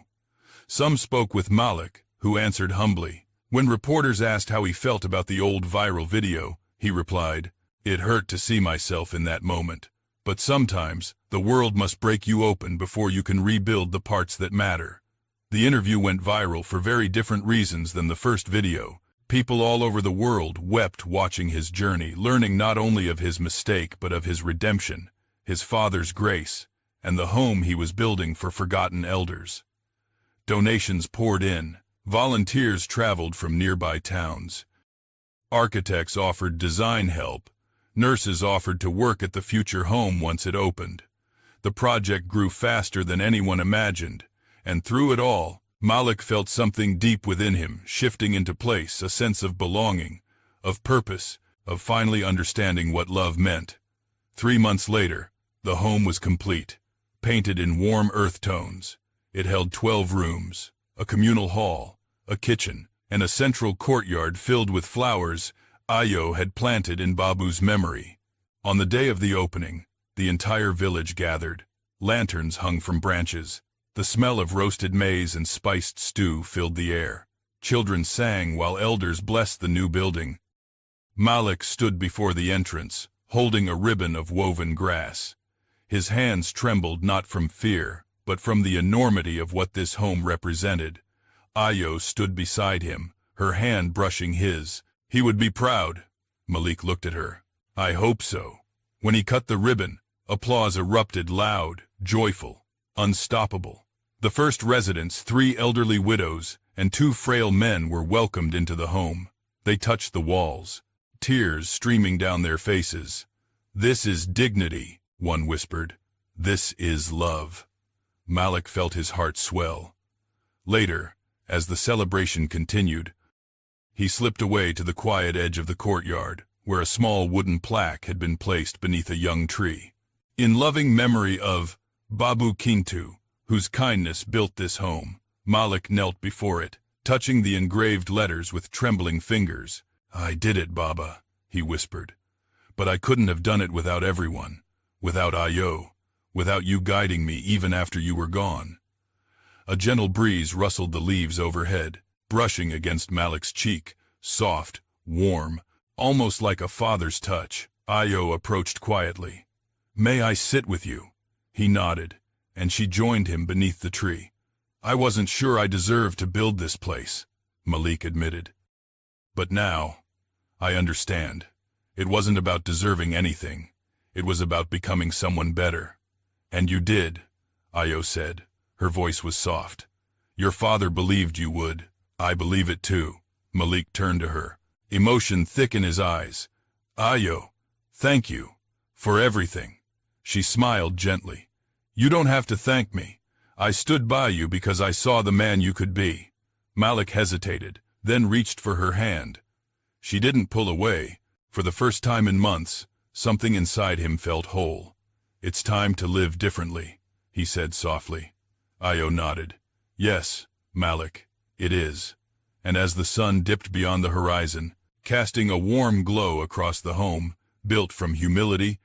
Some spoke with Malik, who answered humbly. When reporters asked how he felt about the old viral video, he replied, "It hurt to see myself in that moment. But sometimes, the world must break you open before you can rebuild the parts that matter." The interview went viral for very different reasons than the first video. People all over the world wept watching his journey, learning not only of his mistake but of his redemption, his father's grace, and the home he was building for forgotten elders. Donations poured in. Volunteers traveled from nearby towns. Architects offered design help. Nurses offered to work at the future home once it opened. The project grew faster than anyone imagined, and through it all, Malik felt something deep within him shifting into place, a sense of belonging, of purpose, of finally understanding what love meant. 3 months later, the home was complete, painted in warm earth tones. It held 12 rooms, a communal hall, a kitchen, and a central courtyard filled with flowers Ayo had planted in Babu's memory. On the day of the opening, the entire village gathered. Lanterns hung from branches. The smell of roasted maize and spiced stew filled the air. Children sang while elders blessed the new building. Malik stood before the entrance, holding a ribbon of woven grass. His hands trembled not from fear, but from the enormity of what this home represented. Ayo stood beside him, her hand brushing his. He would be proud. Malik looked at her. I hope so. When he cut the ribbon, applause erupted, loud, joyful, unstoppable. The first residents, 3 elderly widows and 2 frail men, were welcomed into the home. They touched the walls, tears streaming down their faces. This is dignity, one whispered. This is love. Malik felt his heart swell. Later, as the celebration continued, he slipped away to the quiet edge of the courtyard, where a small wooden plaque had been placed beneath a young tree. In loving memory of Babu Kintu, whose kindness built this home, Malik knelt before it, touching the engraved letters with trembling fingers. I did it, Baba, he whispered. But I couldn't have done it without everyone, without Ayo, without you guiding me even after you were gone. A gentle breeze rustled the leaves overhead, brushing against Malik's cheek, soft, warm, almost like a father's touch. Ayo approached quietly. May I sit with you? He nodded, and she joined him beneath the tree. I wasn't sure I deserved to build this place, Malik admitted. But now, I understand. It wasn't about deserving anything. It was about becoming someone better. And you did, Ayo said. Her voice was soft. Your father believed you would. I believe it too. Malik turned to her, emotion thick in his eyes. Ayo, thank you for everything. She smiled gently. You don't have to thank me. I stood by you because I saw the man you could be. Malik hesitated, then reached for her hand. She didn't pull away. For the first time in months, something inside him felt whole. It's time to live differently, he said softly. Ayo nodded. Yes, Malik. It is. And as the sun dipped beyond the horizon, casting a warm glow across the home, built from humility,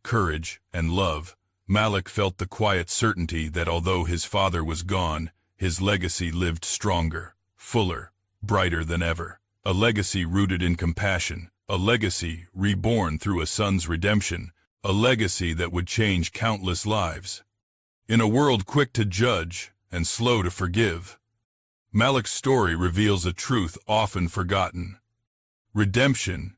courage, and love, Malik felt the quiet certainty that although his father was gone, his legacy lived stronger, fuller, brighter than ever. A legacy rooted in compassion, a legacy reborn through a son's redemption, a legacy that would change countless lives. In a world quick to judge and slow to forgive, Malik's story reveals a truth often forgotten. Redemption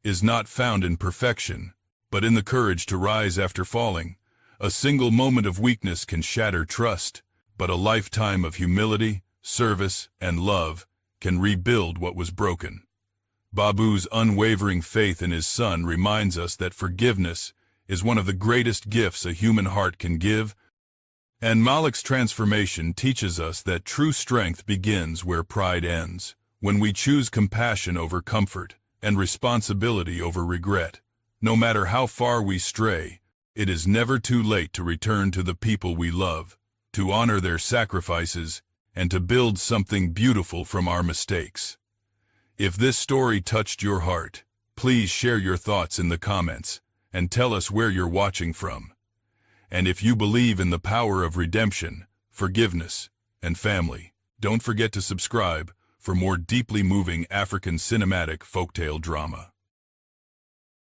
is not found in perfection, but in the courage to rise after falling. A single moment of weakness can shatter trust, but a lifetime of humility, service, and love can rebuild what was broken. Babu's unwavering faith in his son reminds us that forgiveness is one of the greatest gifts a human heart can give, and Malik's transformation teaches us that true strength begins where pride ends, when we choose compassion over comfort and responsibility over regret. No matter how far we stray, it is never too late to return to the people we love, to honor their sacrifices, and to build something beautiful from our mistakes. If this story touched your heart, please share your thoughts in the comments and tell us where you're watching from. And if you believe in the power of redemption, forgiveness, and family, don't forget to subscribe for more deeply moving African cinematic folktale drama.